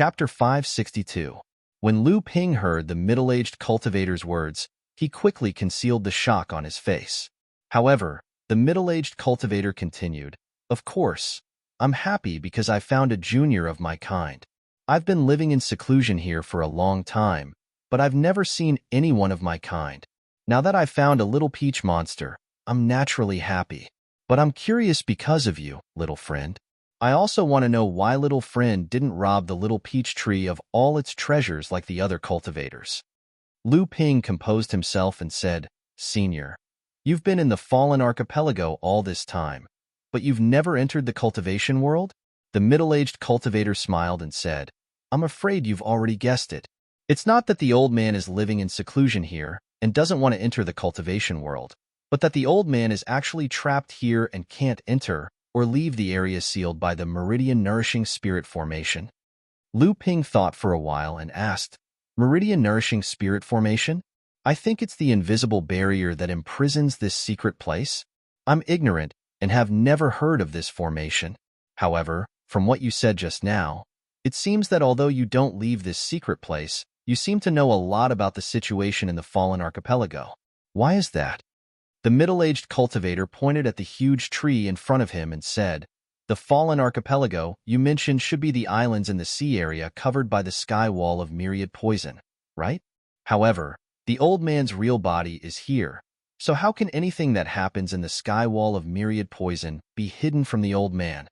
Chapter 562. When Lu Ping heard the middle-aged cultivator's words, he quickly concealed the shock on his face. However, the middle-aged cultivator continued, "Of course, I'm happy because I found a junior of my kind. I've been living in seclusion here for a long time, but I've never seen anyone of my kind. Now that I've found a little peach monster, I'm naturally happy. But I'm curious because of you, little friend. I also want to know why little friend didn't rob the little peach tree of all its treasures like the other cultivators." Lu Ping composed himself and said, "Senior, you've been in the Fallen Archipelago all this time, but you've never entered the cultivation world?" The middle-aged cultivator smiled and said, "I'm afraid you've already guessed it. It's not that the old man is living in seclusion here and doesn't want to enter the cultivation world, but that the old man is actually trapped here and can't enter or leave the area sealed by the Meridian Nourishing Spirit Formation." Lu Ping thought for a while and asked, "Meridian Nourishing Spirit Formation? I think it's the invisible barrier that imprisons this secret place. I'm ignorant and have never heard of this formation. However, from what you said just now, it seems that although you don't leave this secret place, you seem to know a lot about the situation in the Fallen Archipelago. Why is that?" The middle-aged cultivator pointed at the huge tree in front of him and said, "The Fallen Archipelago you mentioned should be the islands in the sea area covered by the sky wall of myriad poison, right? However, the old man's real body is here, so how can anything that happens in the sky wall of myriad poison be hidden from the old man?"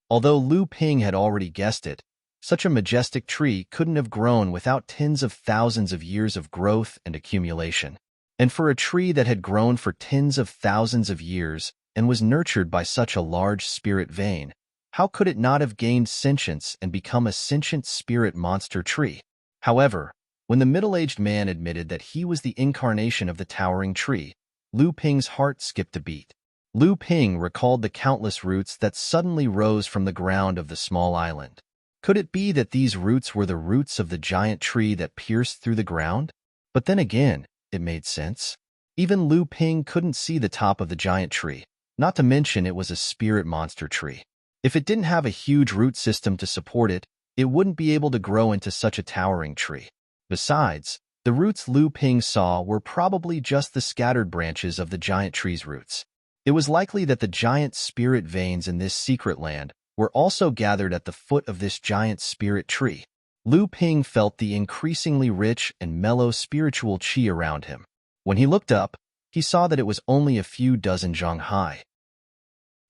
Although Lu Ping had already guessed it, such a majestic tree couldn't have grown without tens of thousands of years of growth and accumulation. And for a tree that had grown for tens of thousands of years and was nurtured by such a large spirit vein, how could it not have gained sentience and become a sentient spirit monster tree? However, when the middle-aged man admitted that he was the incarnation of the towering tree, Lu Ping's heart skipped a beat. Lu Ping recalled the countless roots that suddenly rose from the ground of the small island. Could it be that these roots were the roots of the giant tree that pierced through the ground? But then again, it made sense. Even Lu Ping couldn't see the top of the giant tree, not to mention it was a spirit monster tree. If it didn't have a huge root system to support it, it wouldn't be able to grow into such a towering tree. Besides, the roots Lu Ping saw were probably just the scattered branches of the giant tree's roots. It was likely that the giant spirit veins in this secret land were also gathered at the foot of this giant spirit tree. Lu Ping felt the increasingly rich and mellow spiritual qi around him. When he looked up, he saw that it was only a few dozen zhang high.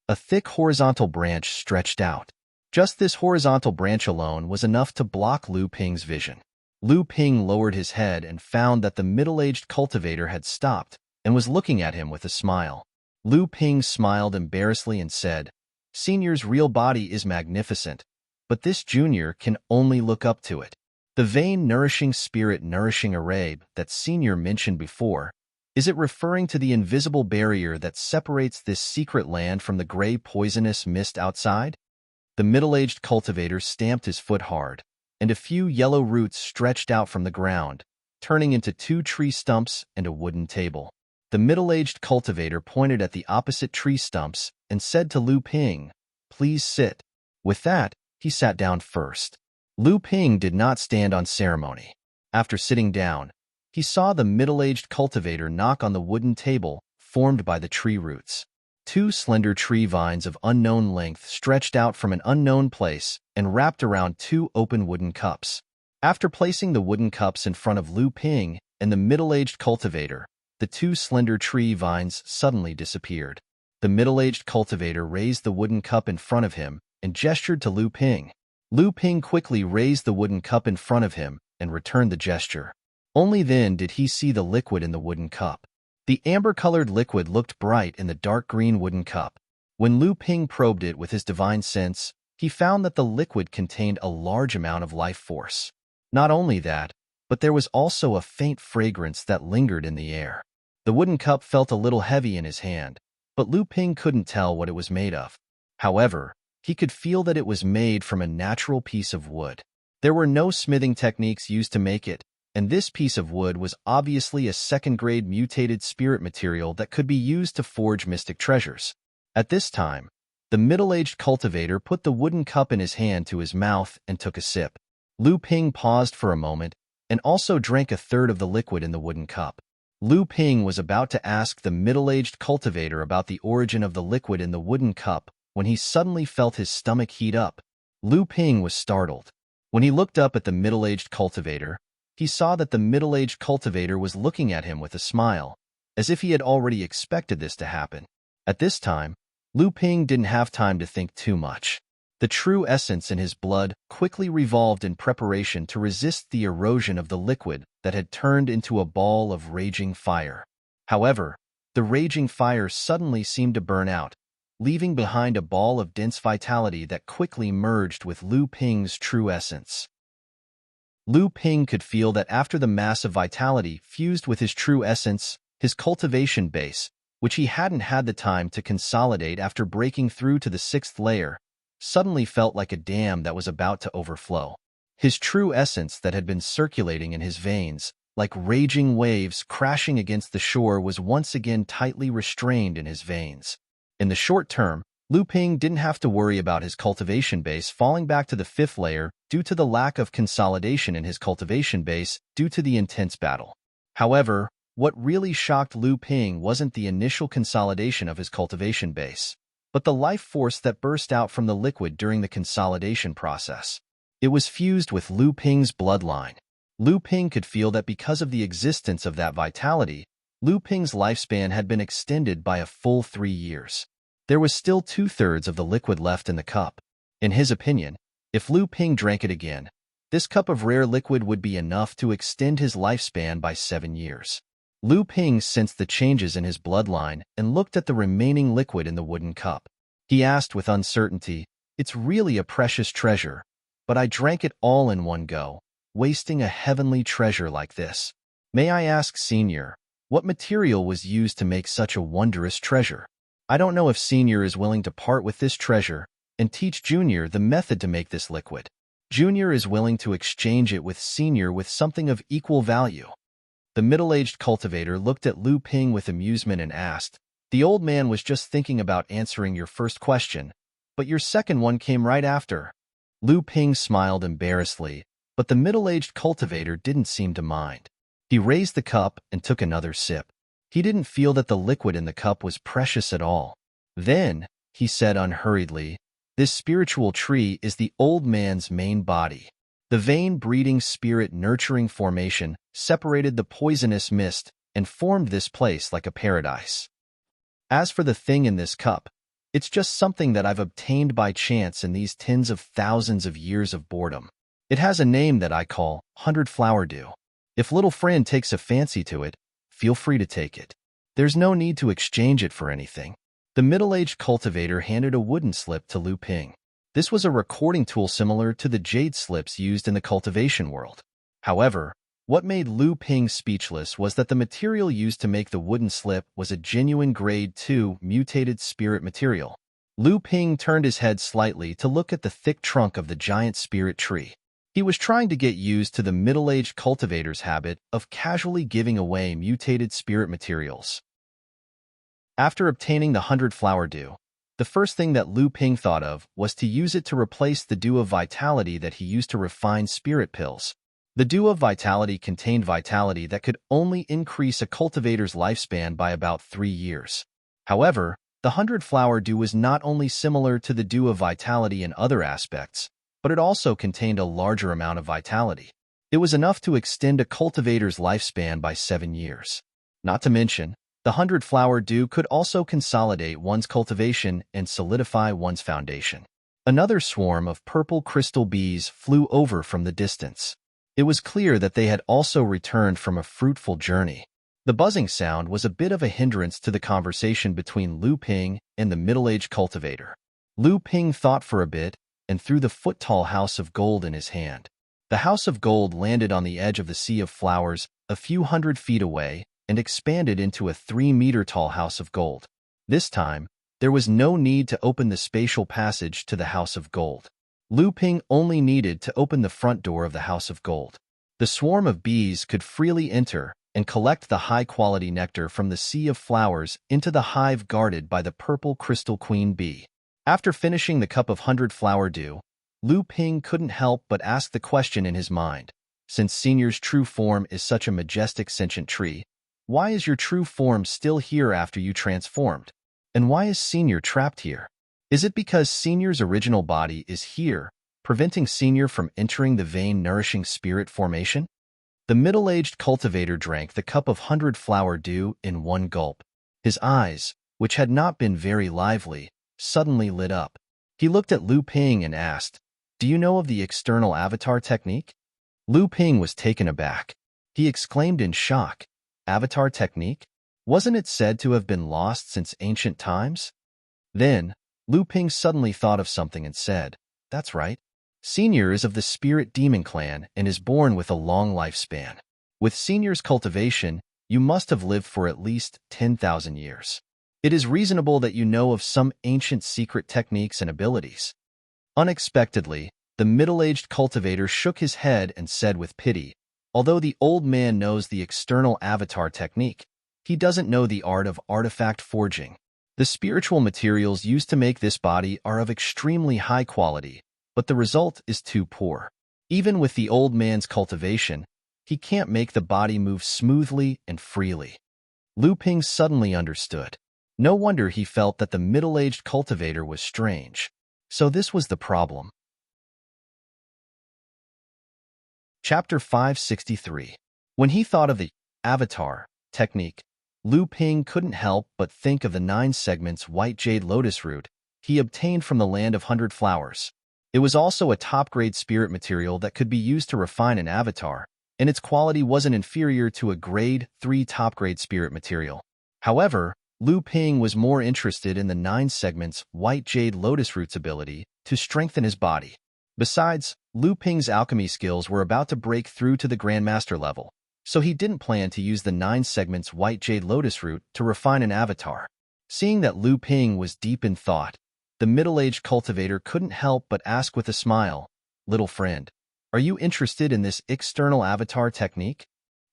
A thick horizontal branch stretched out. Just this horizontal branch alone was enough to block Lu Ping's vision. Lu Ping lowered his head and found that the middle-aged cultivator had stopped and was looking at him with a smile. Lu Ping smiled embarrassedly and said, "Senior's real body is magnificent, but this junior can only look up to it. The vein nourishing spirit nourishing Arabe that Senior mentioned before, is it referring to the invisible barrier that separates this secret land from the gray poisonous mist outside?" The middle-aged cultivator stamped his foot hard, and a few yellow roots stretched out from the ground, turning into 2 tree stumps and a wooden table. The middle-aged cultivator pointed at the opposite tree stumps and said to Lu Ping, "Please sit." With that, he sat down first. Lu Ping did not stand on ceremony. After sitting down, he saw the middle-aged cultivator knock on the wooden table formed by the tree roots. 2 slender tree vines of unknown length stretched out from an unknown place and wrapped around 2 open wooden cups. After placing the wooden cups in front of Lu Ping and the middle-aged cultivator, the 2 slender tree vines suddenly disappeared. The middle-aged cultivator raised the wooden cup in front of him and gestured to Lu Ping. Lu Ping quickly raised the wooden cup in front of him and returned the gesture. Only then did he see the liquid in the wooden cup. The amber-colored liquid looked bright in the dark green wooden cup. When Lu Ping probed it with his divine sense, he found that the liquid contained a large amount of life force. Not only that, but there was also a faint fragrance that lingered in the air. The wooden cup felt a little heavy in his hand, but Lu Ping couldn't tell what it was made of. However, he could feel that it was made from a natural piece of wood. There were no smithing techniques used to make it, and this piece of wood was obviously a second-grade mutated spirit material that could be used to forge mystic treasures. At this time, the middle-aged cultivator put the wooden cup in his hand to his mouth and took a sip. Lu Ping paused for a moment and also drank a third of the liquid in the wooden cup. Lu Ping was about to ask the middle-aged cultivator about the origin of the liquid in the wooden cup when he suddenly felt his stomach heat up. Lu Ping was startled. When he looked up at the middle-aged cultivator, he saw that the middle-aged cultivator was looking at him with a smile, as if he had already expected this to happen. At this time, Lu Ping didn't have time to think too much. The true essence in his blood quickly revolved in preparation to resist the erosion of the liquid that had turned into a ball of raging fire. However, the raging fire suddenly seemed to burn out, leaving behind a ball of dense vitality that quickly merged with Lu Ping's true essence. Lu Ping could feel that after the mass of vitality fused with his true essence, his cultivation base, which he hadn't had the time to consolidate after breaking through to the 6th layer, suddenly felt like a dam that was about to overflow. His true essence that had been circulating in his veins, like raging waves crashing against the shore, was once again tightly restrained in his veins. In the short term, Lu Ping didn't have to worry about his cultivation base falling back to the 5th layer due to the lack of consolidation in his cultivation base due to the intense battle. However, what really shocked Lu Ping wasn't the initial consolidation of his cultivation base, but the life force that burst out from the liquid during the consolidation process. It was fused with Lu Ping's bloodline. Lu Ping could feel that because of the existence of that vitality, Lu Ping's lifespan had been extended by a full 3 years. There was still 2/3 of the liquid left in the cup. In his opinion, if Lu Ping drank it again, this cup of rare liquid would be enough to extend his lifespan by 7 years. Lu Ping sensed the changes in his bloodline and looked at the remaining liquid in the wooden cup. He asked with uncertainty, "It's really a precious treasure, but I drank it all in one go, wasting a heavenly treasure like this. May I ask, Senior, what material was used to make such a wondrous treasure? I don't know if Senior is willing to part with this treasure and teach Junior the method to make this liquid. Junior is willing to exchange it with Senior with something of equal value." The middle-aged cultivator looked at Lu Ping with amusement and asked, "The old man was just thinking about answering your first question, but your second one came right after." Lu Ping smiled embarrassedly, but the middle-aged cultivator didn't seem to mind. He raised the cup and took another sip. He didn't feel that the liquid in the cup was precious at all. "Then," he said unhurriedly, "this spiritual tree is the old man's main body. The vein-breeding spirit-nurturing formation separated the poisonous mist and formed this place like a paradise. As for the thing in this cup, it's just something that I've obtained by chance in these tens of thousands of years of boredom. It has a name that I call 100 Flower Dew. If little friend takes a fancy to it, feel free to take it. There's no need to exchange it for anything." The middle-aged cultivator handed a wooden slip to Lu Ping. This was a recording tool similar to the jade slips used in the cultivation world. However, what made Lu Ping speechless was that the material used to make the wooden slip was a genuine Grade 2 mutated spirit material. Lu Ping turned his head slightly to look at the thick trunk of the giant spirit tree. He was trying to get used to the middle-aged cultivator's habit of casually giving away mutated spirit materials. After obtaining the 100 Flower Dew, the first thing that Lu Ping thought of was to use it to replace the dew of vitality that he used to refine spirit pills. The dew of vitality contained vitality that could only increase a cultivator's lifespan by about 3 years. However, the 100 Flower Dew was not only similar to the dew of vitality in other aspects, but it also contained a larger amount of vitality. It was enough to extend a cultivator's lifespan by 7 years. Not to mention, the 100 Flower Dew could also consolidate one's cultivation and solidify one's foundation. Another swarm of purple crystal bees flew over from the distance. It was clear that they had also returned from a fruitful journey. The buzzing sound was a bit of a hindrance to the conversation between Lu Ping and the middle-aged cultivator. Lu Ping thought for a bit and threw the foot-tall house of gold in his hand. The house of gold landed on the edge of the sea of flowers a few hundred feet away and expanded into a 3-meter-tall house of gold. This time, there was no need to open the spatial passage to the house of gold. Lu Ping only needed to open the front door of the house of gold. The swarm of bees could freely enter and collect the high-quality nectar from the sea of flowers into the hive guarded by the purple crystal queen bee. After finishing the cup of 100 Flower Dew, Lu Ping couldn't help but ask the question in his mind. Since Senior's true form is such a majestic sentient tree, why is your true form still here after you transformed? And why is Senior trapped here? Is it because Senior's original body is here, preventing Senior from entering the vein-nourishing spirit formation? The middle-aged cultivator drank the cup of 100-flower dew in one gulp. His eyes, which had not been very lively, suddenly lit up. He looked at Lu Ping and asked, "Do you know of the external avatar technique?" Lu Ping was taken aback. He exclaimed in shock, "Avatar technique? Wasn't it said to have been lost since ancient times?" Then, Lu Ping suddenly thought of something and said, "That's right. Senior is of the spirit demon clan and is born with a long lifespan. With Senior's cultivation, you must have lived for at least 10,000 years. It is reasonable that you know of some ancient secret techniques and abilities." Unexpectedly, the middle-aged cultivator shook his head and said with pity, "Although the old man knows the external avatar technique, he doesn't know the art of artifact forging. The spiritual materials used to make this body are of extremely high quality, but the result is too poor. Even with the old man's cultivation, he can't make the body move smoothly and freely." Lu Ping suddenly understood. No wonder he felt that the middle-aged cultivator was strange. So this was the problem. Chapter 563. When he thought of the avatar technique, Lu Ping couldn't help but think of the 9 segments white jade lotus root he obtained from the land of 100 flowers. It was also a top-grade spirit material that could be used to refine an avatar, and its quality wasn't inferior to a grade 3 top-grade spirit material. However, Lu Ping was more interested in the 9 segments white jade lotus root's ability to strengthen his body. Besides, Lu Ping's alchemy skills were about to break through to the Grandmaster level, so he didn't plan to use the 9 segments white jade lotus root to refine an avatar. Seeing that Lu Ping was deep in thought, the middle-aged cultivator couldn't help but ask with a smile, "Little friend, are you interested in this external avatar technique?"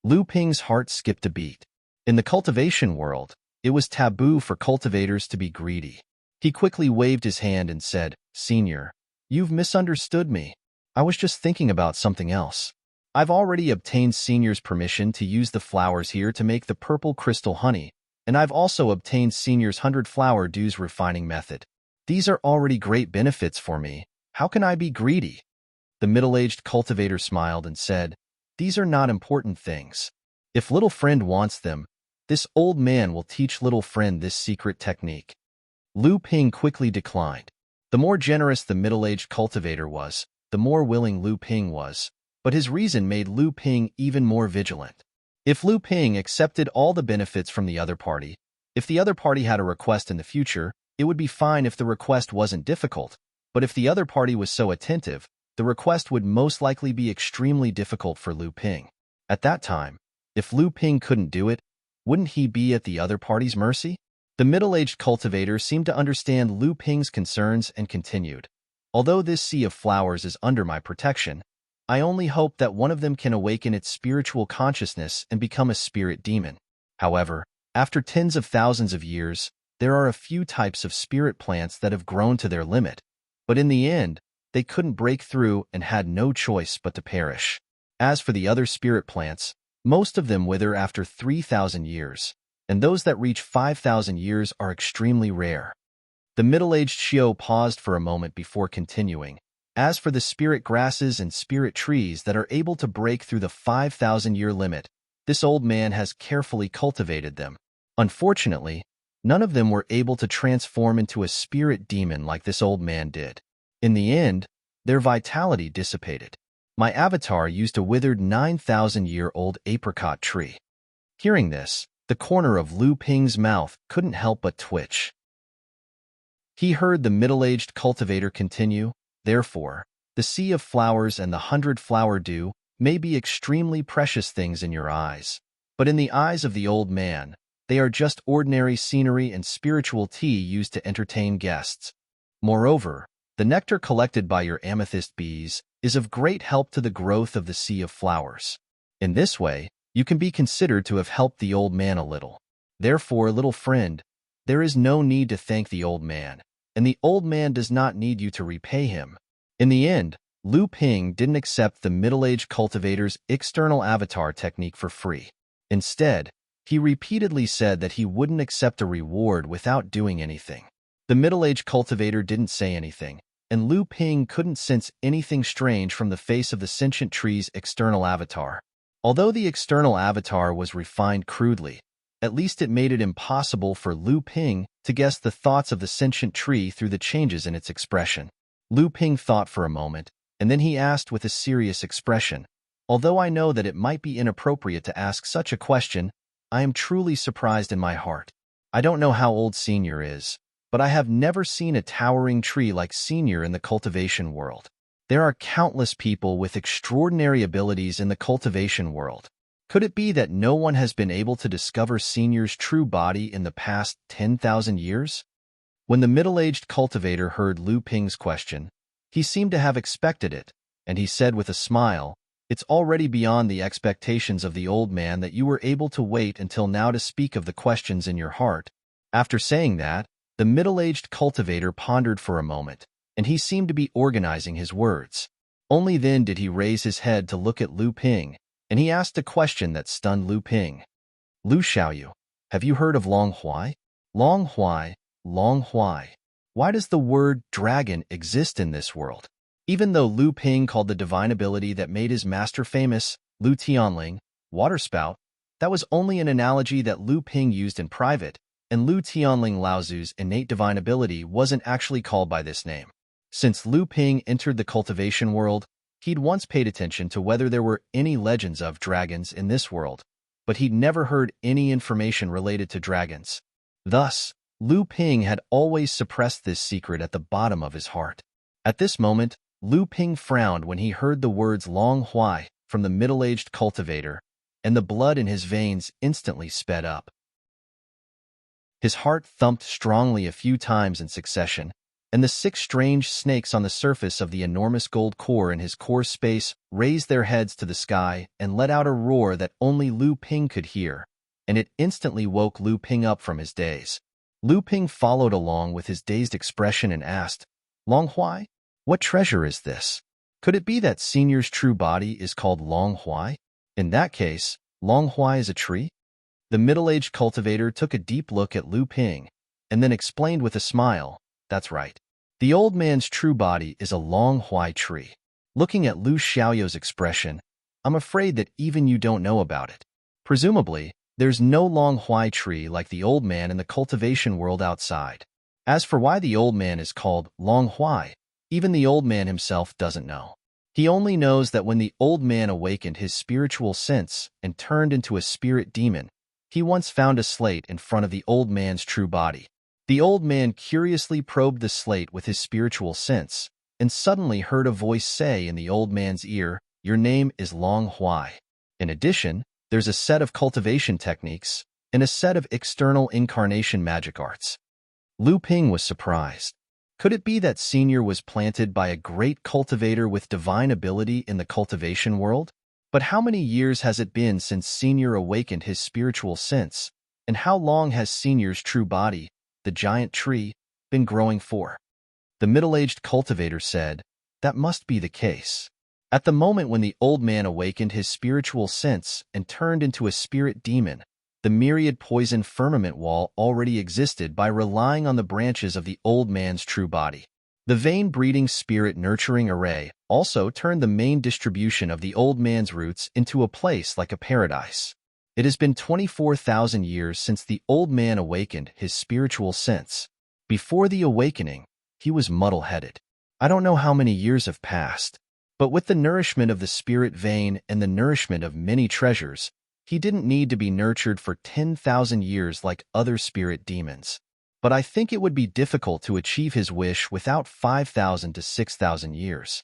Lu Ping's heart skipped a beat. In the cultivation world, it was taboo for cultivators to be greedy. He quickly waved his hand and said, "Senior, you've misunderstood me. I was just thinking about something else. I've already obtained Senior's permission to use the flowers here to make the purple crystal honey, and I've also obtained Senior's 100-flower dews refining method. These are already great benefits for me. How can I be greedy?" The middle-aged cultivator smiled and said, "These are not important things. If little friend wants them, this old man will teach little friend this secret technique." Lu Ping quickly declined. The more generous the middle-aged cultivator was, the more willing Lu Ping was, but his reason made Lu Ping even more vigilant. If Lu Ping accepted all the benefits from the other party, if the other party had a request in the future, it would be fine if the request wasn't difficult, but if the other party was so attentive, the request would most likely be extremely difficult for Lu Ping. At that time, if Lu Ping couldn't do it, wouldn't he be at the other party's mercy? The middle-aged cultivator seemed to understand Lu Ping's concerns and continued, "Although this sea of flowers is under my protection, I only hope that one of them can awaken its spiritual consciousness and become a spirit demon. However, after tens of thousands of years, there are a few types of spirit plants that have grown to their limit, but in the end, they couldn't break through and had no choice but to perish. As for the other spirit plants, most of them wither after 3,000 years, and those that reach 5,000 years are extremely rare." The middle-aged Xiao paused for a moment before continuing. "As for the spirit grasses and spirit trees that are able to break through the 5,000-year limit, this old man has carefully cultivated them. Unfortunately, none of them were able to transform into a spirit demon like this old man did. In the end, their vitality dissipated. My avatar used a withered 9,000-year-old apricot tree." Hearing this, the corner of Lu Ping's mouth couldn't help but twitch. He heard the middle-aged cultivator continue, "Therefore, the sea of flowers and the 100-flower dew may be extremely precious things in your eyes, but in the eyes of the old man, they are just ordinary scenery and spiritual tea used to entertain guests. Moreover, the nectar collected by your amethyst bees is of great help to the growth of the sea of flowers. In this way, you can be considered to have helped the old man a little. Therefore, little friend, there is no need to thank the old man, and the old man does not need you to repay him. In the end, Lu Ping didn't accept the middle-aged cultivator's external avatar technique for free. Instead, he repeatedly said that he wouldn't accept a reward without doing anything. The middle-aged cultivator didn't say anything, and Lu Ping couldn't sense anything strange from the face of the sentient tree's external avatar. Although the external avatar was refined crudely, at least it made it impossible for Lu Ping to guess the thoughts of the sentient tree through the changes in its expression. Lu Ping thought for a moment, and then he asked with a serious expression, "Although I know that it might be inappropriate to ask such a question, I am truly surprised in my heart. I don't know how old Senior is, but I have never seen a towering tree like Senior in the cultivation world. There are countless people with extraordinary abilities in the cultivation world. Could it be that no one has been able to discover Senior's true body in the past 10,000 years?" When the middle-aged cultivator heard Lu Ping's question, he seemed to have expected it, and he said with a smile, "It's already beyond the expectations of the old man that you were able to wait until now to speak of the questions in your heart." After saying that, the middle-aged cultivator pondered for a moment, and he seemed to be organizing his words. Only then did he raise his head to look at Lu Ping, and he asked a question that stunned Lu Ping. "Lu Xiaoyu, have you heard of Long Huai? Long Huai, Long Huai. Why does the word dragon exist in this world?" Even though Lu Ping called the divine ability that made his master famous Lu Tianling, waterspout, that was only an analogy that Lu Ping used in private, and Lu Tianling Laozu's innate divine ability wasn't actually called by this name. Since Lu Ping entered the cultivation world, he'd once paid attention to whether there were any legends of dragons in this world, but he'd never heard any information related to dragons. Thus, Lu Ping had always suppressed this secret at the bottom of his heart. At this moment, Lu Ping frowned when he heard the words Long Huai from the middle-aged cultivator, and the blood in his veins instantly sped up. His heart thumped strongly a few times in succession, and the 6 strange snakes on the surface of the enormous gold core in his core space raised their heads to the sky and let out a roar that only Lu Ping could hear, and it instantly woke Lu Ping up from his daze. Lu Ping followed along with his dazed expression and asked, "Long Huai? What treasure is this? Could it be that Senior's true body is called Long Huai? In that case, Long Huai is a tree?" The middle-aged cultivator took a deep look at Lu Ping, and then explained with a smile, "That's right. The old man's true body is a Long Huai tree." Looking at Lu Xiaoyu's expression, "I'm afraid that even you don't know about it. Presumably, there's no Long Huai tree like the old man in the cultivation world outside. As for why the old man is called Long Huai, even the old man himself doesn't know. He only knows that when the old man awakened his spiritual sense and turned into a spirit demon, he once found a slate in front of the old man's true body. The old man curiously probed the slate with his spiritual sense, and suddenly heard a voice say in the old man's ear, 'Your name is Long Huai.' In addition, there's a set of cultivation techniques and a set of external incarnation magic arts." Lu Ping was surprised. Could it be that Senior was planted by a great cultivator with divine ability in the cultivation world? But how many years has it been since Senior awakened his spiritual sense, and how long has Senior's true body, the giant tree, been growing for? The middle-aged cultivator said, "That must be the case. At the moment when the old man awakened his spiritual sense and turned into a spirit demon, the myriad poison firmament wall already existed by relying on the branches of the old man's true body. The vein-breeding spirit nurturing array also turned the main distribution of the old man's roots into a place like a paradise. It has been 24,000 years since the old man awakened his spiritual sense. Before the awakening, he was muddle-headed. I don't know how many years have passed, but with the nourishment of the spirit vein and the nourishment of many treasures, he didn't need to be nurtured for 10,000 years like other spirit demons. But I think it would be difficult to achieve his wish without 5,000 to 6,000 years."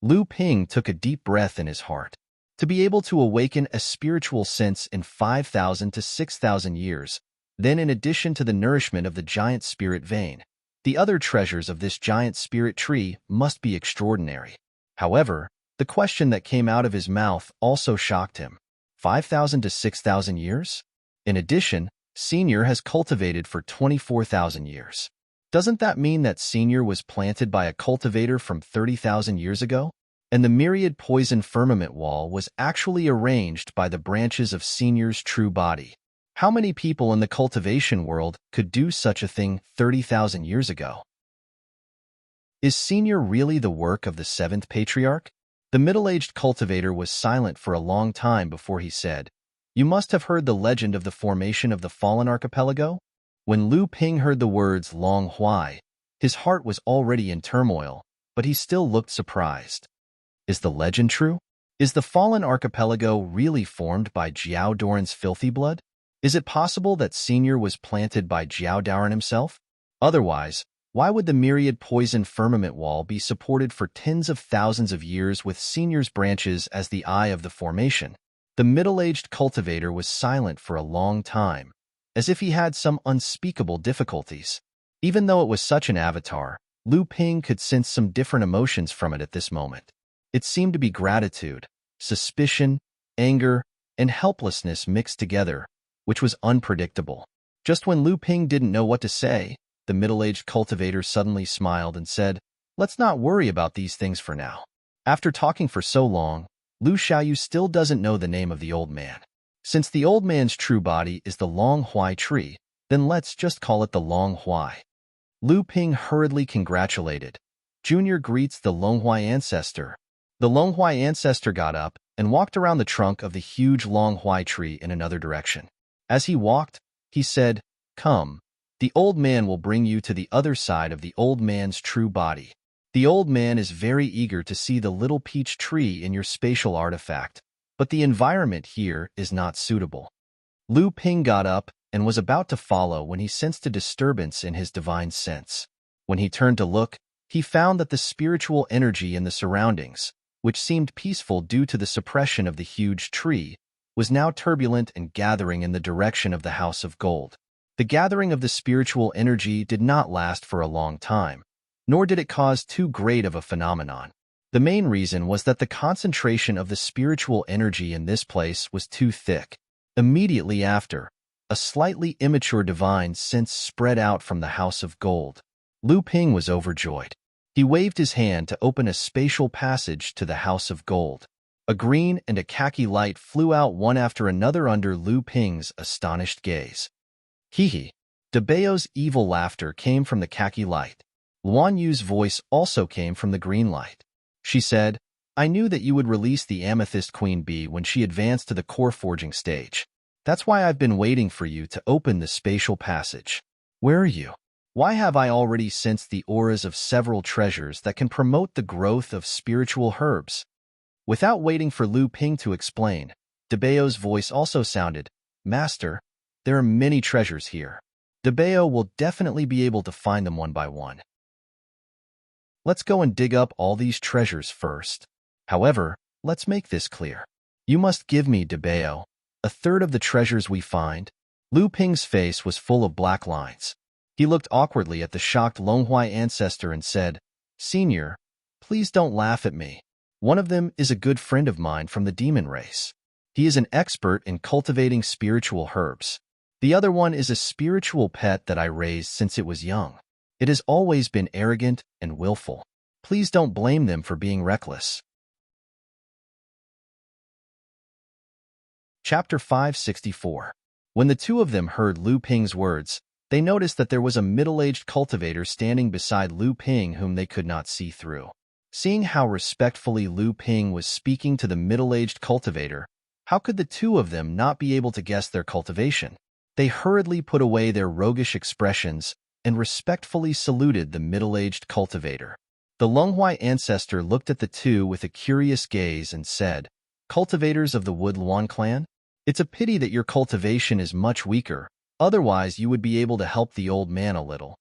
Lu Ping took a deep breath in his heart. To be able to awaken a spiritual sense in 5,000 to 6,000 years, then in addition to the nourishment of the giant spirit vein, the other treasures of this giant spirit tree must be extraordinary. However, the question that came out of his mouth also shocked him. 5,000 to 6,000 years? In addition, Senior has cultivated for 24,000 years. Doesn't that mean that Senior was planted by a cultivator from 30,000 years ago? And the myriad poison firmament wall was actually arranged by the branches of Senior's true body. How many people in the cultivation world could do such a thing 30,000 years ago? Is Senior really the work of the seventh patriarch? The middle-aged cultivator was silent for a long time before he said, "You must have heard the legend of the formation of the fallen archipelago?" When Lu Ping heard the words Long Huai, his heart was already in turmoil, but he still looked surprised. Is the legend true? Is the fallen archipelago really formed by Jiao Doran's filthy blood? Is it possible that Senior was planted by Jiao Doran himself? Otherwise, why would the myriad poison firmament wall be supported for tens of thousands of years with Senior's branches as the eye of the formation? The middle-aged cultivator was silent for a long time, as if he had some unspeakable difficulties. Even though it was such an avatar, Lu Ping could sense some different emotions from it at this moment. It seemed to be gratitude, suspicion, anger, and helplessness mixed together, which was unpredictable. Just when Lu Ping didn't know what to say, the middle-aged cultivator suddenly smiled and said, "Let's not worry about these things for now." After talking for so long, Lu Xiaoyu still doesn't know the name of the old man. Since the old man's true body is the Long Huai tree, then let's just call it the Long Huai. Lu Ping hurriedly congratulated. Junior greets the Long Huai ancestor. The Long Huai ancestor got up and walked around the trunk of the huge Long Huai tree in another direction. As he walked, he said, "Come, the old man will bring you to the other side of the old man's true body." The old man is very eager to see the little peach tree in your spatial artifact, but the environment here is not suitable. Lu Ping got up and was about to follow when he sensed a disturbance in his divine sense. When he turned to look, he found that the spiritual energy in the surroundings, which seemed peaceful due to the suppression of the huge tree, was now turbulent and gathering in the direction of the House of Gold. The gathering of the spiritual energy did not last for a long time, nor did it cause too great of a phenomenon. The main reason was that the concentration of the spiritual energy in this place was too thick. Immediately after, a slightly immature divine sense spread out from the House of Gold. Lu Ping was overjoyed. He waved his hand to open a spatial passage to the House of Gold. A green and a khaki light flew out one after another under Lu Ping's astonished gaze. Hee. De Bao's evil laughter came from the khaki light. Luan Yu's voice also came from the green light. She said, "I knew that you would release the Amethyst Queen Bee when she advanced to the core forging stage. That's why I've been waiting for you to open the spatial passage. Where are you? Why have I already sensed the auras of several treasures that can promote the growth of spiritual herbs?" Without waiting for Lu Ping to explain, De Bao's voice also sounded, "Master, there are many treasures here. De Bao will definitely be able to find them one by one. Let's go and dig up all these treasures first. However, let's make this clear. You must give me, De Bao, a third of the treasures we find." Lu Ping's face was full of black lines. He looked awkwardly at the shocked Longhuai ancestor and said, "Senior, please don't laugh at me. One of them is a good friend of mine from the demon race. He is an expert in cultivating spiritual herbs. The other one is a spiritual pet that I raised since it was young. It has always been arrogant and willful. Please don't blame them for being reckless." Chapter 564. When the two of them heard Lu Ping's words, they noticed that there was a middle-aged cultivator standing beside Lu Ping whom they could not see through. Seeing how respectfully Lu Ping was speaking to the middle-aged cultivator, how could the two of them not be able to guess their cultivation? They hurriedly put away their roguish expressions and respectfully saluted the middle-aged cultivator. The Longhuai ancestor looked at the two with a curious gaze and said, "Cultivators of the Wood Luan clan? It's a pity that your cultivation is much weaker, otherwise you would be able to help the old man a little."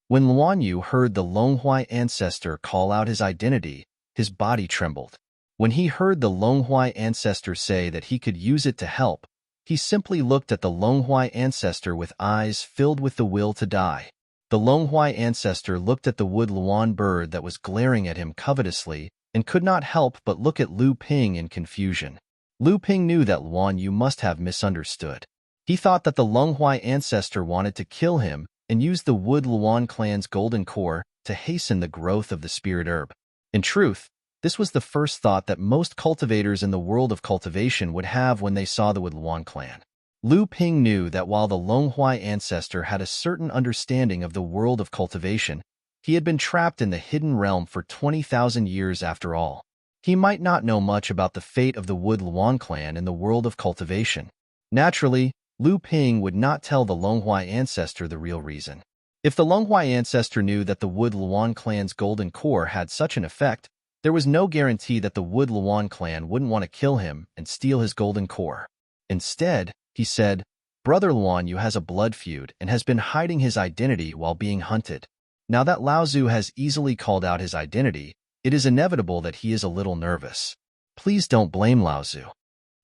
When Luan Yu heard the Longhuai ancestor call out his identity, his body trembled. When he heard the Longhuai ancestor say that he could use it to help, he simply looked at the Longhuai ancestor with eyes filled with the will to die. The Longhuai ancestor looked at the Wood Luan bird that was glaring at him covetously and could not help but look at Lu Ping in confusion. Lu Ping knew that Luan Yu must have misunderstood. He thought that the Longhuai ancestor wanted to kill him and used the Wood Luan clan's golden core to hasten the growth of the spirit herb. In truth, this was the first thought that most cultivators in the world of cultivation would have when they saw the Wood Luan clan. Lu Ping knew that while the Longhuai ancestor had a certain understanding of the world of cultivation, he had been trapped in the hidden realm for 20,000 years after all. He might not know much about the fate of the Wood Luan clan in the world of cultivation. Naturally, Lu Ping would not tell the Longhuai ancestor the real reason. If the Longhuai ancestor knew that the Wood Luan clan's golden core had such an effect, there was no guarantee that the Wood Luan clan wouldn't want to kill him and steal his golden core. Instead, he said, "Brother Luan Yu has a blood feud and has been hiding his identity while being hunted. Now that Lao Zhu has easily called out his identity, it is inevitable that he is a little nervous. Please don't blame Lao Zhu."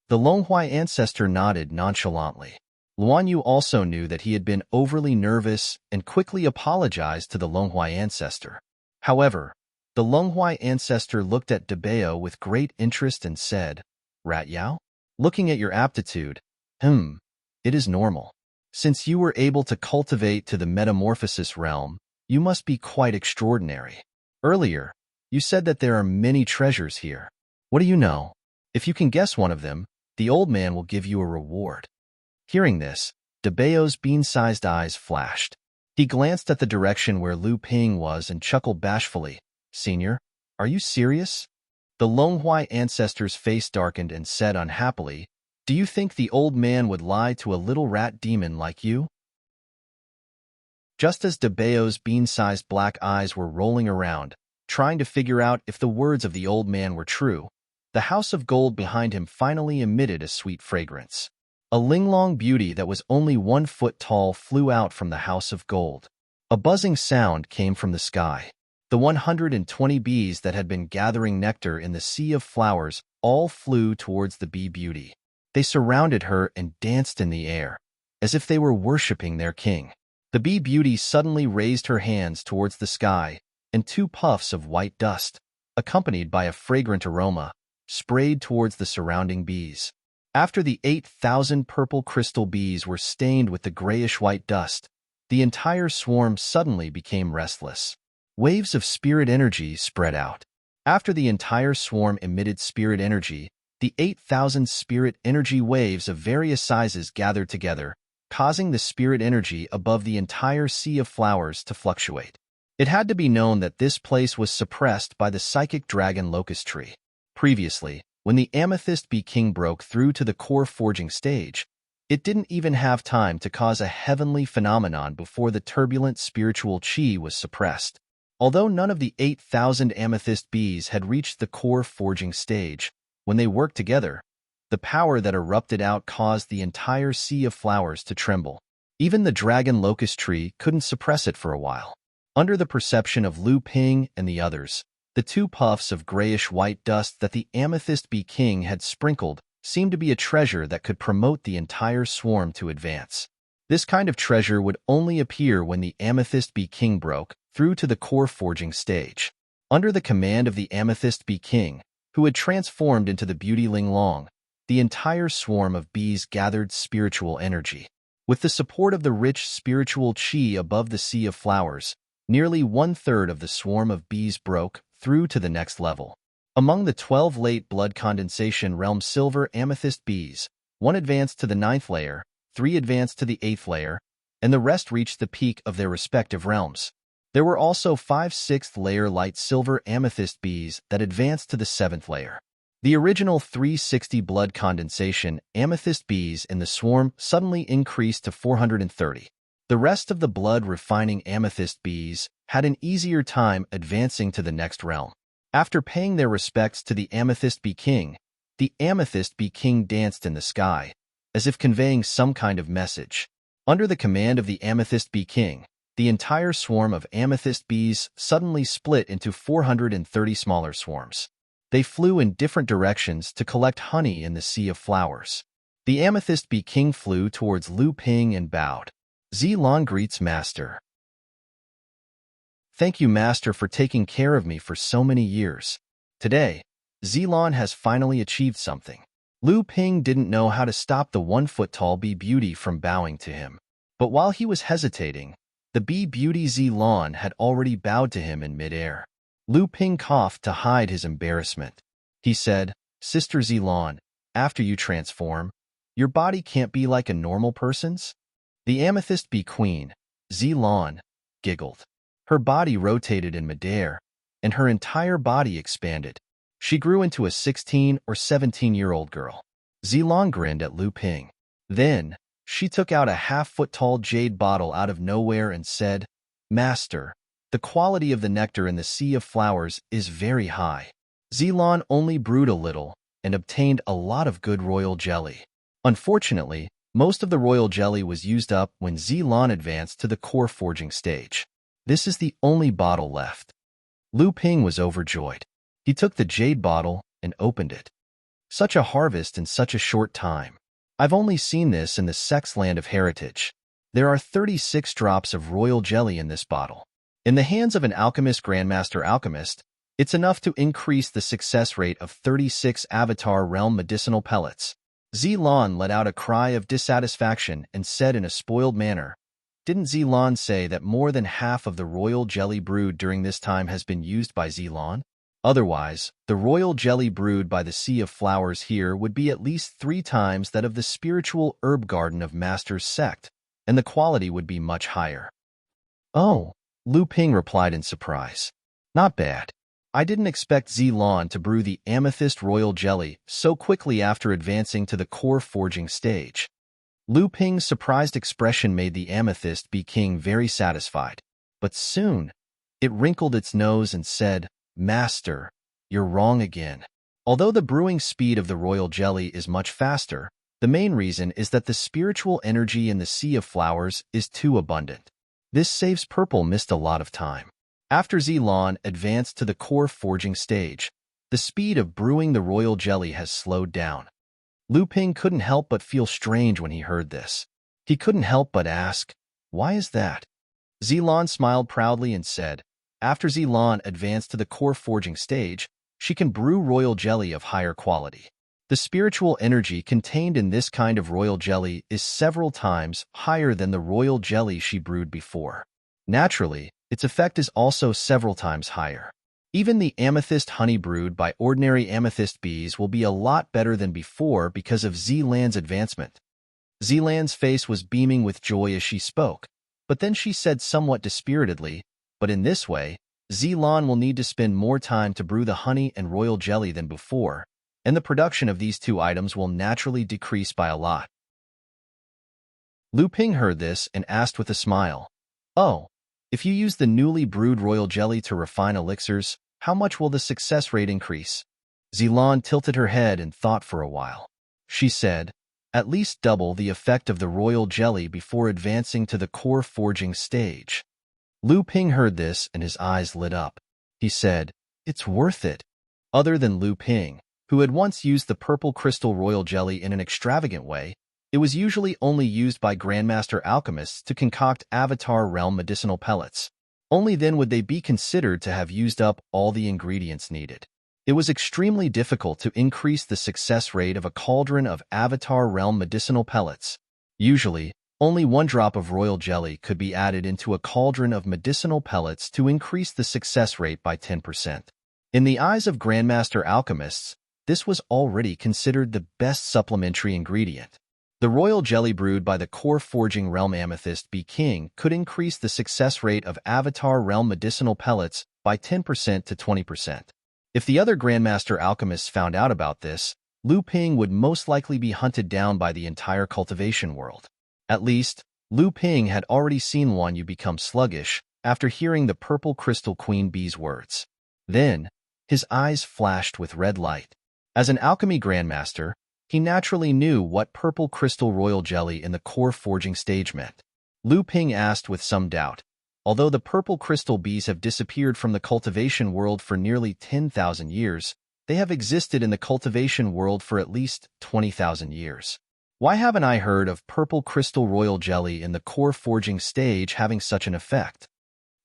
The Longhuai ancestor nodded nonchalantly. Luan Yu also knew that he had been overly nervous and quickly apologized to the Longhuai ancestor. However, the Longhuai ancestor looked at Debao with great interest and said, "Rat Yao? Looking at your aptitude, it is normal. Since you were able to cultivate to the metamorphosis realm, you must be quite extraordinary. Earlier, you said that there are many treasures here. What do you know? If you can guess one of them, the old man will give you a reward." Hearing this, Debao's bean-sized eyes flashed. He glanced at the direction where Lu Ping was and chuckled bashfully. "Senior, are you serious?" The Longhuai ancestor's face darkened and said unhappily, "Do you think the old man would lie to a little rat demon like you?" Just as Debao's bean-sized black eyes were rolling around, trying to figure out if the words of the old man were true, the house of gold behind him finally emitted a sweet fragrance. A linglong beauty that was only 1 foot tall flew out from the house of gold. A buzzing sound came from the sky. The 120 bees that had been gathering nectar in the sea of flowers all flew towards the bee beauty. They surrounded her and danced in the air, as if they were worshipping their king. The bee beauty suddenly raised her hands towards the sky, and 2 puffs of white dust, accompanied by a fragrant aroma, sprayed towards the surrounding bees. After the 8,000 purple crystal bees were stained with the grayish-white dust, the entire swarm suddenly became restless. Waves of spirit energy spread out. After the entire swarm emitted spirit energy, the 8,000 spirit energy waves of various sizes gathered together, causing the spirit energy above the entire sea of flowers to fluctuate. It had to be known that this place was suppressed by the psychic dragon locust tree. Previously, when the amethyst bee king broke through to the core forging stage, it didn't even have time to cause a heavenly phenomenon before the turbulent spiritual chi was suppressed. Although none of the 8,000 amethyst bees had reached the core forging stage, when they worked together, the power that erupted out caused the entire sea of flowers to tremble. Even the dragon locust tree couldn't suppress it for a while. Under the perception of Lu Ping and the others, the 2 puffs of grayish-white dust that the amethyst bee king had sprinkled seemed to be a treasure that could promote the entire swarm to advance. This kind of treasure would only appear when the amethyst bee king broke through to the core forging stage. Under the command of the amethyst bee king, who had transformed into the beauty Ling Long, the entire swarm of bees gathered spiritual energy. With the support of the rich spiritual chi above the sea of flowers, nearly 1/3 of the swarm of bees broke through to the next level. Among the 12 late blood condensation realm silver amethyst bees, 1 advanced to the 9th layer, 3 advanced to the 8th layer, and the rest reached the peak of their respective realms. There were also 5 6th layer light silver amethyst bees that advanced to the 7th layer. The original 360 blood condensation amethyst bees in the swarm suddenly increased to 430. The rest of the blood refining amethyst bees had an easier time advancing to the next realm. After paying their respects to the amethyst bee king, the amethyst bee king danced in the sky, as if conveying some kind of message. Under the command of the amethyst bee king, the entire swarm of amethyst bees suddenly split into 430 smaller swarms. They flew in different directions to collect honey in the sea of flowers. The amethyst bee king flew towards Lu Ping and bowed. Zilong greets Master. Thank you, Master, for taking care of me for so many years. Today, Zilong has finally achieved something. Lu Ping didn't know how to stop the 1-foot-tall bee beauty from bowing to him. But while he was hesitating, The bee beauty Zilan had already bowed to him in midair. Lu Ping coughed to hide his embarrassment. He said, "Sister Zilan, after you transform, your body can't be like a normal person's?" The amethyst bee queen, Zilan, giggled. Her body rotated in midair, and her entire body expanded. She grew into a 16 or 17-year-old girl. Zilan grinned at Lu Ping. Then, she took out a half-foot-tall jade bottle out of nowhere and said, "Master, the quality of the nectar in the sea of flowers is very high." Zilan only brewed a little and obtained a lot of good royal jelly. Unfortunately, most of the royal jelly was used up when Zilan advanced to the core forging stage. This is the only bottle left. Lu Ping was overjoyed. He took the jade bottle and opened it. Such a harvest in such a short time. I've only seen this in the sex land of heritage. There are 36 drops of royal jelly in this bottle. In the hands of an alchemist grandmaster alchemist, it's enough to increase the success rate of 36 Avatar Realm medicinal pellets. Zilan let out a cry of dissatisfaction and said in a spoiled manner, "Didn't Zilan say that more than half of the royal jelly brewed during this time has been used by Zilan? Otherwise, the royal jelly brewed by the Sea of Flowers here would be at least 3 times that of the spiritual herb garden of Master's sect, and the quality would be much higher." "Oh," Lu Ping replied in surprise. "Not bad. I didn't expect Zilan to brew the amethyst royal jelly so quickly after advancing to the core forging stage." Lu Ping's surprised expression made the amethyst bee king very satisfied, but soon it wrinkled its nose and said, "Master, you're wrong again. Although the brewing speed of the royal jelly is much faster, the main reason is that the spiritual energy in the Sea of Flowers is too abundant. This saves Purple Mist a lot of time." After Zilan advanced to the core forging stage, the speed of brewing the royal jelly has slowed down. Lu Ping couldn't help but feel strange when he heard this. He couldn't help but ask, "Why is that?" Zilan smiled proudly and said, "After Zilan advanced to the core forging stage, she can brew royal jelly of higher quality. The spiritual energy contained in this kind of royal jelly is several times higher than the royal jelly she brewed before. Naturally, its effect is also several times higher. Even the amethyst honey brewed by ordinary amethyst bees will be a lot better than before because of Zilan's advancement." Zilan's face was beaming with joy as she spoke, but then she said somewhat dispiritedly, "But in this way, Zilan will need to spend more time to brew the honey and royal jelly than before, and the production of these 2 items will naturally decrease by a lot." Lu Ping heard this and asked with a smile, "Oh, if you use the newly brewed royal jelly to refine elixirs, how much will the success rate increase?" Zilan tilted her head and thought for a while. She said, "At least double the effect of the royal jelly before advancing to the core forging stage." Lu Ping heard this and his eyes lit up. He said, "It's worth it." Other than Lu Ping, who had once used the purple crystal royal jelly in an extravagant way, it was usually only used by Grandmaster alchemists to concoct Avatar Realm medicinal pellets. Only then would they be considered to have used up all the ingredients needed. It was extremely difficult to increase the success rate of a cauldron of Avatar Realm medicinal pellets. Usually, only 1 drop of royal jelly could be added into a cauldron of medicinal pellets to increase the success rate by 10%. In the eyes of Grandmaster alchemists, this was already considered the best supplementary ingredient. The royal jelly brewed by the core forging realm amethyst bee king could increase the success rate of Avatar Realm medicinal pellets by 10% to 20%. If the other Grandmaster alchemists found out about this, Lu Ping would most likely be hunted down by the entire cultivation world. At least, Lu Ping had already seen one you become sluggish after hearing the purple crystal queen bee's words. Then, his eyes flashed with red light. As an alchemy grandmaster, he naturally knew what purple crystal royal jelly in the core forging stage meant. Lu Ping asked with some doubt, "Although the purple crystal bees have disappeared from the cultivation world for nearly 10,000 years, they have existed in the cultivation world for at least 20,000 years. Why haven't I heard of purple crystal royal jelly in the core forging stage having such an effect?"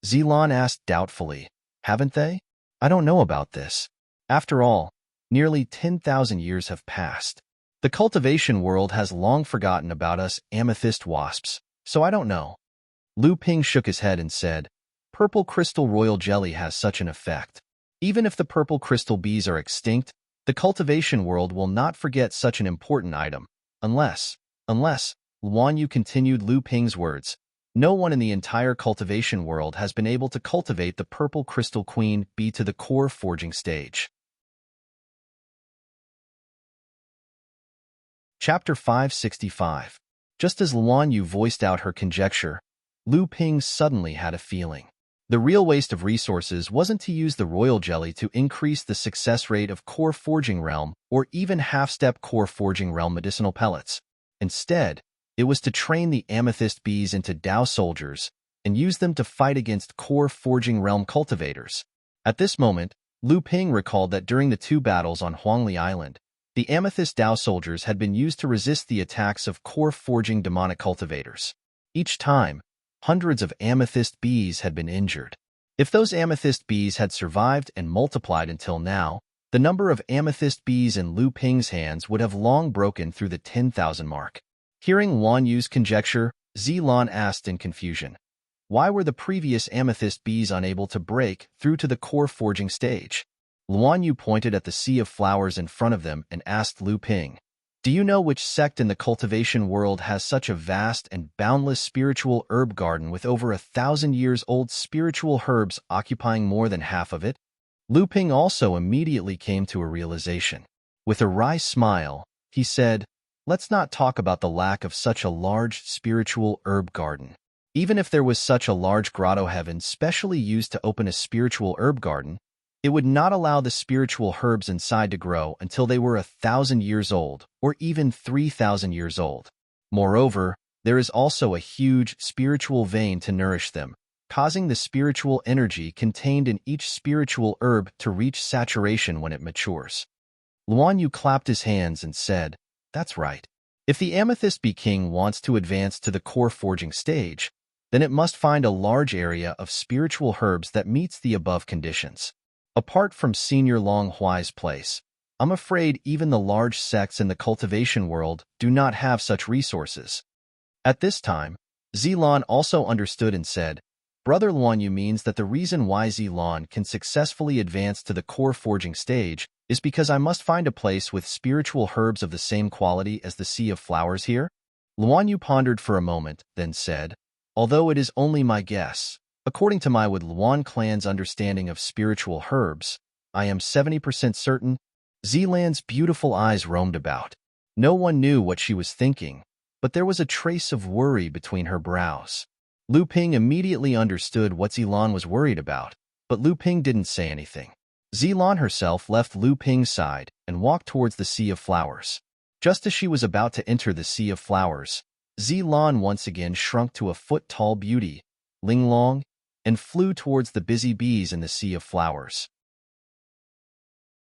Zilan asked doubtfully, "Haven't they? I don't know about this. After all, nearly 10,000 years have passed. The cultivation world has long forgotten about us amethyst wasps, so I don't know." Lu Ping shook his head and said, "Purple crystal royal jelly has such an effect. Even if the purple crystal bees are extinct, the cultivation world will not forget such an important item. Unless, Luan Yu continued Lu Ping's words, no one in the entire cultivation world has been able to cultivate the purple crystal queen bee to the core forging stage." Chapter 565. Just as Luan Yu voiced out her conjecture, Lu Ping suddenly had a feeling. The real waste of resources wasn't to use the royal jelly to increase the success rate of core forging realm or even half-step core forging realm medicinal pellets. Instead, it was to train the amethyst bees into Dao soldiers and use them to fight against core forging realm cultivators. At this moment, Lu Ping recalled that during the 2 battles on Huangli Island, the amethyst Dao soldiers had been used to resist the attacks of core forging demonic cultivators. Each time, hundreds of amethyst bees had been injured. If those amethyst bees had survived and multiplied until now, the number of amethyst bees in Lu Ping's hands would have long broken through the 10,000 mark. Hearing Luan Yu's conjecture, Zilan asked in confusion, why were the previous amethyst bees unable to break through to the core forging stage? Luan Yu pointed at the sea of flowers in front of them and asked Lu Ping, "Do you know which sect in the cultivation world has such a vast and boundless spiritual herb garden with over 1,000-years-old spiritual herbs occupying more than half of it?" Lu Ping also immediately came to a realization. With a wry smile, he said, "Let's not talk about the lack of such a large spiritual herb garden. Even if there was such a large grotto heaven specially used to open a spiritual herb garden, it would not allow the spiritual herbs inside to grow until they were 1,000 years old or even 3,000 years old. Moreover, there is also a huge spiritual vein to nourish them, causing the spiritual energy contained in each spiritual herb to reach saturation when it matures." Luan Yu clapped his hands and said, "That's right. If the Amethyst Bee King wants to advance to the core forging stage, then it must find a large area of spiritual herbs that meets the above conditions. Apart from Senior Long Huai's place, I'm afraid even the large sects in the cultivation world do not have such resources." At this time, Zilan also understood and said, "Brother Luan Yu means that the reason why Zilan can successfully advance to the core forging stage is because I must find a place with spiritual herbs of the same quality as the Sea of Flowers here?" Luan Yu pondered for a moment, then said, "Although it is only my guess, according to my Wood Luan clan's understanding of spiritual herbs, I am 70% certain." Zilan's beautiful eyes roamed about. No one knew what she was thinking, but there was a trace of worry between her brows. Lu Ping immediately understood what Zilan was worried about, but Lu Ping didn't say anything. Zilan herself left Lu Ping's side and walked towards the Sea of Flowers. Just as she was about to enter the Sea of Flowers, Zilan once again shrunk to a foot-tall beauty, Linglong, and flew towards the busy bees in the Sea of Flowers.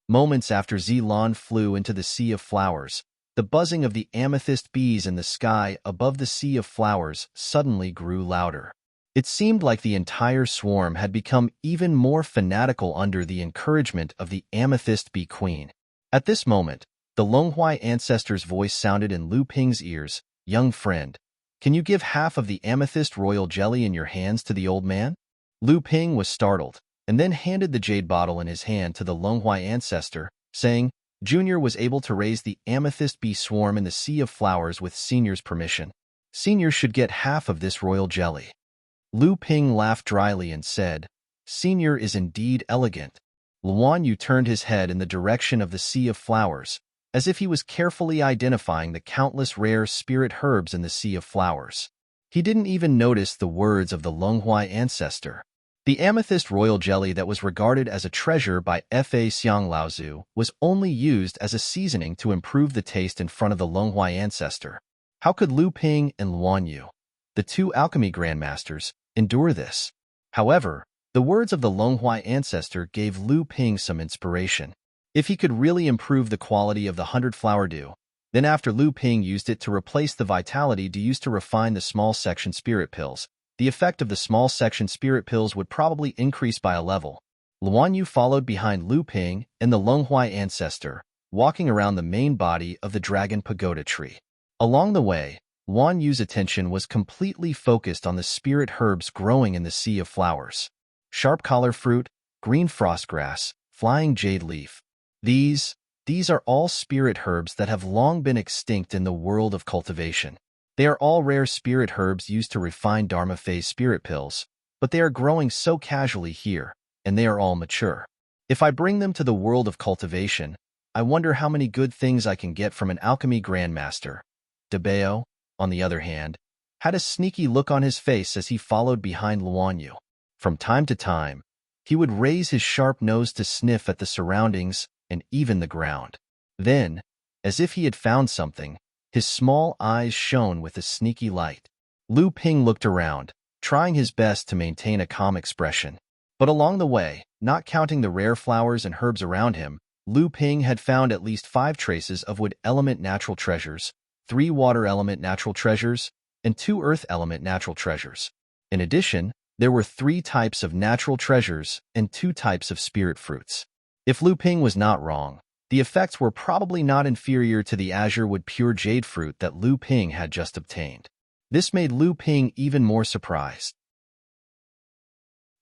Moments after Zilan flew into the Sea of Flowers, the buzzing of the amethyst bees in the sky above the Sea of Flowers suddenly grew louder. It seemed like the entire swarm had become even more fanatical under the encouragement of the Amethyst Bee Queen. At this moment, the Longhuai ancestor's voice sounded in Lu Ping's ears, "Young friend, can you give half of the amethyst royal jelly in your hands to the old man?" Lu Ping was startled, and then handed the jade bottle in his hand to the Longhuai ancestor, saying, "Junior was able to raise the amethyst bee swarm in the Sea of Flowers with Senior's permission. Senior should get half of this royal jelly." Lu Ping laughed dryly and said, "Senior is indeed elegant." Luan Yu turned his head in the direction of the Sea of Flowers, as if he was carefully identifying the countless rare spirit herbs in the Sea of Flowers. He didn't even notice the words of the Longhuai ancestor. The amethyst royal jelly that was regarded as a treasure by Fa Xiang Laozu was only used as a seasoning to improve the taste in front of the Longhuai ancestor. How could Lu Ping and Luan Yu, the 2 alchemy grandmasters, endure this? However, the words of the Longhuai ancestor gave Lu Ping some inspiration. If he could really improve the quality of the 100-flower dew, then after Lu Ping used it to replace the vitality dew used to refine the small section spirit pills, the effect of the small section spirit pills would probably increase by a level. Luan Yu followed behind Lu Ping and the Longhuai ancestor, walking around the main body of the Dragon Pagoda tree. Along the way, Guan Yu's attention was completely focused on the spirit herbs growing in the sea of flowers. Sharp collar fruit, green frostgrass, flying jade leaf. These are all spirit herbs that have long been extinct in the world of cultivation. They are all rare spirit herbs used to refine Dharma phase spirit pills, but they are growing so casually here, and they are all mature. If I bring them to the world of cultivation, I wonder how many good things I can get from an alchemy grandmaster. Debeo, on the other hand, had a sneaky look on his face as he followed behind Luan Yu. From time to time, he would raise his sharp nose to sniff at the surroundings and even the ground. Then, as if he had found something, his small eyes shone with a sneaky light. Lu Ping looked around, trying his best to maintain a calm expression. But along the way, not counting the rare flowers and herbs around him, Lu Ping had found at least 5 traces of wood element natural treasures, 3 water element natural treasures, and 2 earth element natural treasures. In addition, there were 3 types of natural treasures and 2 types of spirit fruits. If Lu Ping was not wrong, the effects were probably not inferior to the azure wood pure jade fruit that Lu Ping had just obtained. This made Lu Ping even more surprised.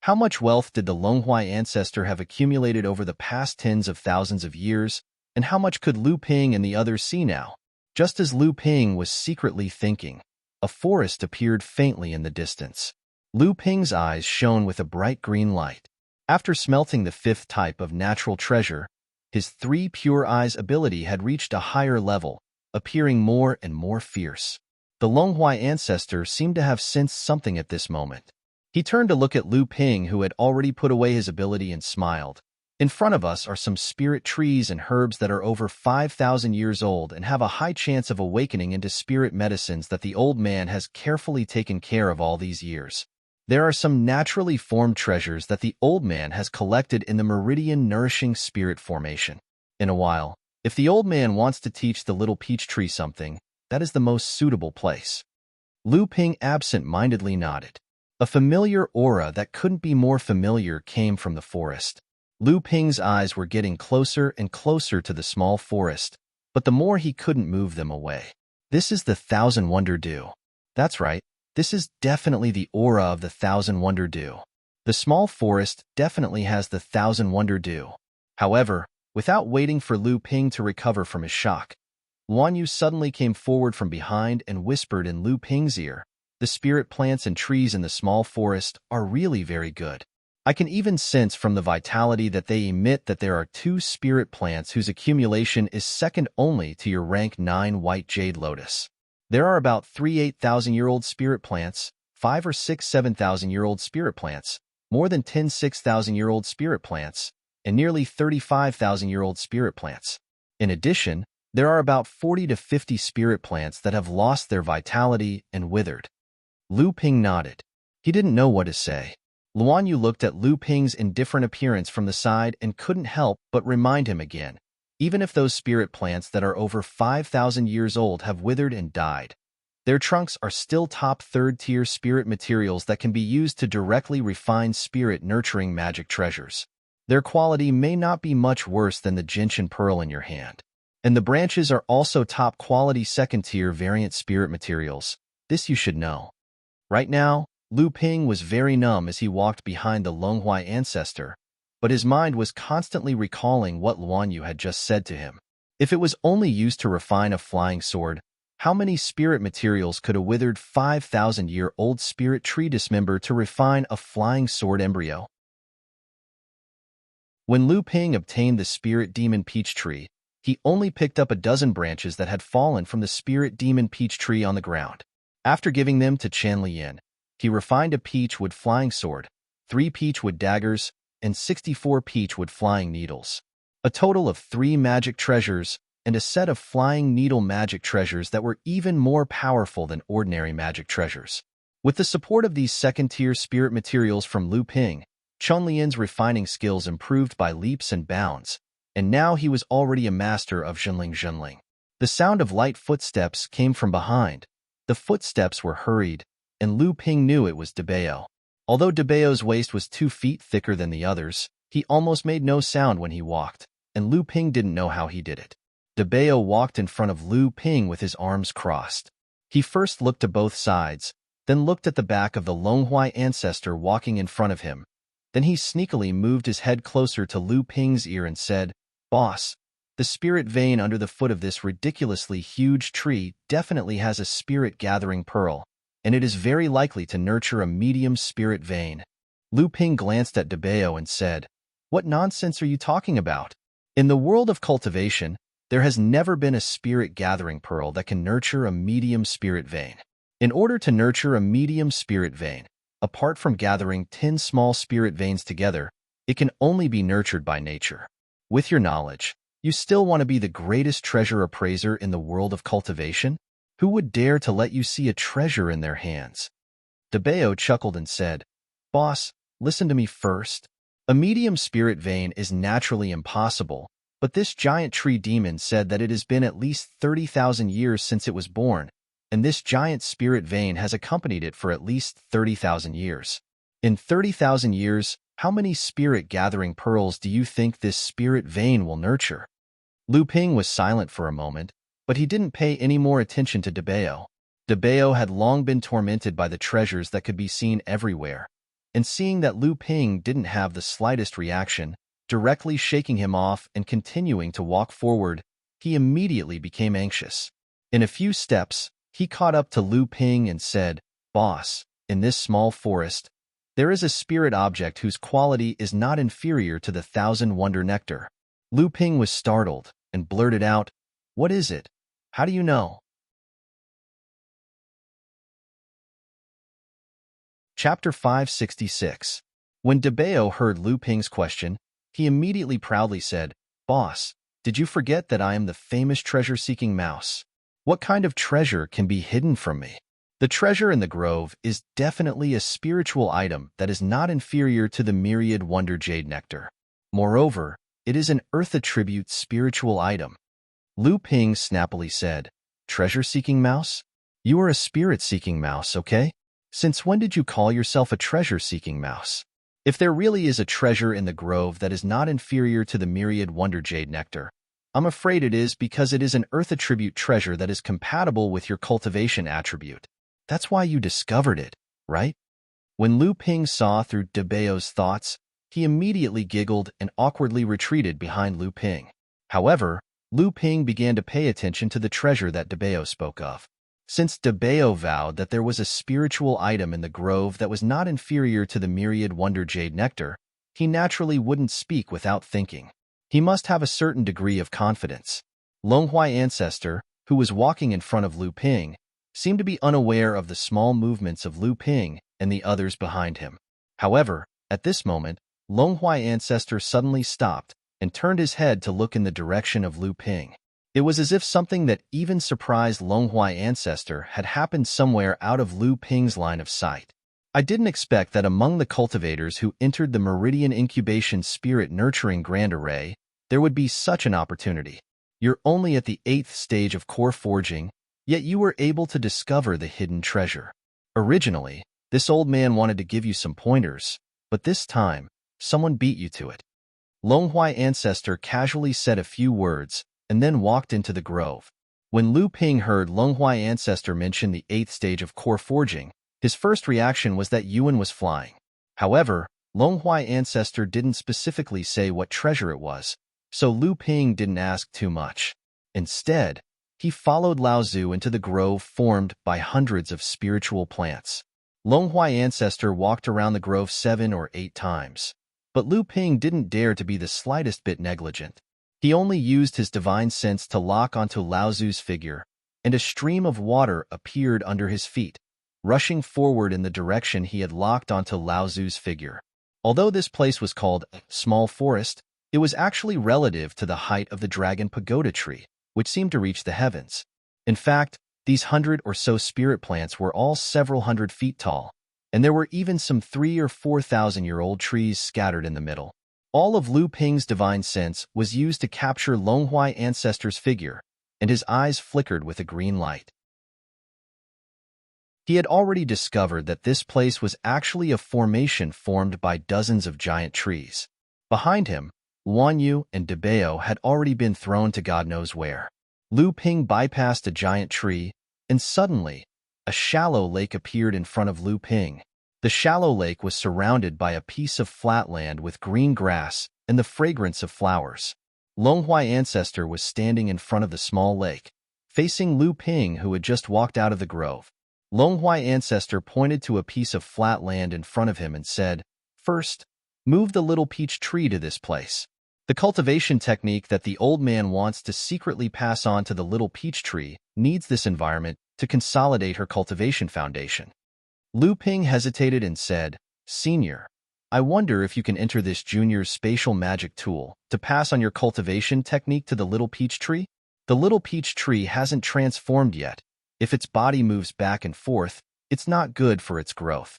How much wealth did the Longhuai ancestor have accumulated over the past tens of thousands of years, and how much could Lu Ping and the others see now? Just as Lu Ping was secretly thinking, a forest appeared faintly in the distance. Lu Ping's eyes shone with a bright green light. After smelting the 5th type of natural treasure, his 3 pure eyes ability had reached a higher level, appearing more and more fierce. The Longhuai ancestor seemed to have sensed something at this moment. He turned to look at Lu Ping, who had already put away his ability, and smiled. In front of us are some spirit trees and herbs that are over 5,000 years old and have a high chance of awakening into spirit medicines that the old man has carefully taken care of all these years. There are some naturally formed treasures that the old man has collected in the meridian nourishing spirit formation. In a while, if the old man wants to teach the little peach tree something, that is the most suitable place. Lu Ping absent-mindedly nodded. A familiar aura that couldn't be more familiar came from the forest. Lu Ping's eyes were getting closer and closer to the small forest, but the more he couldn't move them away. This is the Thousand Wonder Dew. That's right. This is definitely the aura of the Thousand Wonder Dew. The small forest definitely has the Thousand Wonder Dew. However, without waiting for Lu Ping to recover from his shock, Luan Yu suddenly came forward from behind and whispered in Lu Ping's ear, "The spirit plants and trees in the small forest are really very good. I can even sense from the vitality that they emit that there are 2 spirit plants whose accumulation is second only to your rank 9 white jade lotus. There are about 3 8,000-year-old spirit plants, 5 or 6 7,000-year-old spirit plants, more than 10 6,000-year-old spirit plants, and nearly 35,000-year-old spirit plants. In addition, there are about 40 to 50 spirit plants that have lost their vitality and withered." Lu Ping nodded. He didn't know what to say. Luan Yu looked at Lu Ping's indifferent appearance from the side and couldn't help but remind him again. Even if those spirit plants that are over 5,000 years old have withered and died, their trunks are still top 3rd-tier spirit materials that can be used to directly refine spirit-nurturing magic treasures. Their quality may not be much worse than the gentian pearl in your hand. And the branches are also top-quality 2nd-tier variant spirit materials. This you should know. Right now, Lu Ping was very numb as he walked behind the Longhuai ancestor, but his mind was constantly recalling what Luan Yu had just said to him. If it was only used to refine a flying sword, how many spirit materials could a withered 5,000-year-old spirit tree dismember to refine a flying sword embryo? When Lu Ping obtained the spirit demon peach tree, he only picked up a dozen branches that had fallen from the spirit demon peach tree on the ground. After giving them to Chen Lian, he refined a peach wood flying sword, 3 peach wood daggers, and 64 peach wood flying needles. A total of 3 magic treasures and a set of flying needle magic treasures that were even more powerful than ordinary magic treasures. With the support of these 2nd-tier spirit materials from Lu Ping, Chen Lian's refining skills improved by leaps and bounds, and now he was already a master of Zhenling. The sound of light footsteps came from behind. The footsteps were hurried, and Lu Ping knew it was Debeo. Although Debeo's waist was 2 feet thicker than the others, he almost made no sound when he walked, and Lu Ping didn't know how he did it. Debeo walked in front of Lu Ping with his arms crossed. He first looked to both sides, then looked at the back of the Longhuai ancestor walking in front of him. Then he sneakily moved his head closer to Lu Ping's ear and said, "Boss, the spirit vein under the foot of this ridiculously huge tree definitely has a spirit-gathering pearl, and it is very likely to nurture a medium spirit vein." Lu Ping glanced at Debeo and said, "What nonsense are you talking about? In the world of cultivation, there has never been a spirit-gathering pearl that can nurture a medium spirit vein. In order to nurture a medium spirit vein, apart from gathering 10 small spirit veins together, it can only be nurtured by nature. With your knowledge, you still want to be the greatest treasure appraiser in the world of cultivation? Who would dare to let you see a treasure in their hands?" Debeo chuckled and said, "Boss, listen to me first. A medium spirit vein is naturally impossible, but this giant tree demon said that it has been at least 30,000 years since it was born, and this giant spirit vein has accompanied it for at least 30,000 years. In 30,000 years, how many spirit-gathering pearls do you think this spirit vein will nurture?" Lu Ping was silent for a moment, but he didn't pay any more attention to Debeo. Debeo had long been tormented by the treasures that could be seen everywhere, and seeing that Lu Ping didn't have the slightest reaction, directly shaking him off and continuing to walk forward, he immediately became anxious. In a few steps, he caught up to Lu Ping and said, "Boss, in this small forest, there is a spirit object whose quality is not inferior to the 1,000-wonder nectar." Lu Ping was startled and blurted out, "What is it? How do you know?" Chapter 566. When Debeo heard Lu Ping's question, he immediately proudly said, "Boss, did you forget that I am the famous treasure-seeking mouse? What kind of treasure can be hidden from me? The treasure in the grove is definitely a spiritual item that is not inferior to the myriad wonder jade nectar. Moreover, it is an earth-attribute spiritual item." Lu Ping snappily said, "Treasure-seeking mouse? You are a spirit-seeking mouse, okay? Since when did you call yourself a treasure-seeking mouse? If there really is a treasure in the grove that is not inferior to the myriad wonder jade nectar, I'm afraid it is because it is an earth-attribute treasure that is compatible with your cultivation attribute. That's why you discovered it, right?" When Lu Ping saw through Debeo's thoughts, he immediately giggled and awkwardly retreated behind Lu Ping. However, Lu Ping began to pay attention to the treasure that Debeo spoke of. Since Debeo vowed that there was a spiritual item in the grove that was not inferior to the myriad wonder jade nectar, he naturally wouldn't speak without thinking. He must have a certain degree of confidence. Longhuai ancestor, who was walking in front of Lu Ping, seemed to be unaware of the small movements of Lu Ping and the others behind him. However, at this moment, Longhuai ancestor suddenly stopped and turned his head to look in the direction of Lu Ping. It was as if something that even surprised Longhuai ancestor had happened somewhere out of Lu Ping's line of sight. "I didn't expect that among the cultivators who entered the Meridian Incubation Spirit Nurturing Grand Array, there would be such an opportunity. You're only at the 8th stage of core forging, yet you were able to discover the hidden treasure. Originally, this old man wanted to give you some pointers, but this time, someone beat you to it." Longhuai ancestor casually said a few words and then walked into the grove. When Lu Ping heard Longhuai ancestor mention the 8th stage of core forging, his first reaction was that Yuan was flying. However, Longhuai ancestor didn't specifically say what treasure it was, so Lu Ping didn't ask too much. Instead, he followed Lao Zu into the grove formed by hundreds of spiritual plants. Longhuai ancestor walked around the grove 7 or 8 times, but Lu Ping didn't dare to be the slightest bit negligent. He only used his divine sense to lock onto Lao Zu's figure, and a stream of water appeared under his feet, rushing forward in the direction he had locked onto Lao Zu's figure. Although this place was called a small forest, it was actually relative to the height of the dragon pagoda tree, which seemed to reach the heavens. In fact, these 100 or so spirit plants were all several hundred feet tall, and there were even some 3,000 or 4,000-year-old trees scattered in the middle. All of Lu Ping's divine sense was used to capture Longhuai ancestor's figure, and his eyes flickered with a green light. He had already discovered that this place was actually a formation formed by dozens of giant trees. Behind him, Guan Yu and Debeo had already been thrown to God knows where. Lu Ping bypassed a giant tree, and suddenly, a shallow lake appeared in front of Lu Ping. The shallow lake was surrounded by a piece of flat land with green grass and the fragrance of flowers. Longhuai Ancestor was standing in front of the small lake, facing Lu Ping, who had just walked out of the grove. Longhuai Ancestor pointed to a piece of flat land in front of him and said, "First, move the little peach tree to this place." The cultivation technique that the old man wants to secretly pass on to the little peach tree needs this environment to consolidate her cultivation foundation. Lu Ping hesitated and said, "Senior, I wonder if you can enter this junior's spatial magic tool to pass on your cultivation technique to the little peach tree? The little peach tree hasn't transformed yet. If its body moves back and forth, it's not good for its growth."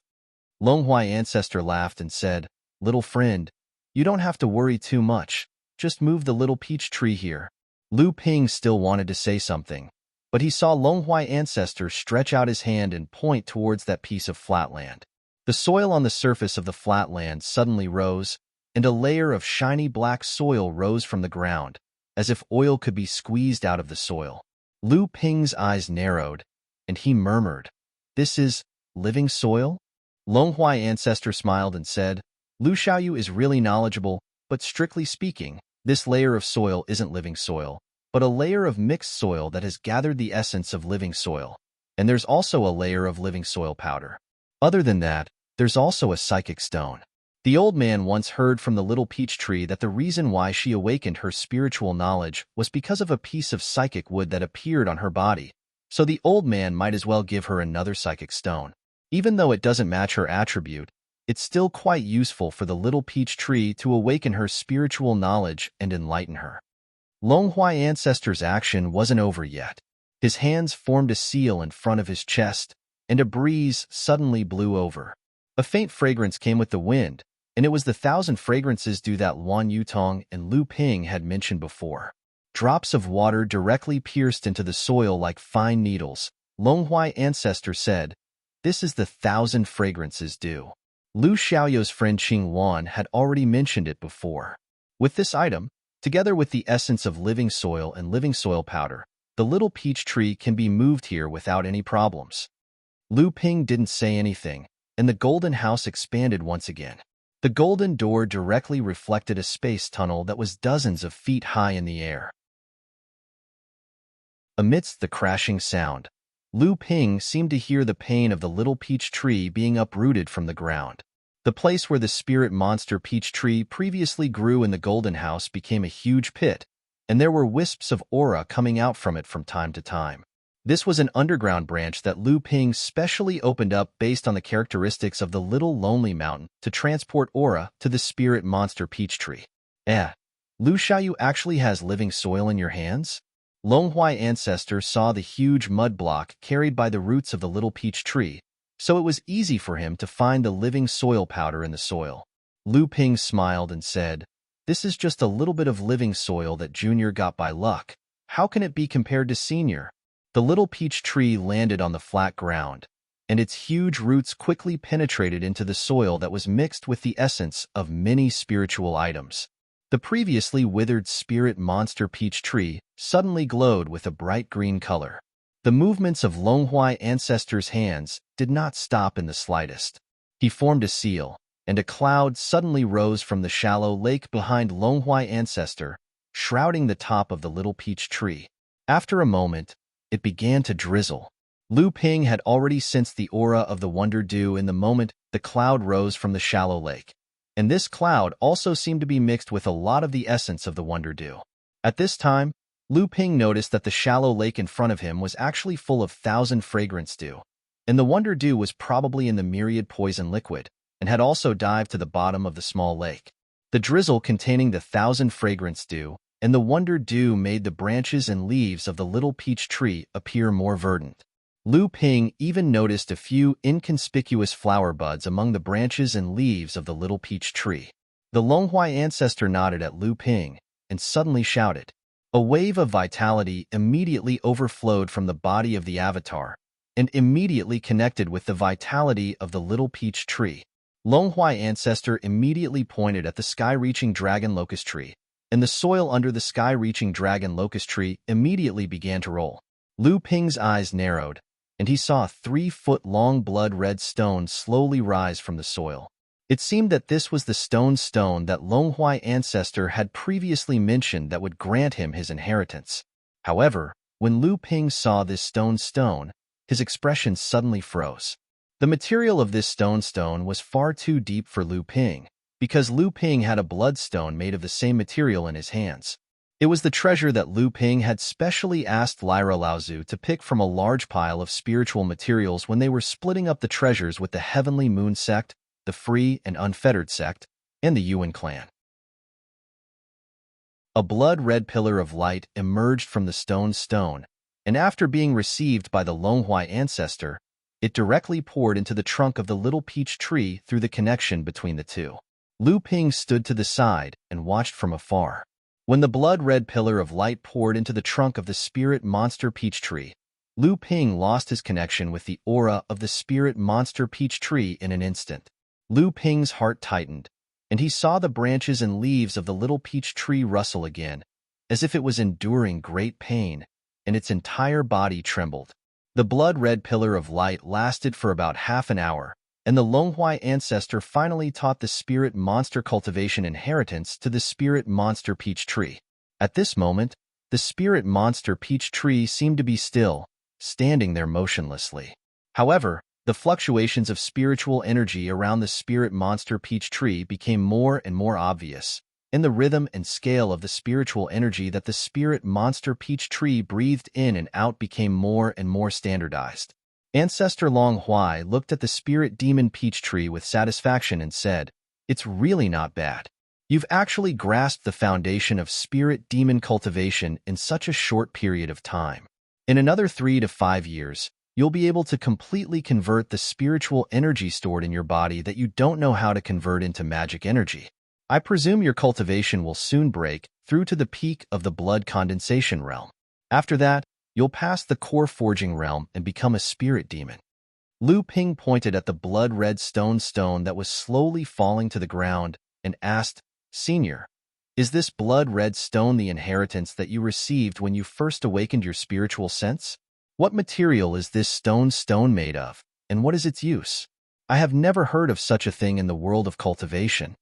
Longhuai Ancestor laughed and said, "Little friend, you don't have to worry too much. Just move the little peach tree here." Lu Ping still wanted to say something, but he saw Longhuai Ancestor stretch out his hand and point towards that piece of flat land. The soil on the surface of the flat land suddenly rose, and a layer of shiny black soil rose from the ground, as if oil could be squeezed out of the soil. Lu Ping's eyes narrowed, and he murmured, "This is living soil?" Longhuai Ancestor smiled and said, "Lu Xiaoyu is really knowledgeable, but strictly speaking, this layer of soil isn't living soil, but a layer of mixed soil that has gathered the essence of living soil. And there's also a layer of living soil powder. Other than that, there's also a psychic stone." The old man once heard from the little peach tree that the reason why she awakened her spiritual knowledge was because of a piece of psychic wood that appeared on her body, so the old man might as well give her another psychic stone. Even though it doesn't match her attribute, it's still quite useful for the little peach tree to awaken her spiritual knowledge and enlighten her. Longhuai Ancestor's action wasn't over yet. His hands formed a seal in front of his chest, and a breeze suddenly blew over. A faint fragrance came with the wind, and it was the 1,000 fragrances dew that Luan Yutong and Lu Ping had mentioned before. Drops of water directly pierced into the soil like fine needles. Longhuai Ancestor said, "This is the 1,000 fragrances dew." Lu Xiaoyu's friend Qing Wan had already mentioned it before. With this item, together with the essence of living soil and living soil powder, the little peach tree can be moved here without any problems. Lu Ping didn't say anything, and the golden house expanded once again. The golden door directly reflected a space tunnel that was dozens of feet high in the air. Amidst the crashing sound, Lu Ping seemed to hear the pain of the little peach tree being uprooted from the ground. The place where the spirit monster peach tree previously grew in the golden house became a huge pit, and there were wisps of aura coming out from it from time to time. This was an underground branch that Lu Ping specially opened up based on the characteristics of the little lonely mountain to transport aura to the spirit monster peach tree. Lu Xiaoyu actually has living soil in your hands? Longhuai Ancestor saw the huge mud block carried by the roots of the little peach tree, so it was easy for him to find the living soil powder in the soil. Lu Ping smiled and said, "This is just a little bit of living soil that Junior got by luck. How can it be compared to Senior?" The little peach tree landed on the flat ground, and its huge roots quickly penetrated into the soil that was mixed with the essence of many spiritual items. The previously withered spirit monster peach tree suddenly glowed with a bright green color. The movements of Longhuai Ancestor's hands did not stop in the slightest. He formed a seal, and a cloud suddenly rose from the shallow lake behind Longhuai Ancestor, shrouding the top of the little peach tree. After a moment, it began to drizzle. Lu Ping had already sensed the aura of the wonder dew in the moment the cloud rose from the shallow lake, and this cloud also seemed to be mixed with a lot of the essence of the wonder dew. At this time, Lu Ping noticed that the shallow lake in front of him was actually full of 1,000 fragrance dew, and the wonder dew was probably in the myriad poison liquid, and had also dived to the bottom of the small lake. The drizzle containing the 1,000 fragrance dew and the wonder dew made the branches and leaves of the little peach tree appear more verdant. Lu Ping even noticed a few inconspicuous flower buds among the branches and leaves of the little peach tree. The Longhuai Ancestor nodded at Lu Ping and suddenly shouted. A wave of vitality immediately overflowed from the body of the avatar and immediately connected with the vitality of the little peach tree. Longhuai Ancestor immediately pointed at the sky-reaching dragon locust tree, and the soil under the sky-reaching dragon locust tree immediately began to roll. Lu Ping's eyes narrowed, and he saw a 3-foot-long blood-red stone slowly rise from the soil. It seemed that this was the stone that Longhuai ancestor had previously mentioned that would grant him his inheritance. However, when Lu Ping saw this stone, his expression suddenly froze. The material of this stone was far too deep for Lu Ping, because Lu Ping had a bloodstone made of the same material in his hands. It was the treasure that Lu Ping had specially asked Lyra Laozu to pick from a large pile of spiritual materials when they were splitting up the treasures with the Heavenly Moon sect, the Free and Unfettered sect, and the Yuan clan. A blood-red pillar of light emerged from the stone, and after being received by the Longhuai ancestor, it directly poured into the trunk of the little peach tree through the connection between the two. Lu Ping stood to the side and watched from afar. When the blood-red pillar of light poured into the trunk of the spirit monster peach tree, Lu Ping lost his connection with the aura of the spirit monster peach tree in an instant. Lu Ping's heart tightened, and he saw the branches and leaves of the little peach tree rustle again, as if it was enduring great pain, and its entire body trembled. The blood-red pillar of light lasted for about half an hour, and the Longhuai ancestor finally taught the spirit monster cultivation inheritance to the spirit monster peach tree. At this moment, the spirit monster peach tree seemed to be still, standing there motionlessly. However, the fluctuations of spiritual energy around the spirit monster peach tree became more and more obvious, and the rhythm and scale of the spiritual energy that the spirit monster peach tree breathed in and out became more and more standardized. Ancestor Longhuai looked at the spirit demon peach tree with satisfaction and said, "It's really not bad. You've actually grasped the foundation of spirit demon cultivation in such a short period of time. In another 3 to 5 years, you'll be able to completely convert the spiritual energy stored in your body that you don't know how to convert into magic energy. I presume your cultivation will soon break through to the peak of the blood condensation realm. After that, you'll pass the core forging realm and become a spirit demon." Lu Ping pointed at the blood-red stone that was slowly falling to the ground and asked, "Senior, is this blood-red stone the inheritance that you received when you first awakened your spiritual sense? What material is this stone made of, and what is its use? I have never heard of such a thing in the world of cultivation."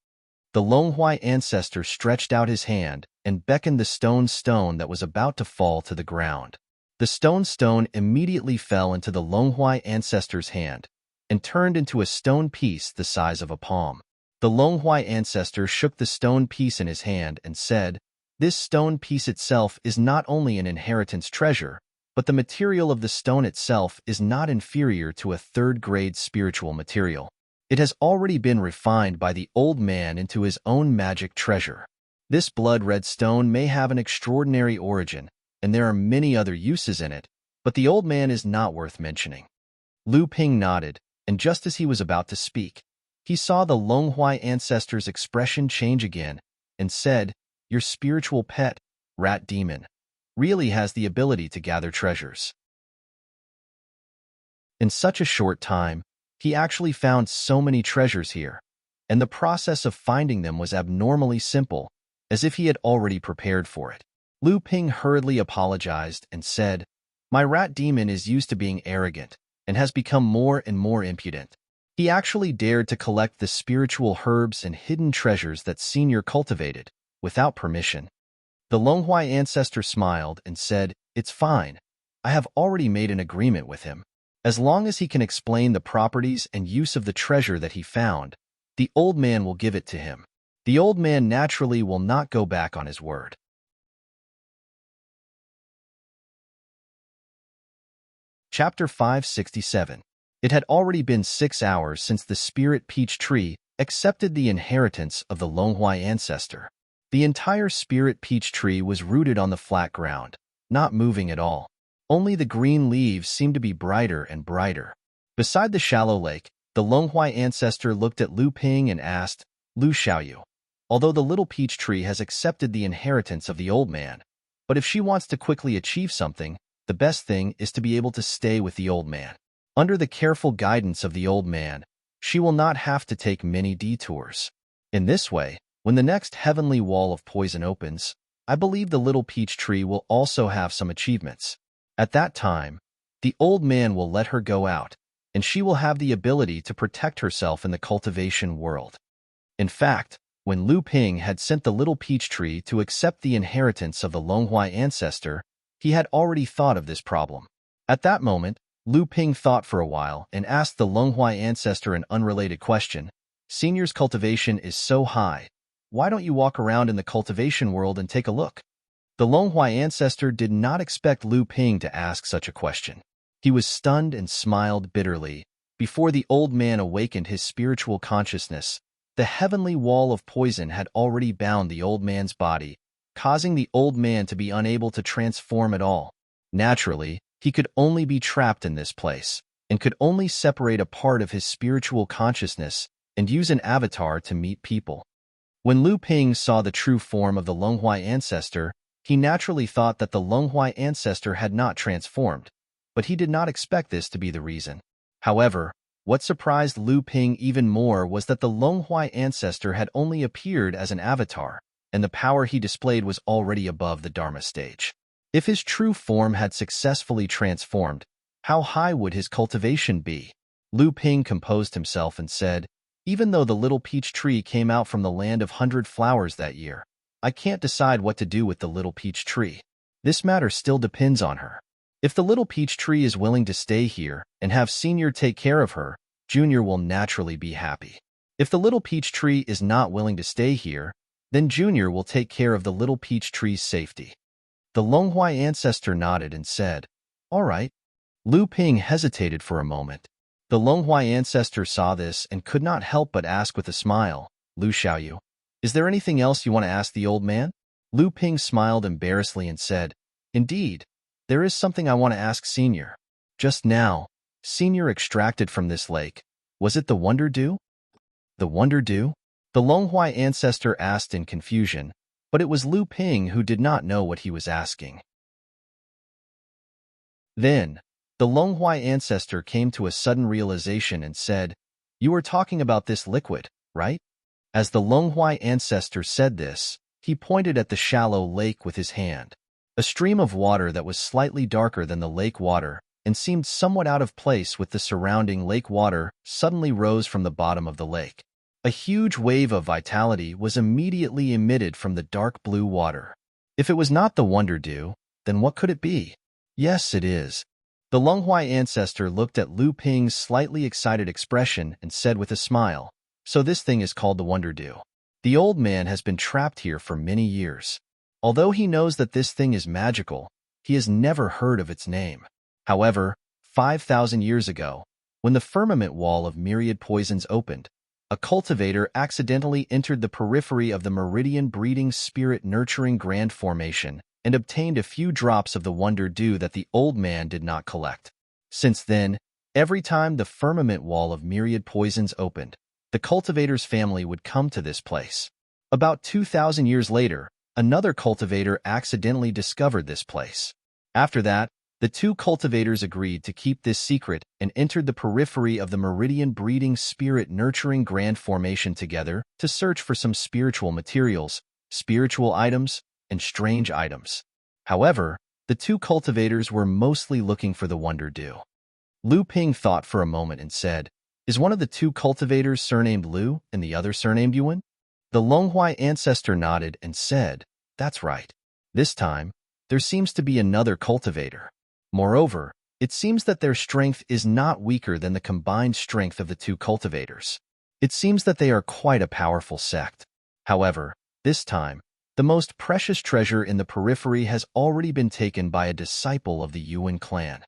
The Longhuai ancestor stretched out his hand and beckoned the stone that was about to fall to the ground. The stone immediately fell into the Longhuai ancestor's hand and turned into a stone piece the size of a palm. The Longhuai ancestor shook the stone piece in his hand and said, "This stone piece itself is not only an inheritance treasure, but the material of the stone itself is not inferior to a third-grade spiritual material. It has already been refined by the old man into his own magic treasure. This blood-red stone may have an extraordinary origin, and there are many other uses in it, but the old man is not worth mentioning." Lu Ping nodded, and just as he was about to speak, he saw the Longhuai ancestor's expression change again and said, "Your spiritual pet, rat demon, really has the ability to gather treasures." In such a short time, he actually found so many treasures here, and the process of finding them was abnormally simple, as if he had already prepared for it. Lu Ping hurriedly apologized and said, "My rat demon is used to being arrogant and has become more and more impudent. He actually dared to collect the spiritual herbs and hidden treasures that Senior cultivated, without permission." The Longhuai ancestor smiled and said, "It's fine. I have already made an agreement with him. As long as he can explain the properties and use of the treasure that he found, the old man will give it to him. The old man naturally will not go back on his word." Chapter 567. It had already been 6 hours since the spirit peach tree accepted the inheritance of the Longhuai ancestor. The entire spirit peach tree was rooted on the flat ground, not moving at all. Only the green leaves seemed to be brighter and brighter. Beside the shallow lake, the Longhuai ancestor looked at Lu Ping and asked, "Lu Xiaoyu, although the little peach tree has accepted the inheritance of the old man, but if she wants to quickly achieve something, the best thing is to be able to stay with the old man. Under the careful guidance of the old man, she will not have to take many detours. In this way, when the next heavenly wall of poison opens, I believe the little peach tree will also have some achievements." At that time, the old man will let her go out, and she will have the ability to protect herself in the cultivation world. In fact, when Lu Ping had sent the little peach tree to accept the inheritance of the Longhuai ancestor, he had already thought of this problem. At that moment, Lu Ping thought for a while and asked the Longhuai ancestor an unrelated question. Senior's cultivation is so high. Why don't you walk around in the cultivation world and take a look? The Longhuai ancestor did not expect Lu Ping to ask such a question. He was stunned and smiled bitterly. Before the old man awakened his spiritual consciousness, the heavenly wall of poison had already bound the old man's body, causing the old man to be unable to transform at all. Naturally, he could only be trapped in this place, and could only separate a part of his spiritual consciousness and use an avatar to meet people. When Lu Ping saw the true form of the Longhuai ancestor, he naturally thought that the Longhuai ancestor had not transformed, but he did not expect this to be the reason. However, what surprised Lu Ping even more was that the Longhuai ancestor had only appeared as an avatar, and the power he displayed was already above the Dharma stage. If his true form had successfully transformed, how high would his cultivation be? Lu Ping composed himself and said, "Even though the little peach tree came out from the land of 100 flowers that year, I can't decide what to do with the little peach tree. This matter still depends on her. If the little peach tree is willing to stay here and have Senior take care of her, Junior will naturally be happy. If the little peach tree is not willing to stay here, then Junior will take care of the little peach tree's safety." The Longhuai ancestor nodded and said, "All right." Lu Ping hesitated for a moment. The Longhuai ancestor saw this and could not help but ask with a smile, "Lu Xiaoyu, is there anything else you want to ask the old man?" Lu Ping smiled embarrassedly and said, "Indeed, there is something I want to ask Senior. Just now, Senior extracted from this lake. Was it the Wonder Dew?" "The Wonder Dew?" The Longhuai ancestor asked in confusion, but it was Lu Ping who did not know what he was asking. Then, the Longhuai ancestor came to a sudden realization and said, "You are talking about this liquid, right?" As the Longhuai ancestor said this, he pointed at the shallow lake with his hand. A stream of water that was slightly darker than the lake water and seemed somewhat out of place with the surrounding lake water suddenly rose from the bottom of the lake. A huge wave of vitality was immediately emitted from the dark blue water. If it was not the Wonder Dew, then what could it be? Yes, it is. The Longhuai ancestor looked at Lu Ping's slightly excited expression and said with a smile, "So this thing is called the Wonder Dew. The old man has been trapped here for many years. Although he knows that this thing is magical, he has never heard of its name. However, 5,000 years ago, when the firmament wall of myriad poisons opened, a cultivator accidentally entered the periphery of the meridian breeding spirit nurturing grand formation and obtained a few drops of the Wonder Dew that the old man did not collect. Since then, every time the firmament wall of myriad poisons opened, the cultivator's family would come to this place. About 2,000 years later, another cultivator accidentally discovered this place. After that, the two cultivators agreed to keep this secret and entered the periphery of the meridian breeding spirit nurturing grand formation together to search for some spiritual materials, spiritual items, and strange items. However, the two cultivators were mostly looking for the Wonder Dew. Lu Ping thought for a moment and said, "Is one of the two cultivators surnamed Lu and the other surnamed Yuan?" The Longhuai ancestor nodded and said, "That's right. This time, there seems to be another cultivator. Moreover, it seems that their strength is not weaker than the combined strength of the two cultivators. It seems that they are quite a powerful sect. However, this time, the most precious treasure in the periphery has already been taken by a disciple of the Yuan clan."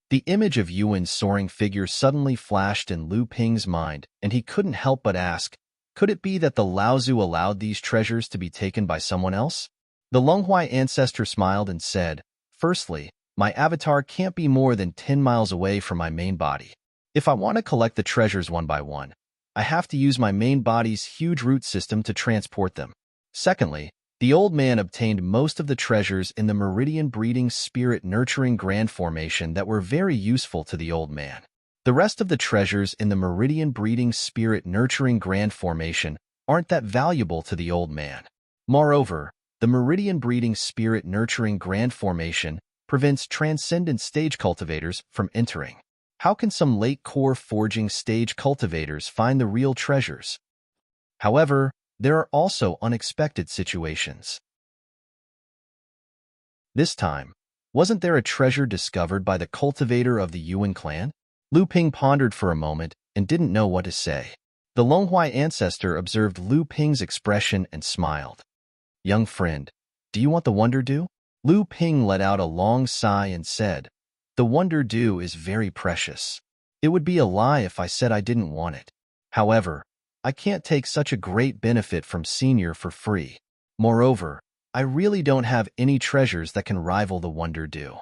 The image of Yuan's soaring figure suddenly flashed in Lu Ping's mind, and he couldn't help but ask, could it be that the Laozu allowed these treasures to be taken by someone else? The Longhuai ancestor smiled and said, "Firstly, my avatar can't be more than 10 miles away from my main body. If I want to collect the treasures one by one, I have to use my main body's huge root system to transport them. Secondly, the old man obtained most of the treasures in the meridian breeding spirit nurturing grand formation that were very useful to the old man. The rest of the treasures in the meridian breeding spirit nurturing grand formation aren't that valuable to the old man. Moreover, the meridian breeding spirit nurturing grand formation prevents transcendent stage cultivators from entering. How can some late core forging stage cultivators find the real treasures? However, there are also unexpected situations. This time, wasn't there a treasure discovered by the cultivator of the Yuan clan? Lu Ping pondered for a moment and didn't know what to say. The Longhuai ancestor observed Lu Ping's expression and smiled. Young friend, do you want the Wonder Dew? Lu Ping let out a long sigh and said, the Wonder Dew is very precious. It would be a lie if I said I didn't want it. However, I can't take such a great benefit from Senior for free. Moreover, I really don't have any treasures that can rival the Wonder Dew.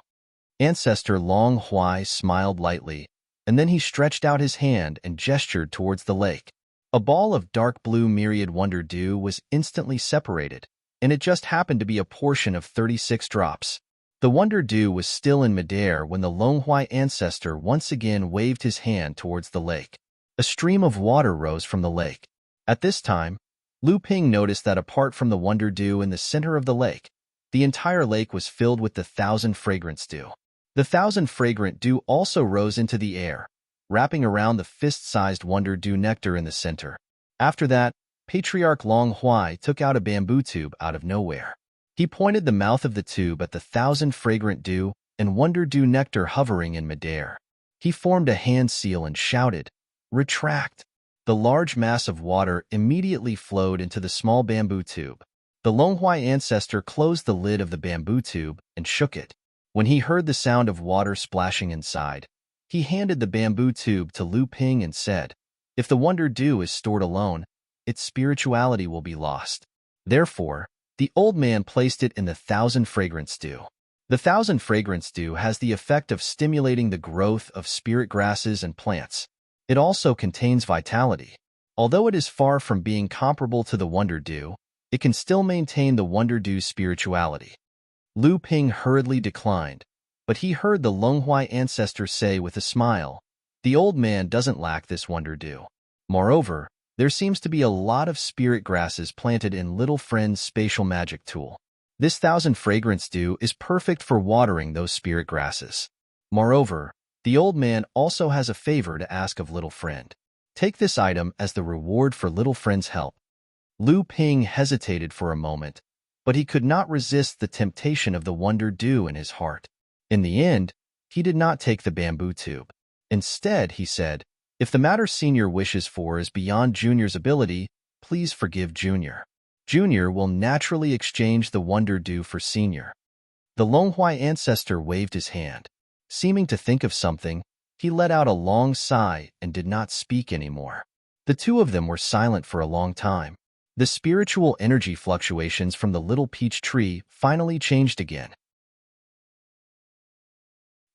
Ancestor Long Huai smiled lightly, and then he stretched out his hand and gestured towards the lake. A ball of dark blue myriad Wonder Dew was instantly separated, and it just happened to be a portion of 36 drops. The Wonder Dew was still in midair when the Longhuai ancestor once again waved his hand towards the lake. A stream of water rose from the lake. At this time, Lu Ping noticed that apart from the Wonder Dew in the center of the lake, the entire lake was filled with the 1,000 fragrance dew. The 1,000 fragrant dew also rose into the air, wrapping around the fist-sized Wonder Dew nectar in the center. After that, Patriarch Long Huai took out a bamboo tube out of nowhere. He pointed the mouth of the tube at the 1,000 fragrant dew and Wonder Dew nectar hovering in midair. He formed a hand seal and shouted, "Retract!" The large mass of water immediately flowed into the small bamboo tube. The Longhuai ancestor closed the lid of the bamboo tube and shook it. When he heard the sound of water splashing inside, he handed the bamboo tube to Lu Ping and said, if the Wonder Dew is stored alone, its spirituality will be lost. Therefore, the old man placed it in the 1,000 fragrance dew. The 1,000 fragrance dew has the effect of stimulating the growth of spirit grasses and plants. It also contains vitality. Although it is far from being comparable to the Wonder Dew, it can still maintain the Wonder Dew's spirituality. Lu Ping hurriedly declined, but he heard the Longhuai ancestor say with a smile, the old man doesn't lack this Wonder Dew. Moreover, there seems to be a lot of spirit grasses planted in Little Friend's spatial magic tool. This 1,000 fragrance dew is perfect for watering those spirit grasses. Moreover, the old man also has a favor to ask of Little Friend. Take this item as the reward for Little Friend's help. Lu Ping hesitated for a moment, but he could not resist the temptation of the Wonder Dew in his heart. In the end, he did not take the bamboo tube. Instead, he said, if the matter Senior wishes for is beyond Junior's ability, please forgive Junior. Junior will naturally exchange the Wonder Dew for Senior. The Longhuai ancestor waved his hand. Seeming to think of something, he let out a long sigh and did not speak anymore. The two of them were silent for a long time. The spiritual energy fluctuations from the little peach tree finally changed again.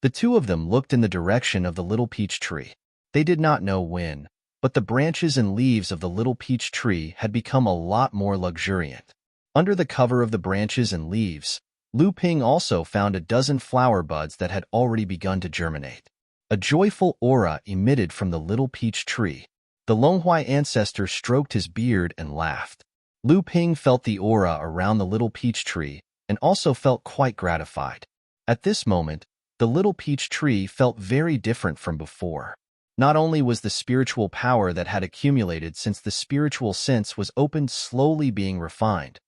The two of them looked in the direction of the little peach tree. They did not know when, but the branches and leaves of the little peach tree had become a lot more luxuriant. Under the cover of the branches and leaves, Lu Ping also found a dozen flower buds that had already begun to germinate. A joyful aura emitted from the little peach tree. The Longhuai ancestor stroked his beard and laughed. Lu Ping felt the aura around the little peach tree and also felt quite gratified. At this moment, the little peach tree felt very different from before. Not only was the spiritual power that had accumulated since the spiritual sense was opened slowly being refined,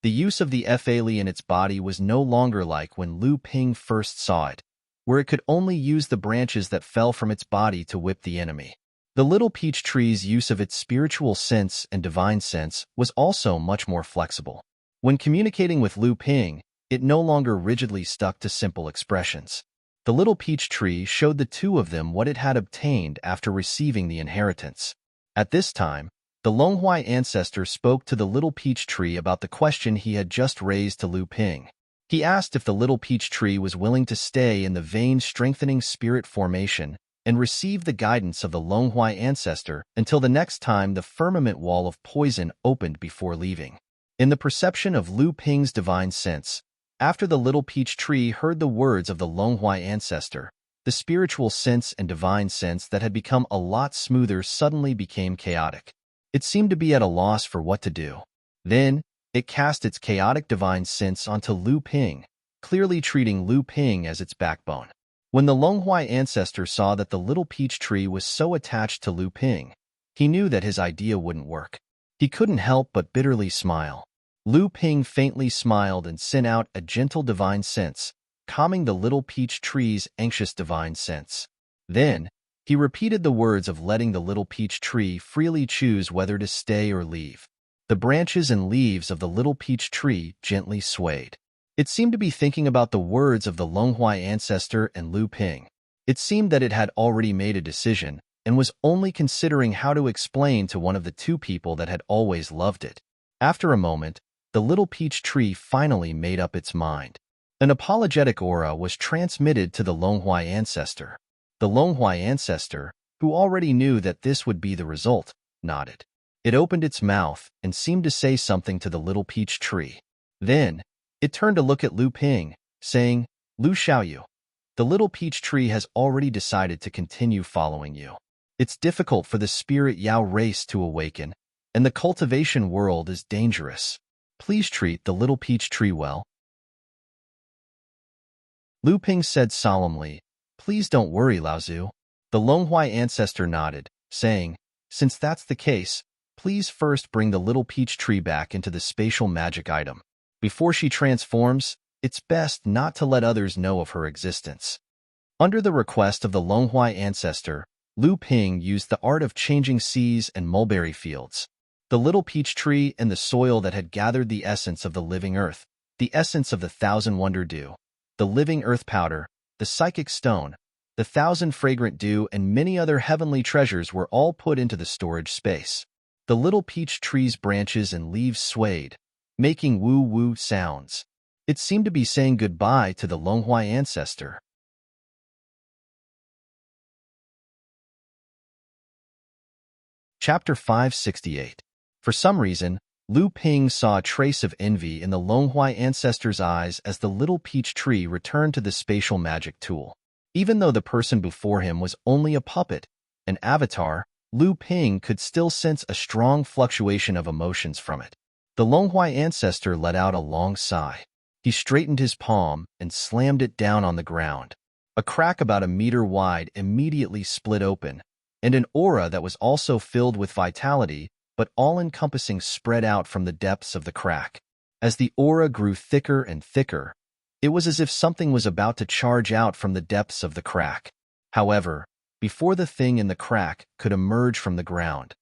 the use of the Fali in its body was no longer like when Lu Ping first saw it, where it could only use the branches that fell from its body to whip the enemy. The little peach tree's use of its spiritual sense and divine sense was also much more flexible. When communicating with Lu Ping, it no longer rigidly stuck to simple expressions. The little peach tree showed the two of them what it had obtained after receiving the inheritance. At this time, the Longhuai ancestor spoke to the little peach tree about the question he had just raised to Lu Ping. He asked if the little peach tree was willing to stay in the vein-strengthening spirit formation and receive the guidance of the Longhuai ancestor until the next time the firmament wall of poison opened before leaving. In the perception of Lu Ping's divine sense, after the little peach tree heard the words of the Longhuai ancestor, the spiritual sense and divine sense that had become a lot smoother suddenly became chaotic. It seemed to be at a loss for what to do. Then, it cast its chaotic divine sense onto Lu Ping, clearly treating Lu Ping as its backbone. When the Longhuai ancestor saw that the little peach tree was so attached to Lu Ping, he knew that his idea wouldn't work. He couldn't help but bitterly smile. Lu Ping faintly smiled and sent out a gentle divine sense, calming the little peach tree's anxious divine sense. Then, he repeated the words of letting the little peach tree freely choose whether to stay or leave. The branches and leaves of the little peach tree gently swayed. It seemed to be thinking about the words of the Longhuai ancestor and Lu Ping. It seemed that it had already made a decision and was only considering how to explain to one of the two people that had always loved it. After a moment, the little peach tree finally made up its mind. An apologetic aura was transmitted to the Longhuai ancestor. The Longhuai ancestor, who already knew that this would be the result, nodded. It opened its mouth and seemed to say something to the little peach tree. Then, it turned to look at Lu Ping, saying, "Lu Xiaoyu, the little peach tree has already decided to continue following you. It's difficult for the spirit Yao race to awaken, and the cultivation world is dangerous. Please treat the little peach tree well." Lu Ping said solemnly, "Please don't worry, Laozu." The Longhuai ancestor nodded, saying, "Since that's the case, please first bring the little peach tree back into the spatial magic item. Before she transforms, it's best not to let others know of her existence." Under the request of the Longhuai ancestor, Lu Ping used the art of changing seas and mulberry fields. The little peach tree and the soil that had gathered the essence of the living earth, the essence of the thousand wonder dew, the living earth powder, the psychic stone, the thousand fragrant dew, and many other heavenly treasures were all put into the storage space. The little peach tree's branches and leaves swayed, making woo-woo sounds. It seemed to be saying goodbye to the Longhuai ancestor. Chapter 568. For some reason, Lu Ping saw a trace of envy in the Longhuai ancestor's eyes as the little peach tree returned to the spatial magic tool. Even though the person before him was only a puppet, an avatar, Lu Ping could still sense a strong fluctuation of emotions from it. The Longhuai ancestor let out a long sigh. He straightened his palm and slammed it down on the ground. A crack about a meter wide immediately split open, and an aura that was also filled with vitality but all-encompassing spread out from the depths of the crack. As the aura grew thicker and thicker, it was as if something was about to charge out from the depths of the crack. However, before the thing in the crack could emerge from the ground,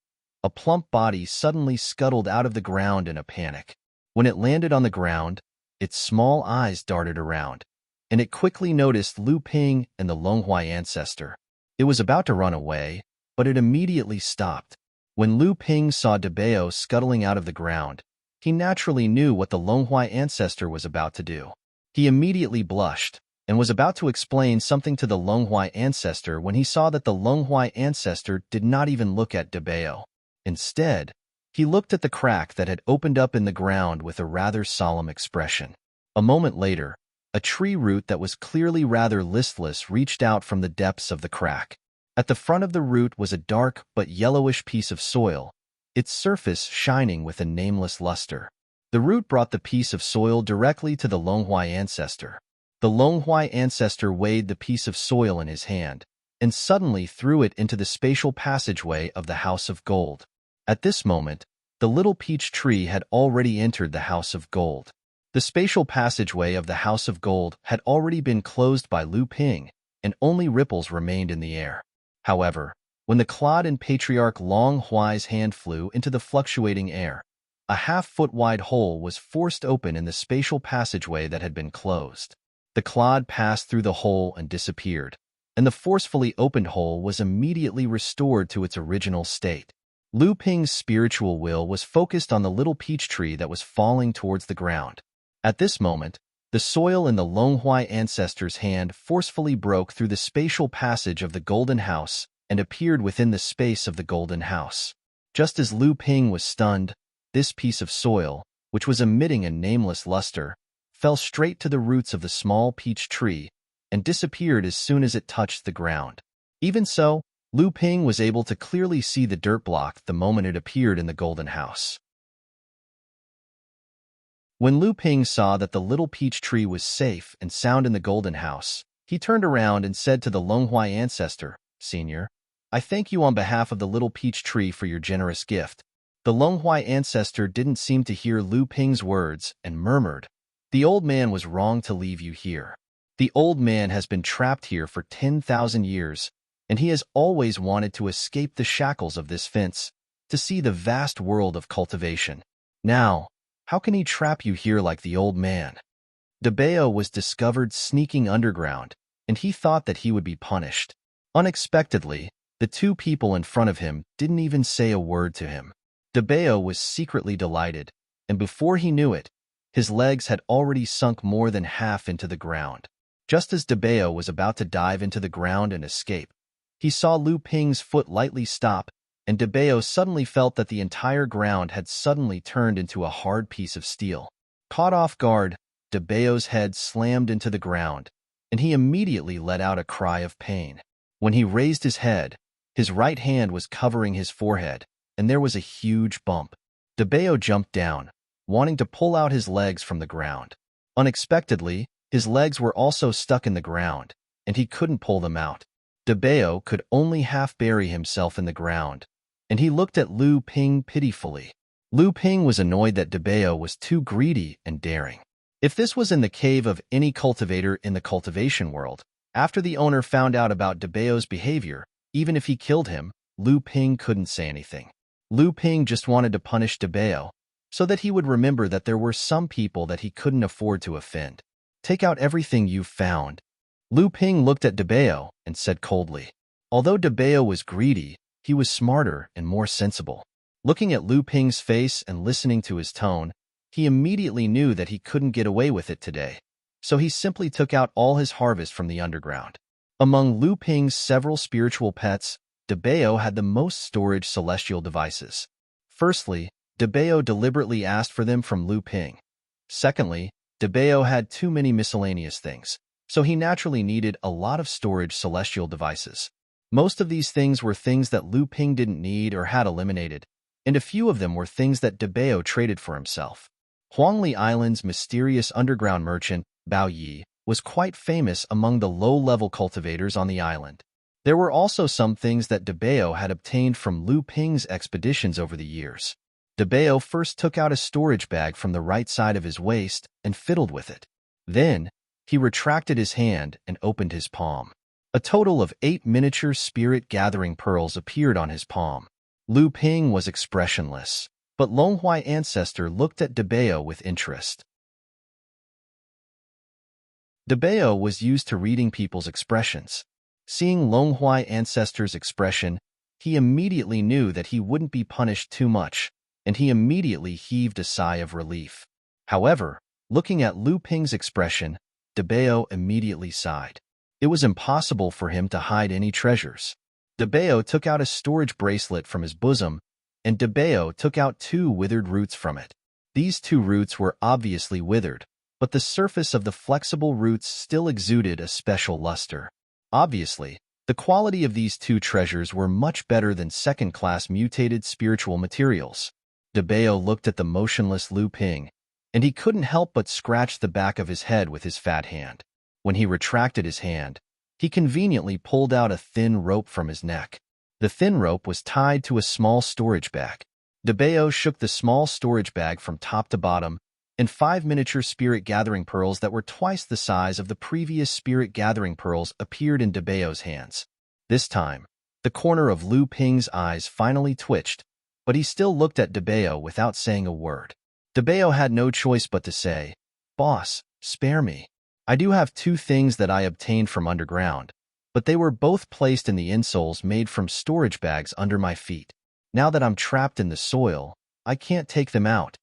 a plump body suddenly scuttled out of the ground in a panic. When it landed on the ground, its small eyes darted around, and it quickly noticed Lu Ping and the Longhuai ancestor. It was about to run away, but it immediately stopped. When Lu Ping saw Debao scuttling out of the ground, he naturally knew what the Longhuai ancestor was about to do. He immediately blushed and was about to explain something to the Longhuai ancestor when he saw that the Longhuai ancestor did not even look at Debao. Instead, he looked at the crack that had opened up in the ground with a rather solemn expression. A moment later, a tree root that was clearly rather listless reached out from the depths of the crack. At the front of the root was a dark but yellowish piece of soil, its surface shining with a nameless luster. The root brought the piece of soil directly to the Longhuai ancestor. The Longhuai ancestor weighed the piece of soil in his hand, and suddenly threw it into the spatial passageway of the House of Gold. At this moment, the little peach tree had already entered the House of Gold. The spatial passageway of the House of Gold had already been closed by Lu Ping, and only ripples remained in the air. However, when the clod in Patriarch Long Huai's hand flew into the fluctuating air, a half-foot-wide hole was forced open in the spatial passageway that had been closed. The clod passed through the hole and disappeared, and the forcefully opened hole was immediately restored to its original state. Lu Ping's spiritual will was focused on the little peach tree that was falling towards the ground. At this moment, the soil in the Longhuai ancestor's hand forcefully broke through the spatial passage of the Golden House and appeared within the space of the Golden House. Just as Lu Ping was stunned, this piece of soil, which was emitting a nameless luster, fell straight to the roots of the small peach tree and disappeared as soon as it touched the ground. Even so, Lu Ping was able to clearly see the dirt block the moment it appeared in the Golden House. When Lu Ping saw that the little peach tree was safe and sound in the golden house, he turned around and said to the Longhuai ancestor, "Senior, I thank you on behalf of the little peach tree for your generous gift." The Longhuai ancestor didn't seem to hear Lu Ping's words and murmured, "The old man was wrong to leave you here. The old man has been trapped here for 10,000 years, and he has always wanted to escape the shackles of this fence, to see the vast world of cultivation. Now, how can he trap you here like the old man?" DeBeo was discovered sneaking underground, and he thought that he would be punished. Unexpectedly, the two people in front of him didn't even say a word to him. DeBeo was secretly delighted, and before he knew it, his legs had already sunk more than half into the ground. Just as DeBeo was about to dive into the ground and escape, he saw Lu Ping's foot lightly stop, and DeBeo suddenly felt that the entire ground had suddenly turned into a hard piece of steel. Caught off guard, DeBeo's head slammed into the ground, and he immediately let out a cry of pain. When he raised his head, his right hand was covering his forehead, and there was a huge bump. DeBeo jumped down, wanting to pull out his legs from the ground. Unexpectedly, his legs were also stuck in the ground, and he couldn't pull them out. DeBeo could only half bury himself in the ground, and he looked at Lu Ping pitifully. Lu Ping was annoyed that DeBeo was too greedy and daring. If this was in the cave of any cultivator in the cultivation world, after the owner found out about DeBeo's behavior, even if he killed him, Lu Ping couldn't say anything. Lu Ping just wanted to punish DeBeo, so that he would remember that there were some people that he couldn't afford to offend. "Take out everything you've found." Lu Ping looked at DeBeo and said coldly. Although DeBeo was greedy, he was smarter and more sensible. Looking at Lu Ping's face and listening to his tone, he immediately knew that he couldn't get away with it today, so he simply took out all his harvest from the underground. Among Lu Ping's several spiritual pets, DeBeo had the most storage celestial devices. Firstly, DeBeo deliberately asked for them from Lu Ping. Secondly, DeBeo had too many miscellaneous things, so he naturally needed a lot of storage celestial devices. Most of these things were things that Lu Ping didn't need or had eliminated, and a few of them were things that DeBeo traded for himself. Huangli Island's mysterious underground merchant, Bao Yi, was quite famous among the low-level cultivators on the island. There were also some things that DeBeo had obtained from Lu Ping's expeditions over the years. DeBeo first took out a storage bag from the right side of his waist and fiddled with it. Then, he retracted his hand and opened his palm. A total of 8 miniature spirit-gathering pearls appeared on his palm. Lu Ping was expressionless, but Longhuai ancestor looked at DeBeo with interest. DeBeo was used to reading people's expressions. Seeing Longhuai ancestor's expression, he immediately knew that he wouldn't be punished too much, and he immediately heaved a sigh of relief. However, looking at Lu Ping's expression, DeBeo immediately sighed. It was impossible for him to hide any treasures. DeBeo took out a storage bracelet from his bosom, and DeBeo took out 2 withered roots from it. These 2 roots were obviously withered, but the surface of the flexible roots still exuded a special luster. Obviously, the quality of these 2 treasures were much better than second-class mutated spiritual materials. DeBeo looked at the motionless Lu Ping, and he couldn't help but scratch the back of his head with his fat hand. When he retracted his hand, he conveniently pulled out a thin rope from his neck. The thin rope was tied to a small storage bag. DeBeo shook the small storage bag from top to bottom, and 5 miniature spirit-gathering pearls that were twice the size of the previous spirit-gathering pearls appeared in DeBeo's hands. This time, the corner of Lu Ping's eyes finally twitched, but he still looked at DeBeo without saying a word. DeBeo had no choice but to say, "Boss, spare me. I do have 2 things that I obtained from underground, but they were both placed in the insoles made from storage bags under my feet. Now that I'm trapped in the soil, I can't take them out."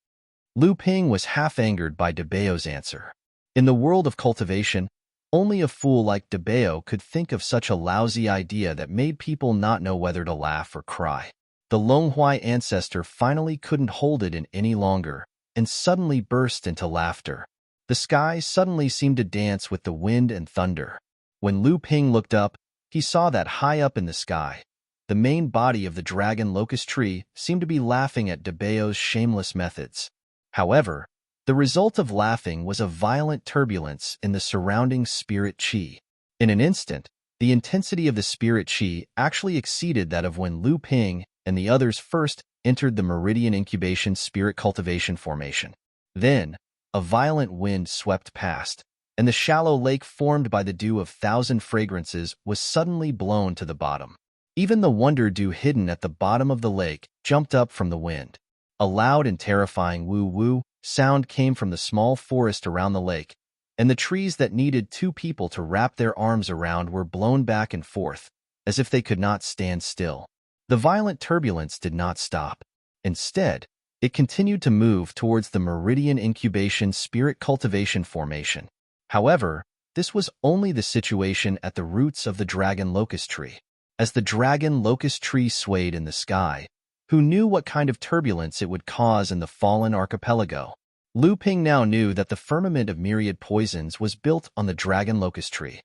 Lu Ping was half angered by DeBeo's answer. In the world of cultivation, only a fool like DeBeo could think of such a lousy idea that made people not know whether to laugh or cry. The Longhuai ancestor finally couldn't hold it in any longer and suddenly burst into laughter. The sky suddenly seemed to dance with the wind and thunder. When Lu Ping looked up, he saw that high up in the sky, the main body of the dragon locust tree seemed to be laughing at DeBeo's shameless methods. However, The result of laughing was a violent turbulence in the surrounding spirit chi. In an instant, the intensity of the spirit chi actually exceeded that of when Lu Ping and the others first entered the Meridian Incubation Spirit Cultivation Formation. Then, a violent wind swept past, and the shallow lake formed by the dew of thousand fragrances was suddenly blown to the bottom. Even the wonder dew hidden at the bottom of the lake jumped up from the wind. A loud and terrifying woo-woo sound came from the small forest around the lake, and the trees that needed two people to wrap their arms around were blown back and forth, as if they could not stand still. The violent turbulence did not stop. Instead, it continued to move towards the Meridian Incubation Spirit Cultivation Formation. However, this was only the situation at the roots of the dragon locust tree. As the dragon locust tree swayed in the sky, who knew what kind of turbulence it would cause in the fallen archipelago? Lu Ping now knew that the firmament of myriad poisons was built on the dragon locust tree.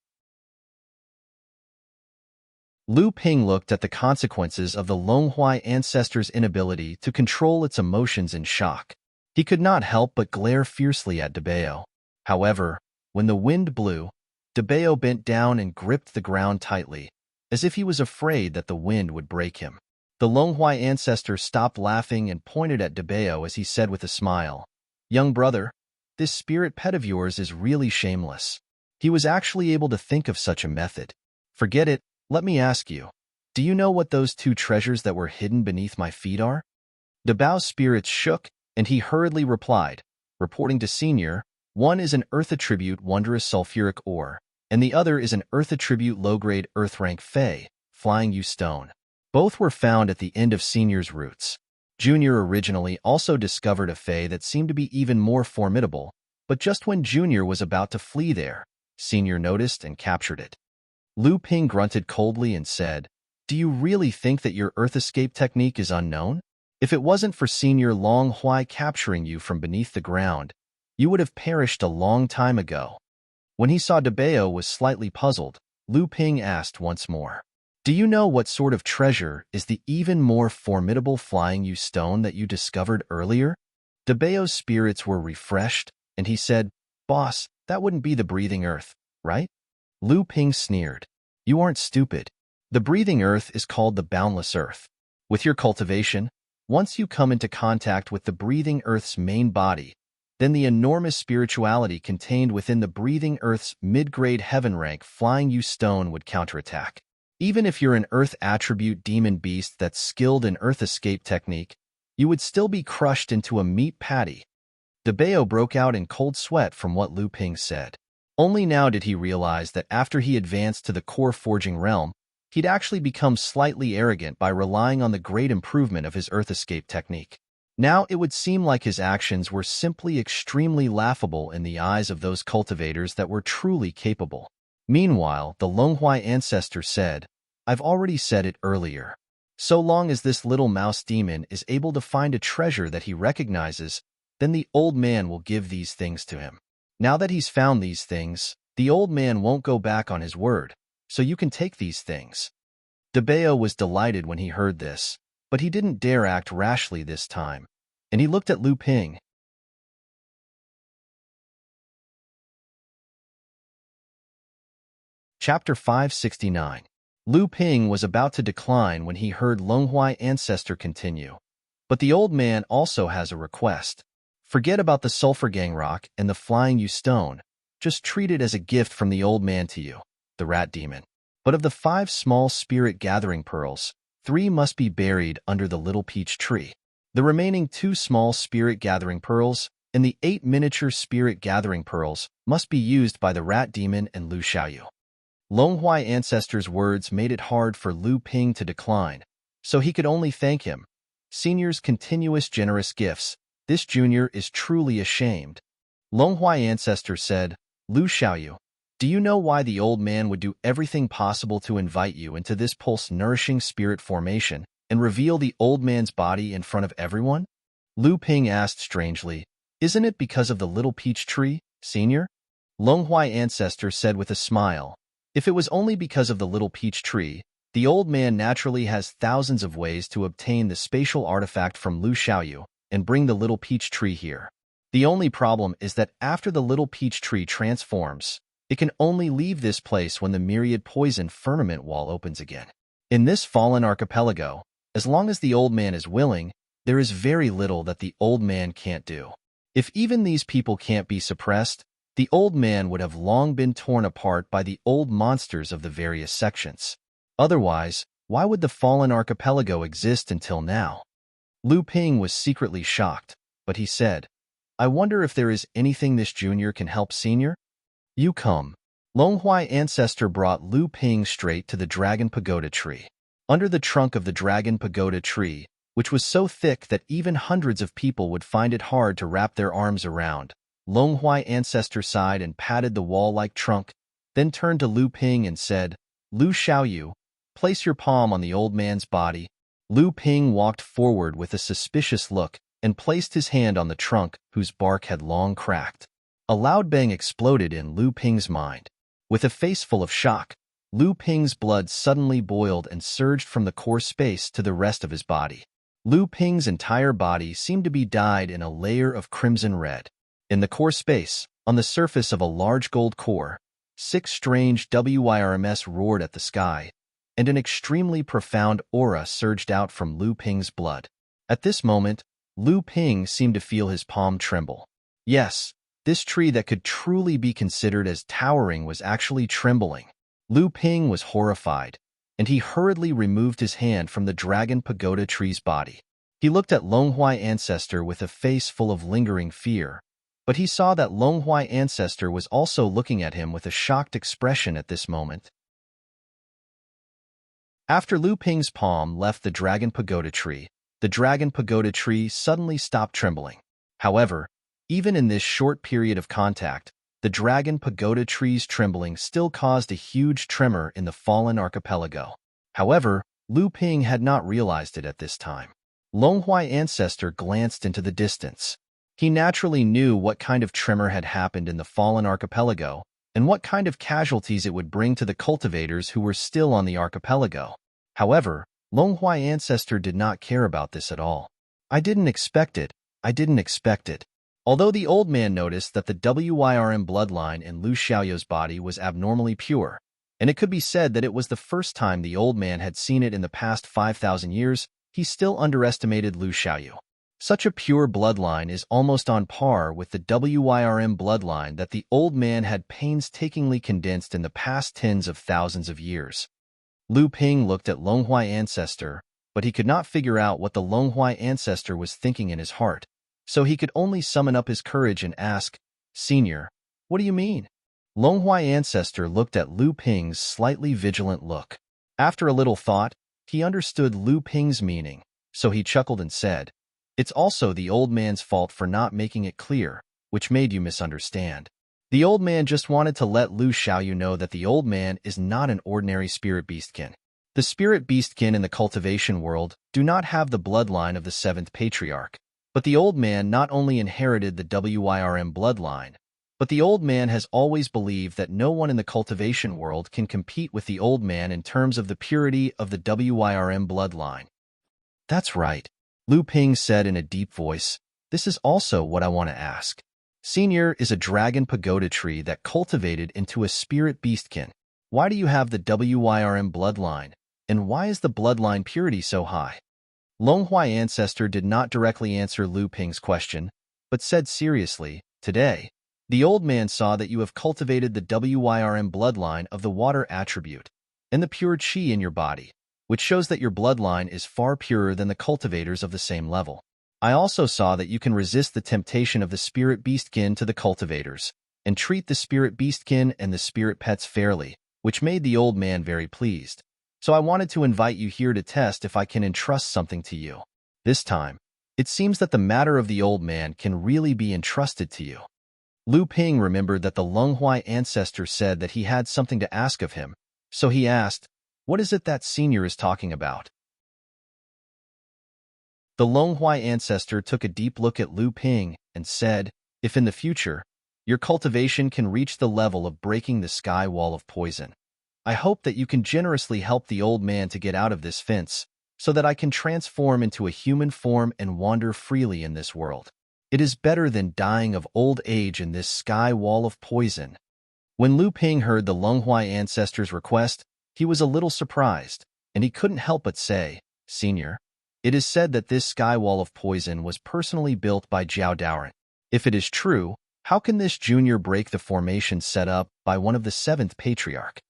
Lu Ping looked at the consequences of the Longhuai ancestors' inability to control its emotions in shock. He could not help but glare fiercely at Debeo. However, when the wind blew, Debeo bent down and gripped the ground tightly, as if he was afraid that the wind would break him. The Longhuai ancestor stopped laughing and pointed at Debeo as he said with a smile, "Young brother, this spirit pet of yours is really shameless." He was actually able to think of such a method. "Forget it. Let me ask you, do you know what those two treasures that were hidden beneath my feet are?" Debao's spirits shook, and he hurriedly replied, reporting to Senior, "One is an Earth Attribute Wondrous Sulfuric Ore, and the other is an Earth Attribute Low-Grade Earth Rank Fey, Flying U Stone." Both were found at the end of Senior's roots. Junior originally also discovered a Fey that seemed to be even more formidable, but just when Junior was about to flee there, Senior noticed and captured it. Lu Ping grunted coldly and said, "Do you really think that your Earth escape technique is unknown? If it wasn't for Senior Longhuai capturing you from beneath the ground, you would have perished a long time ago." When he saw Debeo was slightly puzzled, Lu Ping asked once more, "Do you know what sort of treasure is the even more formidable Flying U Stone that you discovered earlier?" Debeo's spirits were refreshed, and he said, "Boss, that wouldn't be the breathing earth, right?" Lu Ping sneered, "You aren't stupid. The breathing earth is called the boundless earth. With your cultivation, once you come into contact with the breathing earth's main body, then the enormous spirituality contained within the breathing earth's mid-grade heaven rank Flying U Stone would counterattack. Even if you're an earth attribute demon beast that's skilled in earth escape technique, you would still be crushed into a meat patty." Debeo broke out in cold sweat from what Lu Ping said. Only now did he realize that after he advanced to the core forging realm, he'd actually become slightly arrogant by relying on the great improvement of his earth escape technique. Now it would seem like his actions were simply extremely laughable in the eyes of those cultivators that were truly capable. Meanwhile, the Longhuai ancestor said, "I've already said it earlier. So long as this little mouse demon is able to find a treasure that he recognizes, then the old man will give these things to him. Now that he's found these things, the old man won't go back on his word, so you can take these things." Debeo was delighted when he heard this, but he didn't dare act rashly this time, and he looked at Lu Ping. Chapter 569. Lu Ping was about to decline when he heard Longhuai ancestor continue. "But the old man also has a request. Forget about the sulfur gang rock and the Flying U Stone. Just treat it as a gift from the old man to you, the rat demon. But of the 5 small spirit gathering pearls, 3 must be buried under the little peach tree. The remaining 2 small spirit gathering pearls and the 8 miniature spirit gathering pearls must be used by the rat demon and Lu Xiaoyu." Longhuai ancestor's words made it hard for Lu Ping to decline, so he could only thank him. Senior's continuous generous gifts, this junior is truly ashamed. Longhuai ancestor said, "Lu Xiaoyu, do you know why the old man would do everything possible to invite you into this pulse-nourishing spirit formation and reveal the old man's body in front of everyone?" Lu Ping asked strangely, "Isn't it because of the little peach tree, Senior?" Longhuai ancestor said with a smile, "If it was only because of the little peach tree, the old man naturally has thousands of ways to obtain the spatial artifact from Lu Xiaoyu and bring the little peach tree here. The only problem is that after the little peach tree transforms, it can only leave this place when the myriad poison firmament wall opens again. In this fallen archipelago, as long as the old man is willing, there is very little that the old man can't do. If even these people can't be suppressed, the old man would have long been torn apart by the old monsters of the various sections. Otherwise, why would the fallen archipelago exist until now? Lu Ping was secretly shocked, but he said, I wonder if there is anything this junior can help senior? You come. Longhuai ancestor brought Lu Ping straight to the dragon pagoda tree. Under the trunk of the dragon pagoda tree, which was so thick that even hundreds of people would find it hard to wrap their arms around, Longhuai ancestor sighed and patted the wall-like trunk, then turned to Lu Ping and said, Lu Xiaoyu, place your palm on the old man's body. Lu Ping walked forward with a suspicious look and placed his hand on the trunk whose bark had long cracked. A loud bang exploded in Lu Ping's mind. With a face full of shock, Lu Ping's blood suddenly boiled and surged from the core space to the rest of his body. Lu Ping's entire body seemed to be dyed in a layer of crimson red. In the core space, on the surface of a large gold core, 6 strange WIRMs roared at the sky, and an extremely profound aura surged out from Lu Ping's blood. At this moment, Lu Ping seemed to feel his palm tremble. Yes, this tree that could truly be considered as towering was actually trembling. Lu Ping was horrified, and he hurriedly removed his hand from the dragon pagoda tree's body. He looked at Longhuai ancestor with a face full of lingering fear, but he saw that Longhuai ancestor was also looking at him with a shocked expression at this moment. After Lu Ping's palm left the dragon pagoda tree, the dragon pagoda tree suddenly stopped trembling. However, even in this short period of contact, the dragon pagoda tree's trembling still caused a huge tremor in the fallen archipelago. However, Lu Ping had not realized it at this time. Longhuai ancestor glanced into the distance. He naturally knew what kind of tremor had happened in the fallen archipelago and what kind of casualties it would bring to the cultivators who were still on the archipelago. However, Longhuai ancestor did not care about this at all. I didn't expect it. Although the old man noticed that the WIRM bloodline in Lu Xiaoyu's body was abnormally pure, and it could be said that it was the first time the old man had seen it in the past 5,000 years, he still underestimated Lu Xiaoyu. Such a pure bloodline is almost on par with the WIRM bloodline that the old man had painstakingly condensed in the past tens of thousands of years. Lu Ping looked at Longhuai ancestor, but he could not figure out what the Longhuai ancestor was thinking in his heart, so he could only summon up his courage and ask, Senior, what do you mean? Longhuai ancestor looked at Lu Ping's slightly vigilant look. After a little thought, he understood Lu Ping's meaning, so he chuckled and said, It's also the old man's fault for not making it clear, which made you misunderstand. The old man just wanted to let Lu Xiaoyu know that the old man is not an ordinary spirit beastkin. The spirit beastkin in the cultivation world do not have the bloodline of the 7th patriarch, but the old man not only inherited the WIRM bloodline, but the old man has always believed that no one in the cultivation world can compete with the old man in terms of the purity of the WIRM bloodline. That's right, Lu Ping said in a deep voice. This is also what I want to ask. Senior is a dragon pagoda tree that cultivated into a spirit beastkin. Why do you have the WIRM bloodline, and why is the bloodline purity so high? Longhuai ancestor did not directly answer Lu Ping's question, but said seriously, Today, the old man saw that you have cultivated the WIRM bloodline of the water attribute, and the pure qi in your body, which shows that your bloodline is far purer than the cultivators of the same level. I also saw that you can resist the temptation of the spirit beastkin to the cultivators, and treat the spirit beastkin and the spirit pets fairly, which made the old man very pleased. So I wanted to invite you here to test if I can entrust something to you. This time, it seems that the matter of the old man can really be entrusted to you. Lu Ping remembered that the Longhuai ancestor said that he had something to ask of him, so he asked, What is it that Senior is talking about? The Longhuai ancestor took a deep look at Lu Ping and said, If in the future, your cultivation can reach the level of breaking the sky wall of poison, I hope that you can generously help the old man to get out of this fence, so that I can transform into a human form and wander freely in this world. It is better than dying of old age in this sky wall of poison. When Lu Ping heard the Longhuai ancestor's request, he was a little surprised, and he couldn't help but say, "Senior, it is said that this sky wall of poison was personally built by Jiao Daoren. If it is true, how can this junior break the formation set up by one of the seventh patriarch?"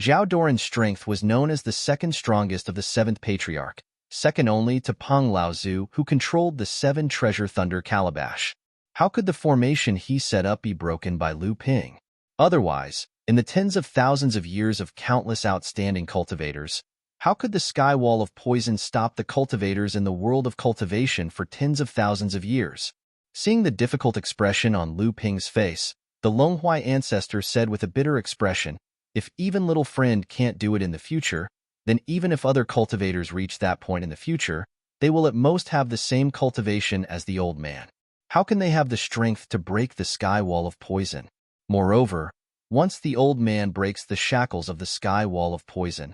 Jiao Daoren's strength was known as the second strongest of the seventh patriarch, second only to Peng Laozu, who controlled the seven treasure thunder calabash. How could the formation he set up be broken by Lu Ping? Otherwise, in the tens of thousands of years of countless outstanding cultivators, how could the sky wall of poison stop the cultivators in the world of cultivation for tens of thousands of years? Seeing the difficult expression on Lu Ping's face, the Longhuai ancestor said with a bitter expression, "If even little friend can't do it in the future, then even if other cultivators reach that point in the future, they will at most have the same cultivation as the old man. How can they have the strength to break the sky wall of poison? Moreover, once the old man breaks the shackles of the sky wall of poison,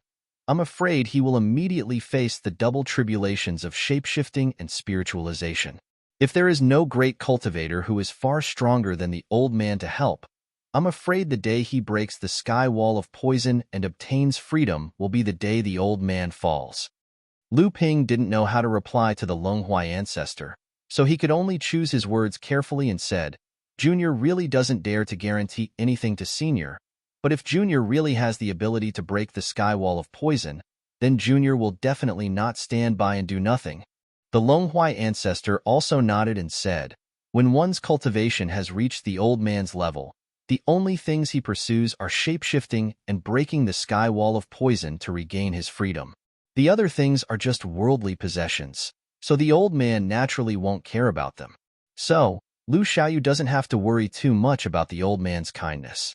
I'm afraid he will immediately face the double tribulations of shapeshifting and spiritualization. If there is no great cultivator who is far stronger than the old man to help, I'm afraid the day he breaks the sky wall of poison and obtains freedom will be the day the old man falls." Lu Ping didn't know how to reply to the Longhuai ancestor, so he could only choose his words carefully and said, "Junior really doesn't dare to guarantee anything to Senior, but if Junior really has the ability to break the sky wall of poison, then Junior will definitely not stand by and do nothing." The Longhuai ancestor also nodded and said, "When one's cultivation has reached the old man's level, the only things he pursues are shapeshifting and breaking the sky wall of poison to regain his freedom. The other things are just worldly possessions, so the old man naturally won't care about them. So, Lu Xiaoyu doesn't have to worry too much about the old man's kindness."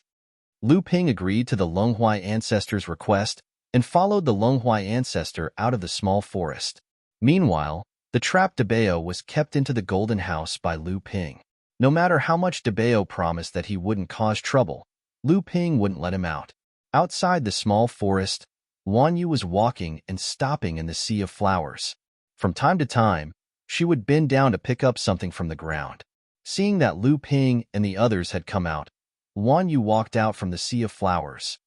Lu Ping agreed to the Longhuai ancestor's request and followed the Longhuai ancestor out of the small forest. Meanwhile, the trapped Debeo was kept into the golden house by Lu Ping. No matter how much Debeo promised that he wouldn't cause trouble, Lu Ping wouldn't let him out. Outside the small forest, Wan Yu was walking and stopping in the sea of flowers. From time to time, she would bend down to pick up something from the ground. Seeing that Lu Ping and the others had come out, Wan Yu walked out from the sea of flowers.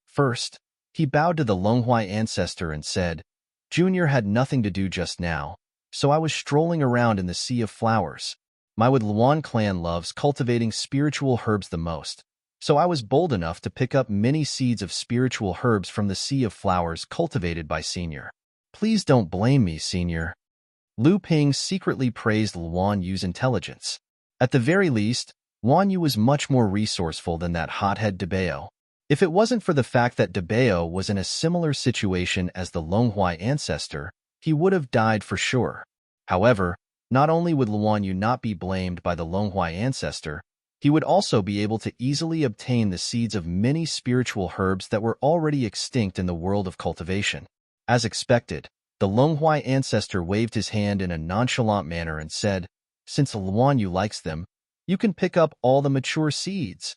First, he bowed to the Longhuai ancestor and said, "Junior had nothing to do just now, so I was strolling around in the sea of flowers. My Luan clan loves cultivating spiritual herbs the most, so I was bold enough to pick up many seeds of spiritual herbs from the sea of flowers cultivated by Senior. Please don't blame me, Senior." Lu Ping secretly praised Luan Yu's intelligence. At the very least, Wan Yu was much more resourceful than that hothead Debeo. If it wasn't for the fact that Debeo was in a similar situation as the Longhuai ancestor, he would have died for sure. However, not only would Luan Yu not be blamed by the Longhuai ancestor, he would also be able to easily obtain the seeds of many spiritual herbs that were already extinct in the world of cultivation. As expected, the Longhuai ancestor waved his hand in a nonchalant manner and said, "Since Luan Yu likes them, you can pick up all the mature seeds."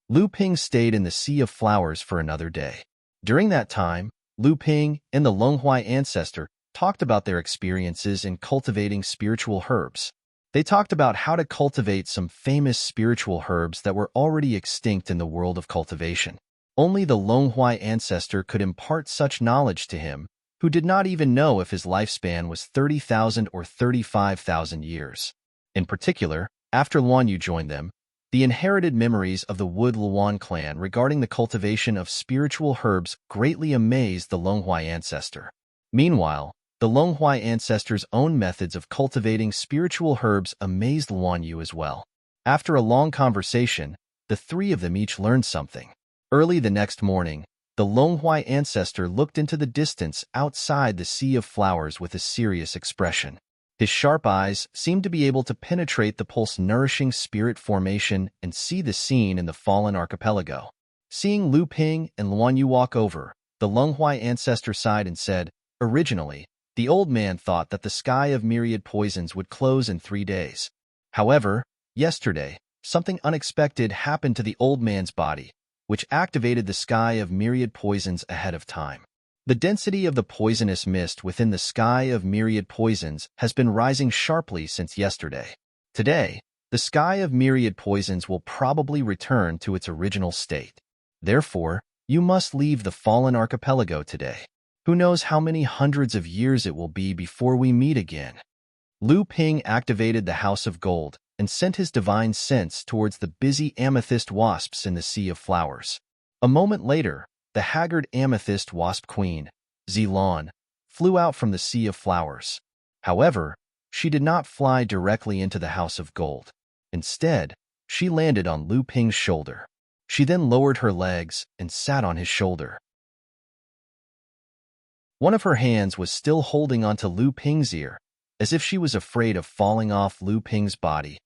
Lu Ping stayed in the sea of flowers for another day. During that time, Lu Ping and the Longhuai ancestor talked about their experiences in cultivating spiritual herbs. They talked about how to cultivate some famous spiritual herbs that were already extinct in the world of cultivation. Only the Longhuai ancestor could impart such knowledge to him, who did not even know if his lifespan was 30,000 or 35,000 years. In particular, after Luan Yu joined them, the inherited memories of the Wood Luan clan regarding the cultivation of spiritual herbs greatly amazed the Longhuai ancestor. Meanwhile, the Longhuai ancestor's own methods of cultivating spiritual herbs amazed Luan Yu as well. After a long conversation, the three of them each learned something. Early the next morning, the Longhuai ancestor looked into the distance outside the sea of flowers with a serious expression. His sharp eyes seemed to be able to penetrate the pulse-nourishing spirit formation and see the scene in the fallen archipelago. Seeing Lu Ping and Luan Yu walk over, the Longhuai ancestor sighed and said, "Originally, the old man thought that the sky of myriad poisons would close in 3 days. However, yesterday, something unexpected happened to the old man's body, which activated the sky of myriad poisons ahead of time. The density of the poisonous mist within the sky of myriad poisons has been rising sharply since yesterday. Today, the sky of myriad poisons will probably return to its original state. Therefore, you must leave the fallen archipelago today. Who knows how many hundreds of years it will be before we meet again? Lu Ping activated the House of Gold and sent his divine sense towards the busy amethyst wasps in the Sea of Flowers. A moment later, the haggard amethyst wasp queen, Zilan, flew out from the Sea of Flowers. However, she did not fly directly into the House of Gold. Instead, she landed on Lu Ping's shoulder. She then lowered her legs and sat on his shoulder. One of her hands was still holding onto Lu Ping's ear, as if she was afraid of falling off Lu Ping's body.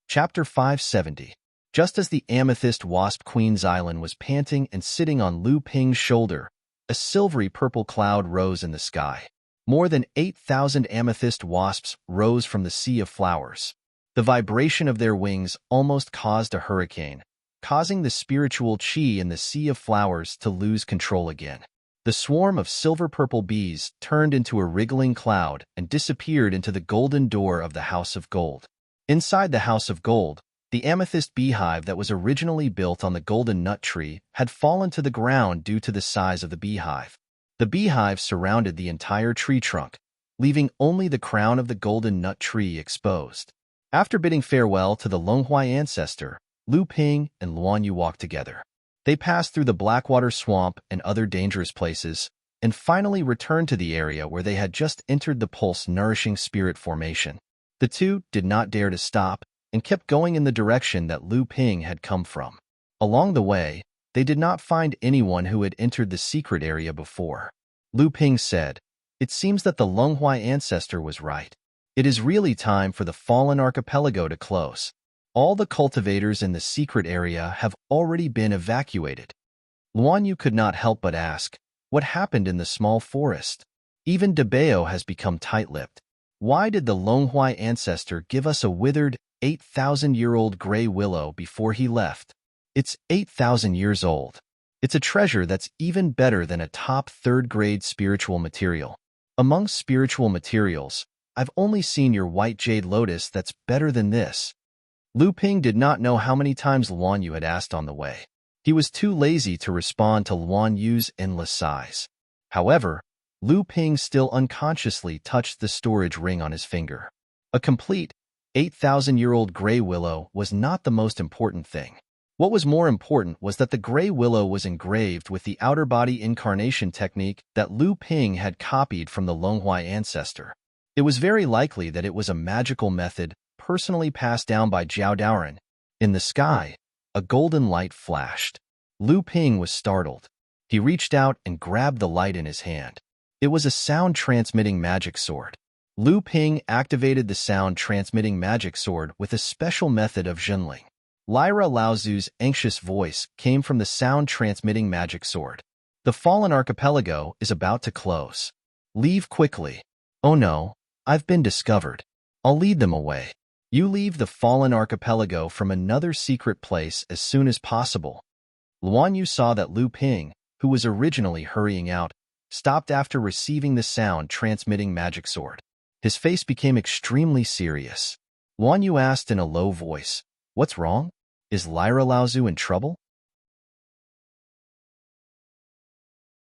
Chapter 570. Just as the amethyst wasp Queen's Island was panting and sitting on Lu Ping's shoulder, a silvery purple cloud rose in the sky. More than 8,000 amethyst wasps rose from the Sea of Flowers. The vibration of their wings almost caused a hurricane, causing the spiritual chi in the Sea of Flowers to lose control again. The swarm of silver-purple bees turned into a wriggling cloud and disappeared into the golden door of the House of Gold. Inside the House of Gold, the amethyst beehive that was originally built on the golden nut tree had fallen to the ground due to the size of the beehive. The beehive surrounded the entire tree trunk, leaving only the crown of the golden nut tree exposed. After bidding farewell to the Longhuai ancestor, Lu Ping and Luan Yu walked together. They passed through the Blackwater Swamp and other dangerous places, and finally returned to the area where they had just entered the pulse-nourishing spirit formation. The two did not dare to stop and kept going in the direction that Lu Ping had come from. Along the way, they did not find anyone who had entered the secret area before. Lu Ping said, "It seems that the Longhuai ancestor was right. It is really time for the fallen archipelago to close. All the cultivators in the secret area have already been evacuated." Luan Yu could not help but ask, what happened in the small forest? Even Debeo has become tight-lipped. Why did the Longhuai ancestor give us a withered, 8,000-year-old gray willow before he left? It's 8,000 years old. It's a treasure that's even better than a top third-grade spiritual material. Among spiritual materials, I've only seen your white jade lotus that's better than this. Lu Ping did not know how many times Luan Yu had asked on the way. He was too lazy to respond to Luan Yu's endless sighs. However, Lu Ping still unconsciously touched the storage ring on his finger. A complete, 8,000-year-old gray willow was not the most important thing. What was more important was that the gray willow was engraved with the outer body incarnation technique that Lu Ping had copied from the Longhuai ancestor. It was very likely that it was a magical method personally passed down by Jiao Daoren. In the sky, a golden light flashed. Lu Ping was startled. He reached out and grabbed the light in his hand. It was a sound-transmitting magic sword. Lu Ping activated the sound-transmitting magic sword with a special method of zhenling. Lyra Laozu's anxious voice came from the sound-transmitting magic sword. The fallen archipelago is about to close. Leave quickly. Oh no, I've been discovered. I'll lead them away. You leave the fallen archipelago from another secret place as soon as possible. Luan Yu saw that Lu Ping, who was originally hurrying out, stopped after receiving the sound-transmitting magic sword. His face became extremely serious. Luan Yu asked in a low voice, "What's wrong? Is Lyra Laozu in trouble?"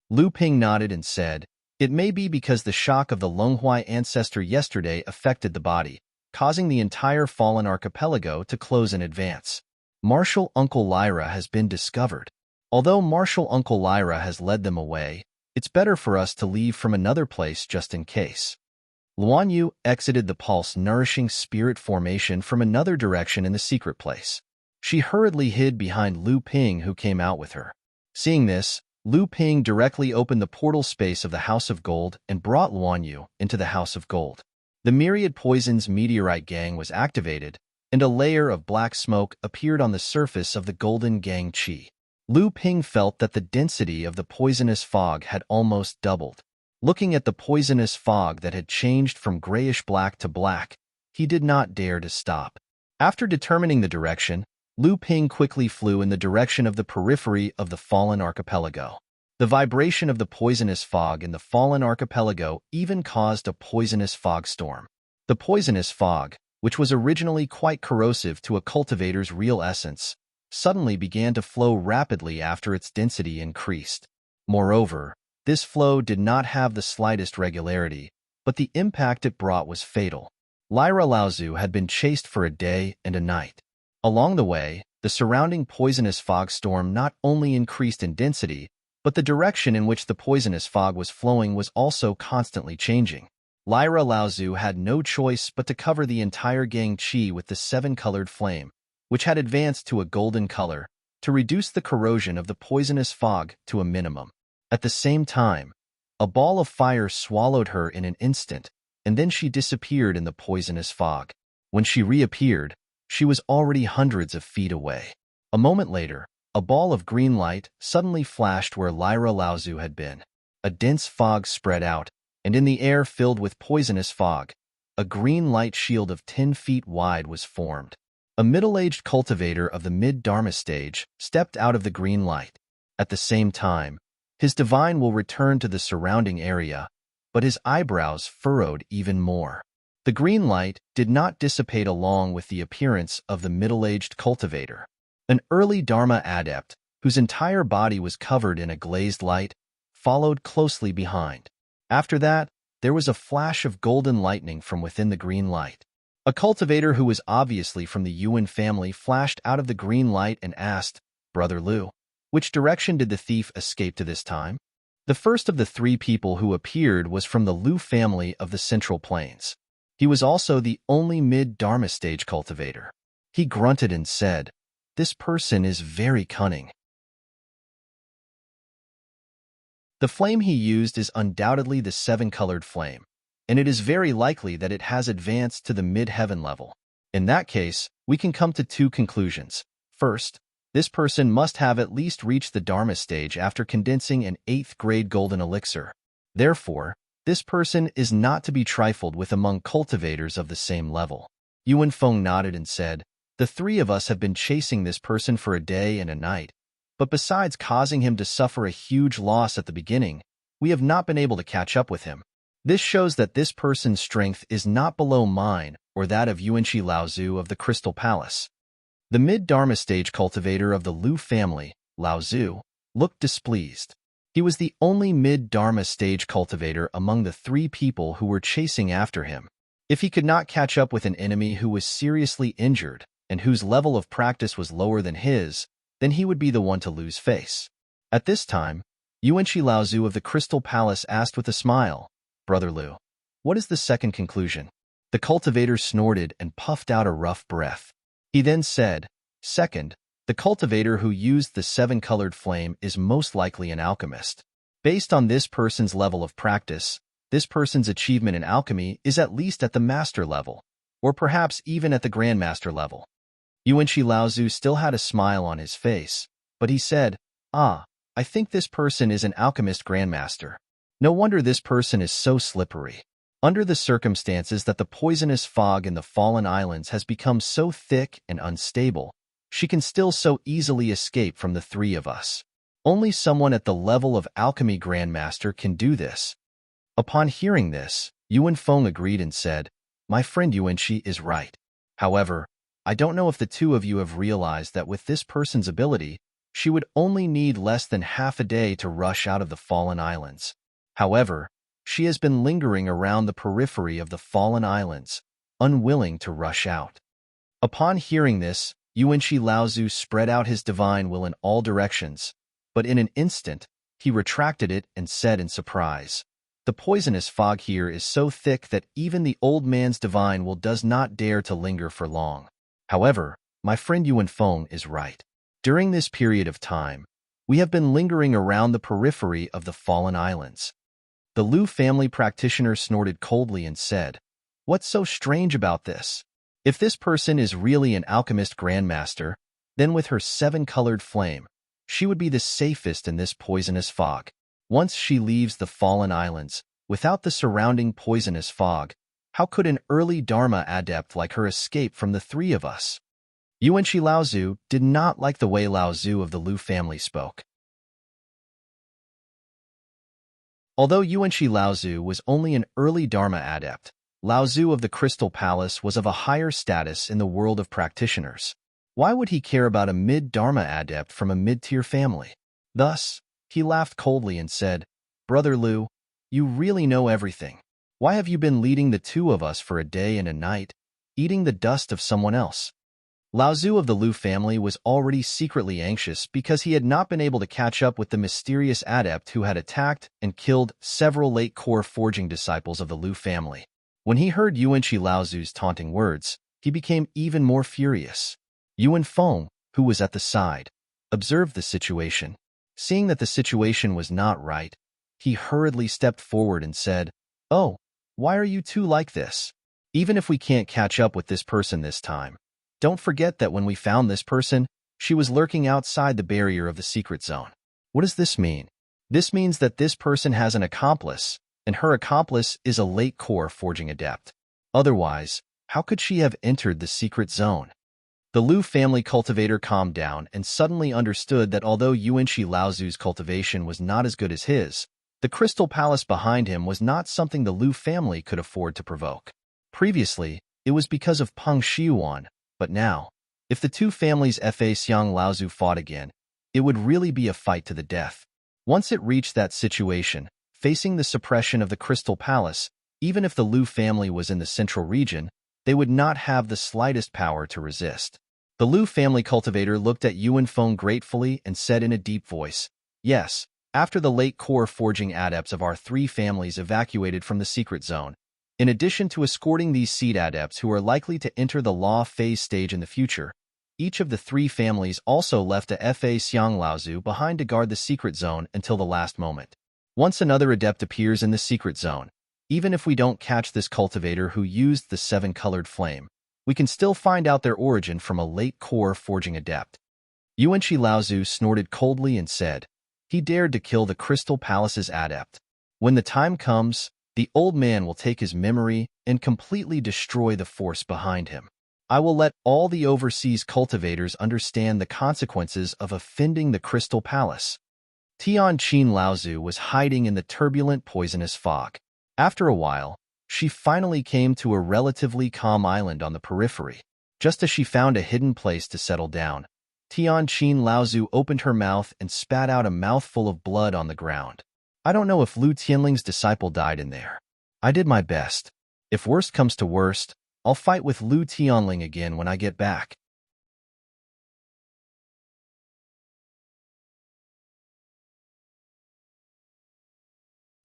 Lu Ping nodded and said, "It may be because the shock of the Longhuai ancestor yesterday affected the body, causing the entire fallen archipelago to close in advance. Martial Uncle Lyra has been discovered. Although Martial Uncle Lyra has led them away, it's better for us to leave from another place just in case." Luan Yu exited the pulse-nourishing spirit formation from another direction in the secret place. She hurriedly hid behind Lu Ping, who came out with her. Seeing this, Lu Ping directly opened the portal space of the House of Gold and brought Luan Yu into the House of Gold. The Myriad Poisons Meteorite Gang was activated, and a layer of black smoke appeared on the surface of the Golden Gang Chi. Lu Ping felt that the density of the poisonous fog had almost doubled. Looking at the poisonous fog that had changed from grayish-black to black, he did not dare to stop. After determining the direction, Lu Ping quickly flew in the direction of the periphery of the fallen archipelago. The vibration of the poisonous fog in the fallen archipelago even caused a poisonous fog storm. The poisonous fog, which was originally quite corrosive to a cultivator's real essence, suddenly began to flow rapidly after its density increased. Moreover, this flow did not have the slightest regularity, but the impact it brought was fatal. Lyra Laozu had been chased for a day and a night. Along the way, the surrounding poisonous fog storm not only increased in density, but the direction in which the poisonous fog was flowing was also constantly changing. Lyra Laozu had no choice but to cover the entire gang chi with the seven-colored flame, which had advanced to a golden color, to reduce the corrosion of the poisonous fog to a minimum. At the same time, a ball of fire swallowed her in an instant, and then she disappeared in the poisonous fog. When she reappeared, she was already hundreds of feet away. A moment later, a ball of green light suddenly flashed where Lyra Laozu had been. A dense fog spread out, and in the air filled with poisonous fog, a green light shield of 10 feet wide was formed. A middle-aged cultivator of the mid-Dharma stage stepped out of the green light. At the same time, his divine will returned to the surrounding area, but his eyebrows furrowed even more. The green light did not dissipate along with the appearance of the middle-aged cultivator. An early Dharma adept, whose entire body was covered in a glazed light, followed closely behind. After that, there was a flash of golden lightning from within the green light. A cultivator who was obviously from the Yuan family flashed out of the green light and asked, "Brother Lu, which direction did the thief escape to this time?" The first of the three people who appeared was from the Lu family of the Central Plains. He was also the only mid-Dharma stage cultivator. He grunted and said, "This person is very cunning." The flame he used is undoubtedly the seven-colored flame, and it is very likely that it has advanced to the mid-heaven level. In that case, we can come to two conclusions. First, this person must have at least reached the Dharma stage after condensing an 8th-grade golden elixir. Therefore, this person is not to be trifled with among cultivators of the same level. Yuan Feng nodded and said, "The three of us have been chasing this person for a day and a night, but besides causing him to suffer a huge loss at the beginning, we have not been able to catch up with him. This shows that this person's strength is not below mine or that of Yuanqi Laozu of the Crystal Palace." The mid-Dharma stage cultivator of the Lu family, Laozu, looked displeased. He was the only mid-Dharma stage cultivator among the three people who were chasing after him. If he could not catch up with an enemy who was seriously injured and whose level of practice was lower than his, then he would be the one to lose face. At this time, Yuanqi Laozu of the Crystal Palace asked with a smile, "Brother Lu, what is the second conclusion?" The cultivator snorted and puffed out a rough breath. He then said, "Second, the cultivator who used the seven-colored flame is most likely an alchemist. Based on this person's level of practice, this person's achievement in alchemy is at least at the master level, or perhaps even at the grandmaster level." Yuanqi Laozu still had a smile on his face, but he said, "Ah, I think this person is an alchemist grandmaster. No wonder this person is so slippery. Under the circumstances that the poisonous fog in the fallen islands has become so thick and unstable, she can still so easily escape from the three of us. Only someone at the level of alchemy grandmaster can do this." Upon hearing this, Yuan Feng agreed and said, "My friend Yuanqi is right. However, I don't know if the two of you have realized that with this person's ability, she would only need less than half a day to rush out of the fallen islands. However, she has been lingering around the periphery of the fallen islands, unwilling to rush out." Upon hearing this, Yuanqi Laozu spread out his divine will in all directions, but in an instant, he retracted it and said in surprise, "The poisonous fog here is so thick that even the old man's divine will does not dare to linger for long. However, my friend Yuan Feng is right. During this period of time, we have been lingering around the periphery of the fallen islands." The Lu family practitioner snorted coldly and said, "What's so strange about this? If this person is really an alchemist grandmaster, then with her seven-colored flame, she would be the safest in this poisonous fog. Once she leaves the fallen islands, without the surrounding poisonous fog, how could an early Dharma adept like her escape from the three of us?" Yuanqi Laozu did not like the way Laozu of the Lu family spoke. Although Yuanqi Laozu was only an early Dharma adept, Laozu of the Crystal Palace was of a higher status in the world of practitioners. Why would he care about a mid-Dharma adept from a mid-tier family? Thus, he laughed coldly and said, "Brother Lu, you really know everything. Why have you been leading the two of us for a day and a night, eating the dust of someone else?" Laozu of the Lu family was already secretly anxious because he had not been able to catch up with the mysterious adept who had attacked and killed several late core forging disciples of the Lu family. When he heard Yuanqi Laozu's taunting words, he became even more furious. Yuan Feng, who was at the side, observed the situation. Seeing that the situation was not right, he hurriedly stepped forward and said, "Oh, why are you two like this? Even if we can't catch up with this person this time, don't forget that when we found this person, she was lurking outside the barrier of the secret zone." What does this mean? This means that this person has an accomplice, and her accomplice is a late core forging adept. Otherwise, how could she have entered the secret zone? The Lu family cultivator calmed down and suddenly understood that although Yuanqi Laozu's cultivation was not as good as his, the crystal palace behind him was not something the Lu family could afford to provoke. Previously, it was because of Peng Shiyuan, but now, if the two families Fa Xiang Laozu fought again, it would really be a fight to the death. Once it reached that situation, facing the suppression of the crystal palace, even if the Lu family was in the central region, they would not have the slightest power to resist. The Lu family cultivator looked at Yuan Feng gratefully and said in a deep voice, "Yes, after the late core forging adepts of our three families evacuated from the secret zone, in addition to escorting these seed adepts who are likely to enter the law phase stage in the future, each of the three families also left a Fa Xiang Laozu behind to guard the secret zone until the last moment. Once another adept appears in the secret zone, even if we don't catch this cultivator who used the seven-colored flame, we can still find out their origin from a late core forging adept." Yuanqi Laozu snorted coldly and said, "He dared to kill the Crystal Palace's adept. When the time comes, the old man will take his memory and completely destroy the force behind him. I will let all the overseas cultivators understand the consequences of offending the Crystal Palace." Tianqin Laozu was hiding in the turbulent poisonous fog. After a while, she finally came to a relatively calm island on the periphery. Just as she found a hidden place to settle down, Tianqin Laozu opened her mouth and spat out a mouthful of blood on the ground. "I don't know if Lu Tianling's disciple died in there. I did my best. If worst comes to worst, I'll fight with Lu Tianling again when I get back."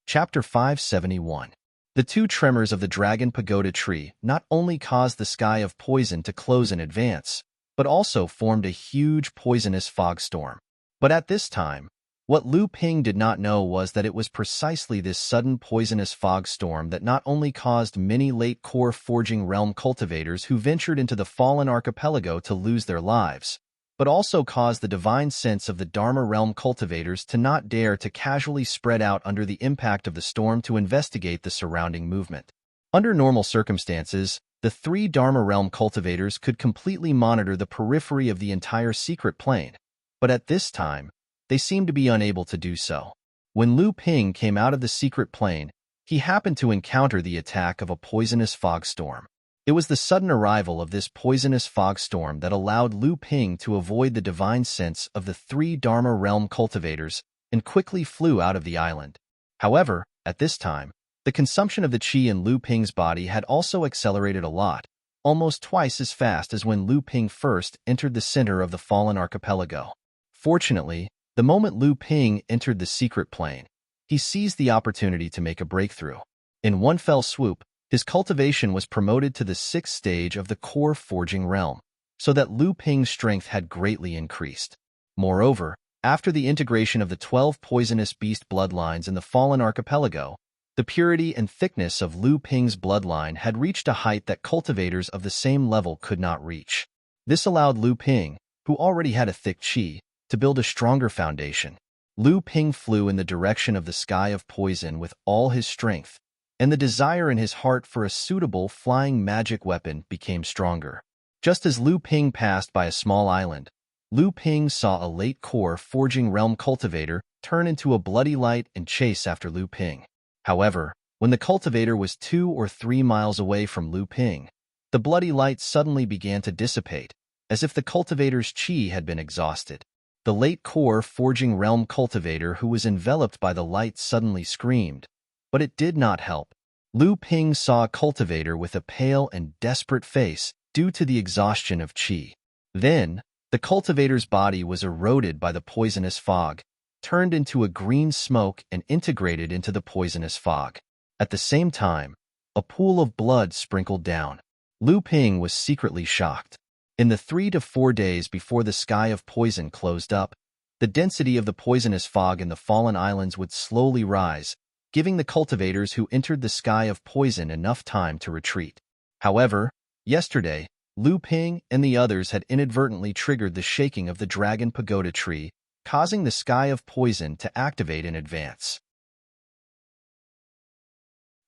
Chapter 571. The two tremors of the Dragon Pagoda tree not only caused the sky of poison to close in advance, but also formed a huge poisonous fog storm. But at this time, what Lu Ping did not know was that it was precisely this sudden poisonous fog storm that not only caused many late core forging realm cultivators who ventured into the fallen archipelago to lose their lives, but also caused the divine sense of the Dharma realm cultivators to not dare to casually spread out under the impact of the storm to investigate the surrounding movement. Under normal circumstances, the three Dharma realm cultivators could completely monitor the periphery of the entire secret plane, but at this time, they seemed to be unable to do so. When Lu Ping came out of the secret plane, he happened to encounter the attack of a poisonous fog storm. It was the sudden arrival of this poisonous fog storm that allowed Lu Ping to avoid the divine sense of the three Dharma realm cultivators and quickly flew out of the island. However, at this time, the consumption of the qi in Lu Ping's body had also accelerated a lot, almost twice as fast as when Lu Ping first entered the center of the fallen archipelago. Fortunately, the moment Lu Ping entered the secret plane, he seized the opportunity to make a breakthrough. In one fell swoop, his cultivation was promoted to the 6th stage of the core forging realm, so that Lu Ping's strength had greatly increased. Moreover, after the integration of the 12 poisonous beast bloodlines in the fallen archipelago, the purity and thickness of Lu Ping's bloodline had reached a height that cultivators of the same level could not reach. This allowed Lu Ping, who already had a thick qi, to build a stronger foundation. Lu Ping flew in the direction of the sky of poison with all his strength, and the desire in his heart for a suitable flying magic weapon became stronger. Just as Lu Ping passed by a small island, Lu Ping saw a late core forging realm cultivator turn into a bloody light and chase after Lu Ping. However, when the cultivator was 2 or 3 miles away from Lu Ping, the bloody light suddenly began to dissipate, as if the cultivator's qi had been exhausted. The late core forging realm cultivator who was enveloped by the light suddenly screamed, but it did not help. Lu Ping saw a cultivator with a pale and desperate face due to the exhaustion of qi. Then, the cultivator's body was eroded by the poisonous fog, turned into a green smoke and integrated into the poisonous fog. At the same time, a pool of blood sprinkled down. Lu Ping was secretly shocked. In the 3 to 4 days before the sky of poison closed up, the density of the poisonous fog in the fallen islands would slowly rise, giving the cultivators who entered the sky of poison enough time to retreat. However, yesterday, Lu Ping and the others had inadvertently triggered the shaking of the dragon pagoda tree, causing the sky of poison to activate in advance.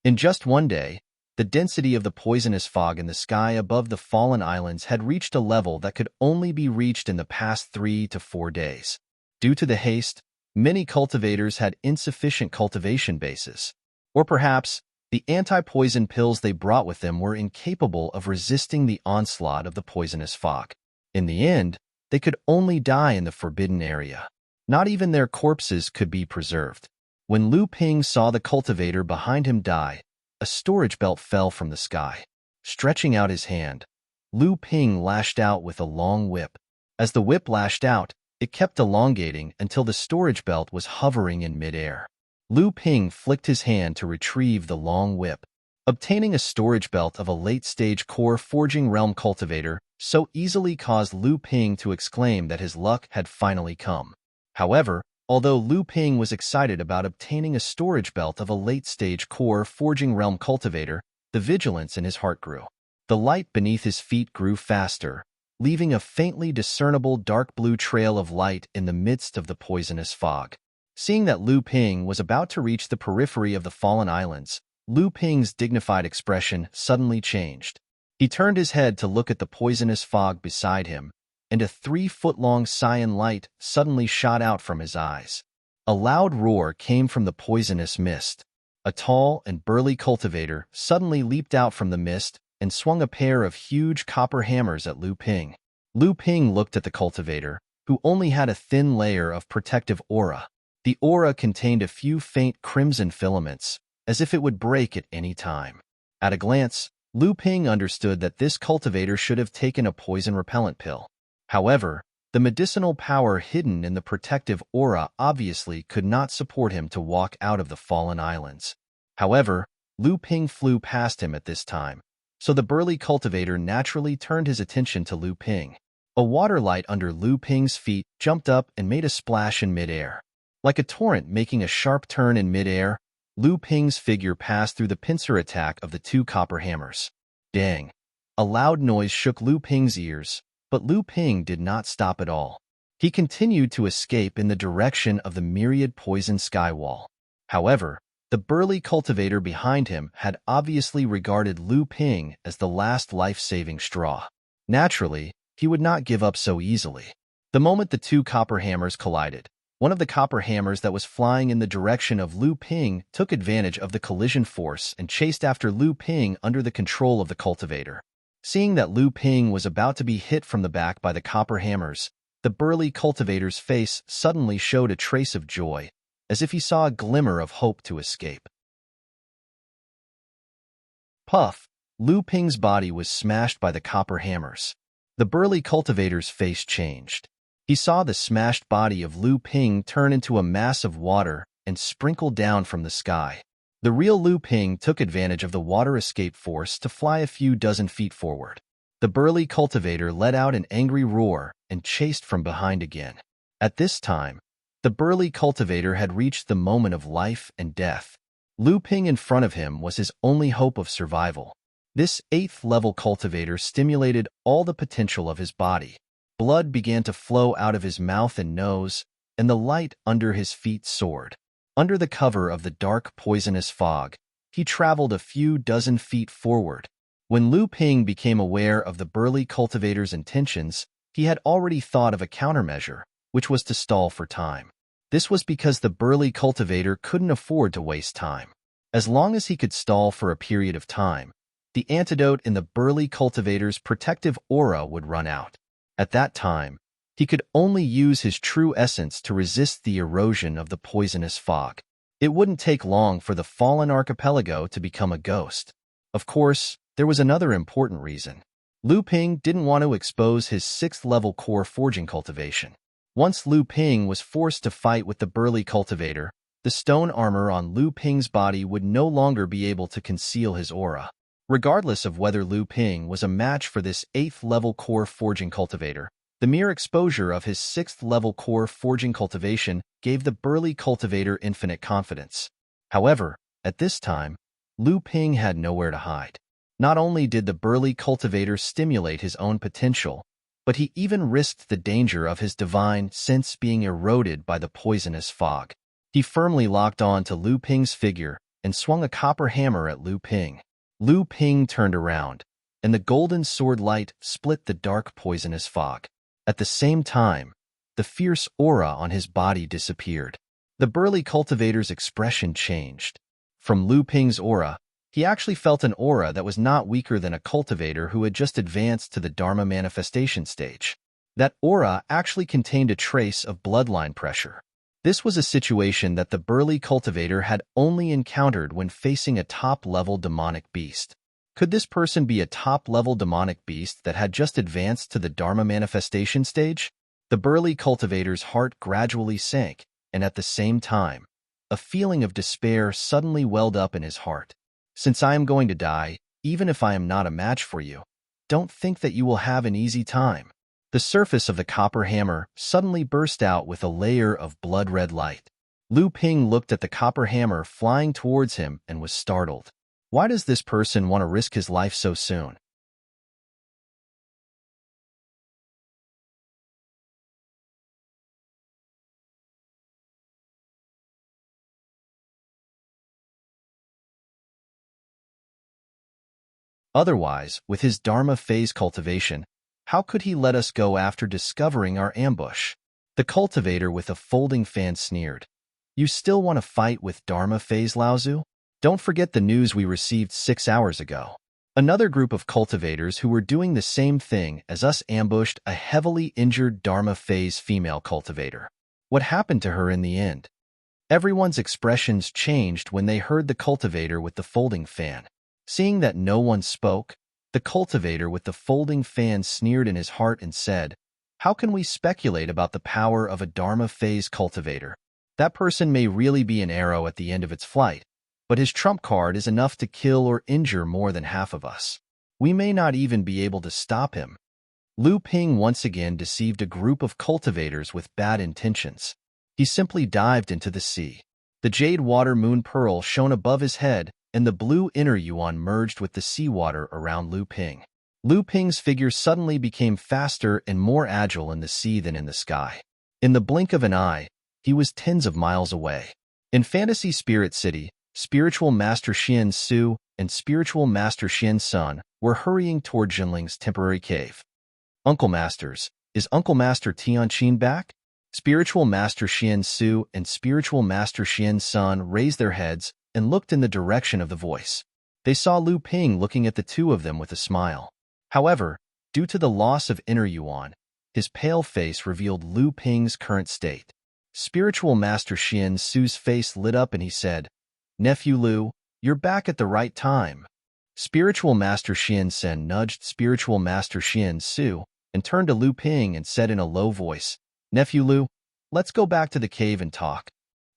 In just one day, the density of the poisonous fog in the sky above the fallen islands had reached a level that could only be reached in the past 3 to 4 days. Due to the haste, many cultivators had insufficient cultivation bases. Or perhaps, the anti-poison pills they brought with them were incapable of resisting the onslaught of the poisonous fog. In the end, they could only die in the forbidden area. Not even their corpses could be preserved. When Lu Ping saw the cultivator behind him die, a storage belt fell from the sky. Stretching out his hand, Lu Ping lashed out with a long whip. As the whip lashed out, it kept elongating until the storage belt was hovering in midair. Lu Ping flicked his hand to retrieve the long whip. Obtaining a storage belt of a late-stage core forging realm cultivator so easily caused Lu Ping to exclaim that his luck had finally come. However, although Lu Ping was excited about obtaining a storage belt of a late-stage core forging realm cultivator, the vigilance in his heart grew. The light beneath his feet grew faster, leaving a faintly discernible dark blue trail of light in the midst of the poisonous fog. Seeing that Lu Ping was about to reach the periphery of the fallen islands, Lu Ping's dignified expression suddenly changed. He turned his head to look at the poisonous fog beside him, and a 3-foot-long cyan light suddenly shot out from his eyes. A loud roar came from the poisonous mist. A tall and burly cultivator suddenly leaped out from the mist and swung a pair of huge copper hammers at Lu Ping. Lu Ping looked at the cultivator, who only had a thin layer of protective aura. The aura contained a few faint crimson filaments, as if it would break at any time. At a glance, Lu Ping understood that this cultivator should have taken a poison repellent pill. However, the medicinal power hidden in the protective aura obviously could not support him to walk out of the fallen islands. However, Lu Ping flew past him at this time, so the burly cultivator naturally turned his attention to Lu Ping. A water light under Lu Ping's feet jumped up and made a splash in midair. Like a torrent making a sharp turn in midair, Lu Ping's figure passed through the pincer attack of the 2 copper hammers. Dang! A loud noise shook Lu Ping's ears, but Lu Ping did not stop at all. He continued to escape in the direction of the myriad poison skywall. However, the burly cultivator behind him had obviously regarded Lu Ping as the last life-saving straw. Naturally, he would not give up so easily. The moment the 2 copper hammers collided, one of the copper hammers that was flying in the direction of Lu Ping took advantage of the collision force and chased after Lu Ping under the control of the cultivator. Seeing that Lu Ping was about to be hit from the back by the copper hammers, the burly cultivator's face suddenly showed a trace of joy, as if he saw a glimmer of hope to escape. Puff! Lu Ping's body was smashed by the copper hammers. The burly cultivator's face changed. He saw the smashed body of Lu Ping turn into a mass of water and sprinkle down from the sky. The real Lu Ping took advantage of the water escape force to fly a few dozen feet forward. The burly cultivator let out an angry roar and chased from behind again. At this time, the burly cultivator had reached the moment of life and death. Lu Ping in front of him was his only hope of survival. This 8th-level cultivator stimulated all the potential of his body. Blood began to flow out of his mouth and nose, and the light under his feet soared. Under the cover of the dark, poisonous fog, he traveled a few dozen feet forward. When Lu Ping became aware of the burly cultivator's intentions, he had already thought of a countermeasure, which was to stall for time. This was because the burly cultivator couldn't afford to waste time. As long as he could stall for a period of time, the antidote in the burly cultivator's protective aura would run out. At that time, he could only use his true essence to resist the erosion of the poisonous fog. It wouldn't take long for the fallen archipelago to become a ghost. Of course, there was another important reason. Lu Ping didn't want to expose his 6th-level core forging cultivation. Once Lu Ping was forced to fight with the burly cultivator, the stone armor on Lu Ping's body would no longer be able to conceal his aura. Regardless of whether Lu Ping was a match for this 8th-level core forging cultivator, the mere exposure of his 6th-level core forging cultivation gave the burly cultivator infinite confidence. However, at this time, Lu Ping had nowhere to hide. Not only did the burly cultivator stimulate his own potential, but he even risked the danger of his divine sense being eroded by the poisonous fog. He firmly locked on to Lu Ping's figure and swung a copper hammer at Lu Ping. Lu Ping turned around, and the golden sword light split the dark poisonous fog. At the same time, the fierce aura on his body disappeared. The burly cultivator's expression changed. From Lu Ping's aura, he actually felt an aura that was not weaker than a cultivator who had just advanced to the Dharma manifestation stage. That aura actually contained a trace of bloodline pressure. This was a situation that the burly cultivator had only encountered when facing a top-level demonic beast. Could this person be a top-level demonic beast that had just advanced to the Dharma manifestation stage? The burly cultivator's heart gradually sank, and at the same time, a feeling of despair suddenly welled up in his heart. Since I am going to die, even if I am not a match for you, don't think that you will have an easy time. The surface of the copper hammer suddenly burst out with a layer of blood-red light. Lu Ping looked at the copper hammer flying towards him and was startled. Why does this person want to risk his life so soon? Otherwise, with his Dharma phase cultivation, how could he let us go after discovering our ambush? The cultivator with a folding fan sneered. You still want to fight with Dharma phase, Laozu? Don't forget the news we received 6 hours ago. Another group of cultivators who were doing the same thing as us ambushed a heavily injured Dharma phase female cultivator. What happened to her in the end? Everyone's expressions changed when they heard the cultivator with the folding fan. Seeing that no one spoke, the cultivator with the folding fan sneered in his heart and said, "How can we speculate about the power of a Dharma phase cultivator? That person may really be an arrow at the end of its flight, but his trump card is enough to kill or injure more than half of us. We may not even be able to stop him." Lu Ping once again deceived a group of cultivators with bad intentions. He simply dived into the sea. The jade water moon pearl shone above his head, and the blue inner yuan merged with the seawater around Lu Ping. Lu Ping's figure suddenly became faster and more agile in the sea than in the sky. In the blink of an eye, he was tens of miles away. In Fantasy Spirit City, Spiritual Master Xian Su and Spiritual Master Xian Sun were hurrying toward Jinling's temporary cave. Uncle Masters, is Uncle Master Tianqin back? Spiritual Master Xian Su and Spiritual Master Xian Sun raised their heads and looked in the direction of the voice. They saw Lu Ping looking at the two of them with a smile. However, due to the loss of inner yuan, his pale face revealed Lu Ping's current state. Spiritual Master Xian Su's face lit up and he said, "Nephew Lu, you're back at the right time." Spiritual Master Xian Sen nudged Spiritual Master Xian Su and turned to Lu Ping and said in a low voice, "Nephew Lu, let's go back to the cave and talk."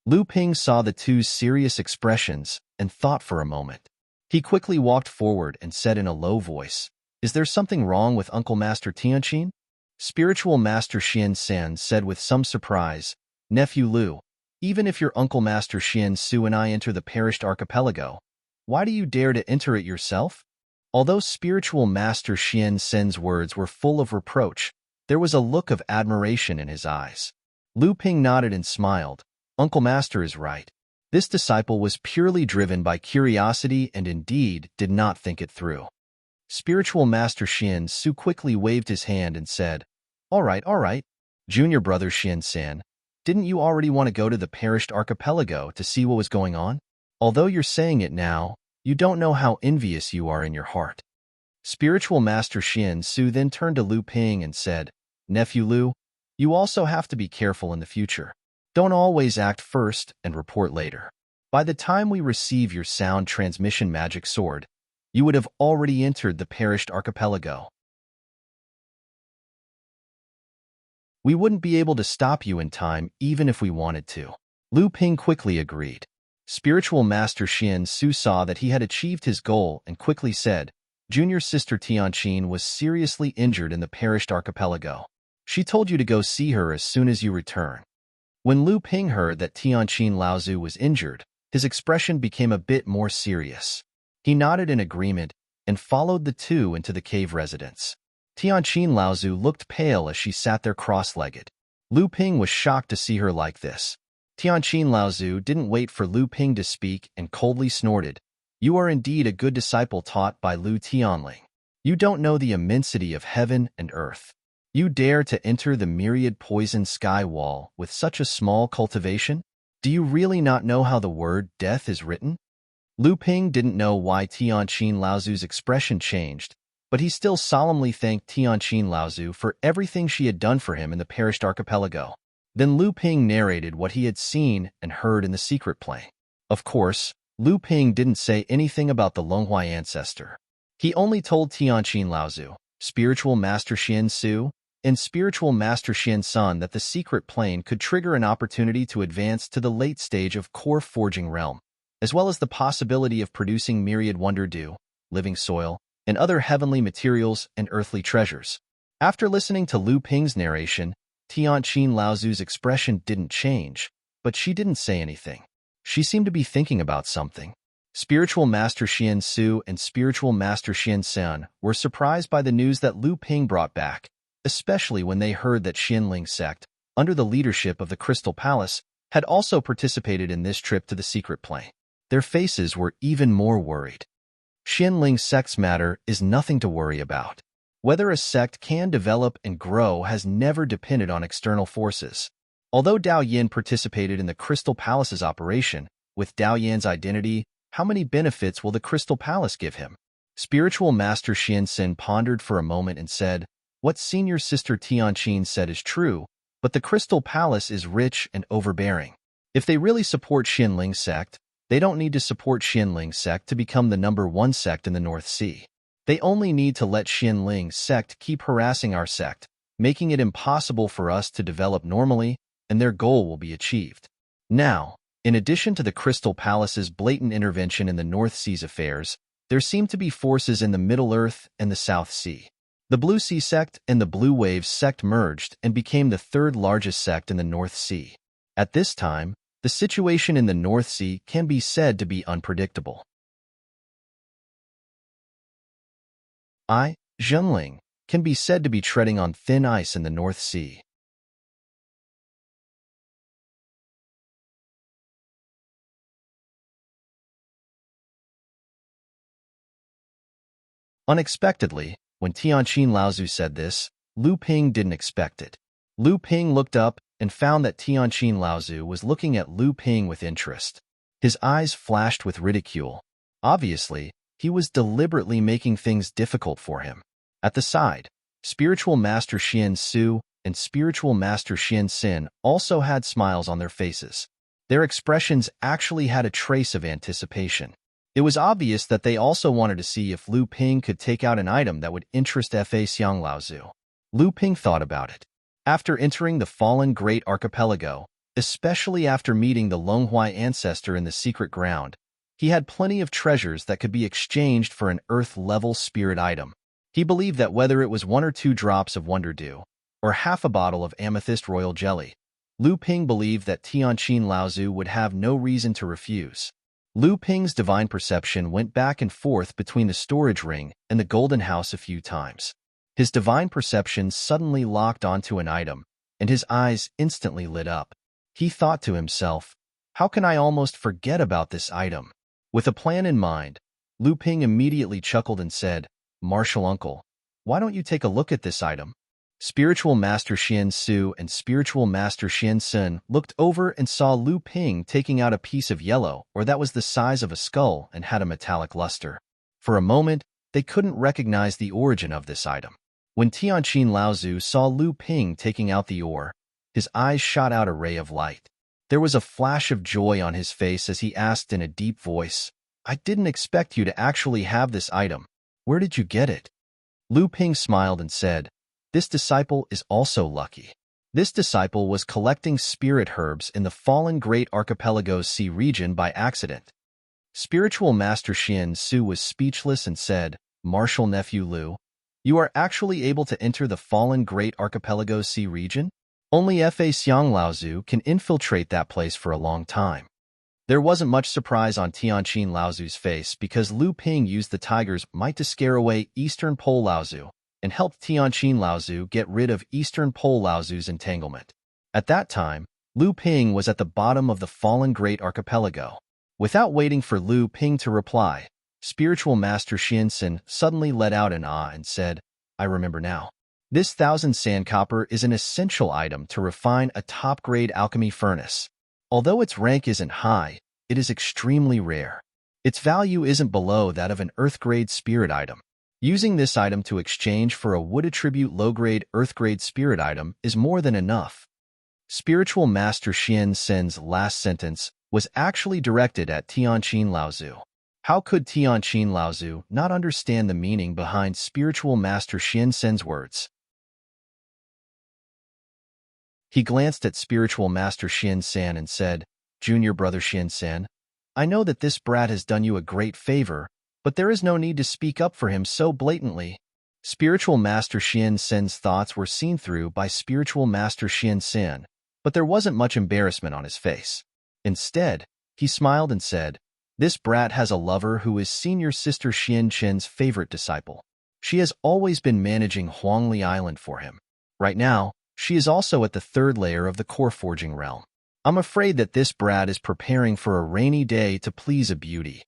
Lu Ping saw the two's serious expressions and thought for a moment. He quickly walked forward and said in a low voice, "Is there something wrong with Uncle Master Tianqin?" Spiritual Master Xian San said with some surprise, "Nephew Lu, even if your Uncle Master Xian Su and I enter the perished archipelago, why do you dare to enter it yourself?" Although Spiritual Master Xian Sen's words were full of reproach, there was a look of admiration in his eyes. Lu Ping nodded and smiled. Uncle Master is right. This disciple was purely driven by curiosity and indeed did not think it through. Spiritual Master Xin Su quickly waved his hand and said, all right. Junior brother Xin-san, didn't you already want to go to the perished archipelago to see what was going on? Although you're saying it now, you don't know how envious you are in your heart. Spiritual Master Xin Su then turned to Lu Ping and said, Nephew Lu, you also have to be careful in the future. Don't always act first and report later. By the time we receive your sound transmission magic sword, you would have already entered the perished archipelago. We wouldn't be able to stop you in time even if we wanted to. Lu Ping quickly agreed. Spiritual Master Xin Su saw that he had achieved his goal and quickly said, Junior sister Tianqin was seriously injured in the perished archipelago. She told you to go see her as soon as you return. When Lu Ping heard that Tianqin Laozu was injured, his expression became a bit more serious. He nodded in agreement and followed the two into the cave residence. Tianqin Laozu looked pale as she sat there cross-legged. Lu Ping was shocked to see her like this. Tianqin Laozu didn't wait for Lu Ping to speak and coldly snorted, You are indeed a good disciple taught by Lu Tianling. You don't know the immensity of heaven and earth. You dare to enter the myriad poisoned sky wall with such a small cultivation? Do you really not know how the word death is written? Lu Ping didn't know why Tianqin Laozu's expression changed, but he still solemnly thanked Tianqin Laozu for everything she had done for him in the perished archipelago. Then Lu Ping narrated what he had seen and heard in the secret plane. Of course, Lu Ping didn't say anything about the Longhuai ancestor. He only told Tianqin Laozu, Spiritual Master Xin Su, and Spiritual Master Xin Sun that the secret plane could trigger an opportunity to advance to the late stage of core forging realm, as well as the possibility of producing myriad wonder dew, living soil, and other heavenly materials and earthly treasures. After listening to Lu Ping's narration, Tianqin Laozu's expression didn't change, but she didn't say anything. She seemed to be thinking about something. Spiritual Master Xin Su and Spiritual Master Xin Sun were surprised by the news that Lu Ping brought back, especially when they heard that Xinling sect, under the leadership of the Crystal Palace, had also participated in this trip to the secret plane. Their faces were even more worried. Xinling sect's matter is nothing to worry about. Whether a sect can develop and grow has never depended on external forces. Although Dao Yin participated in the Crystal Palace's operation, with Dao Yan's identity, how many benefits will the Crystal Palace give him? Spiritual Master Xin Sin pondered for a moment and said, What senior sister Tianqin said is true, but the Crystal Palace is rich and overbearing. If they really support Xinling sect, they don't need to support Xinling sect to become the #1 sect in the North Sea. They only need to let Xinling sect keep harassing our sect, making it impossible for us to develop normally, and their goal will be achieved. Now, in addition to the Crystal Palace's blatant intervention in the North Sea's affairs, there seem to be forces in the Middle Earth and the South Sea. The Blue Sea sect and the Blue Waves sect merged and became the third largest sect in the North Sea. At this time, the situation in the North Sea can be said to be unpredictable. Zhenling, can be said to be treading on thin ice in the North Sea. Unexpectedly, when Tianqin Laozu said this, Lu Ping didn't expect it. Lu Ping looked up and found that Tianqin Laozu was looking at Lu Ping with interest. His eyes flashed with ridicule. Obviously, he was deliberately making things difficult for him. At the side, Spiritual Master Xin Su and Spiritual Master Xin Sin also had smiles on their faces. Their expressions actually had a trace of anticipation. It was obvious that they also wanted to see if Lu Ping could take out an item that would interest Fa Xiang Laozu. Lu Ping thought about it. After entering the fallen Great Archipelago, especially after meeting the Longhuai ancestor in the secret ground, he had plenty of treasures that could be exchanged for an Earth-level spirit item. He believed that whether it was 1 or 2 drops of Wonder Dew, or half a bottle of Amethyst Royal Jelly, Lu Ping believed that Tianqin Laozu would have no reason to refuse. Lu Ping's divine perception went back and forth between the storage ring and the golden house a few times. His divine perception suddenly locked onto an item, and his eyes instantly lit up. He thought to himself, how can I almost forget about this item? With a plan in mind, Lu Ping immediately chuckled and said, "Martial uncle, why don't you take a look at this item?" Spiritual Master Xian Su and Spiritual Master Xian Sun looked over and saw Lu Ping taking out a piece of yellow or that was the size of a skull and had a metallic luster. For a moment, they couldn't recognize the origin of this item. When Tianqin Laozu saw Lu Ping taking out the ore, his eyes shot out a ray of light. There was a flash of joy on his face as he asked in a deep voice, "I didn't expect you to actually have this item. Where did you get it?" Lu Ping smiled and said, "This disciple is also lucky." This disciple was collecting spirit herbs in the fallen Great Archipelago's sea region by accident. Spiritual Master Xian Su was speechless and said, "Martial nephew Lu, you are actually able to enter the fallen Great Archipelago's sea region? Only Fa Xiang Laozu can infiltrate that place for a long time." There wasn't much surprise on Tianqin Laozu's face because Lu Ping used the tiger's might to scare away Eastern Pole Laozu and helped Tianqin Laozu get rid of Eastern Pole Laozu's entanglement. At that time, Lu Ping was at the bottom of the fallen Great Archipelago. Without waiting for Lu Ping to reply, Spiritual Master Xianxin suddenly let out an ah and said, "I remember now. This 1,000 sandcopper is an essential item to refine a top-grade alchemy furnace. Although its rank isn't high, it is extremely rare. Its value isn't below that of an earth-grade spirit item. Using this item to exchange for a wood-attribute low-grade earth-grade spirit item is more than enough." Spiritual Master Xian Sen's last sentence was actually directed at Tianqin Laozu. How could Tianqin Laozu not understand the meaning behind Spiritual Master Xian Sen's words? He glanced at Spiritual Master Xian San and said, "Junior brother Xian San, I know that this brat has done you a great favor, but there is no need to speak up for him so blatantly." Spiritual Master Xian Sen's thoughts were seen through by Spiritual Master Xian San, but there wasn't much embarrassment on his face. Instead, he smiled and said, "This brat has a lover who is senior sister Xian Chen's favorite disciple. She has always been managing Huangli Island for him. Right now, she is also at the third layer of the core forging realm. I'm afraid that this brat is preparing for a rainy day to please a beauty."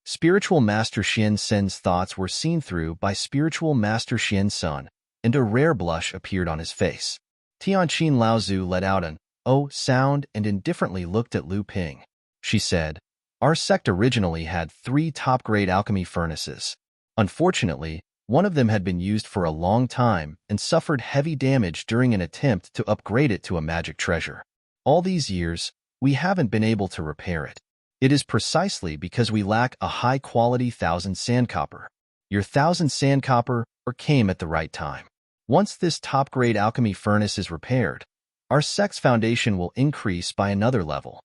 Spiritual Master Xian Sen's thoughts were seen through by Spiritual Master Xian Sun, and a rare blush appeared on his face. Tianqin Laozu let out an "oh" sound and indifferently looked at Lu Ping. She said, "Our sect originally had 3 top-grade alchemy furnaces. Unfortunately, one of them had been used for a long time and suffered heavy damage during an attempt to upgrade it to a magic treasure. All these years, we haven't been able to repair it. It is precisely because we lack a high-quality 1,000 sandcopper. Your 1,000 sandcopper came at the right time. Once this top-grade alchemy furnace is repaired, our sect's foundation will increase by another level."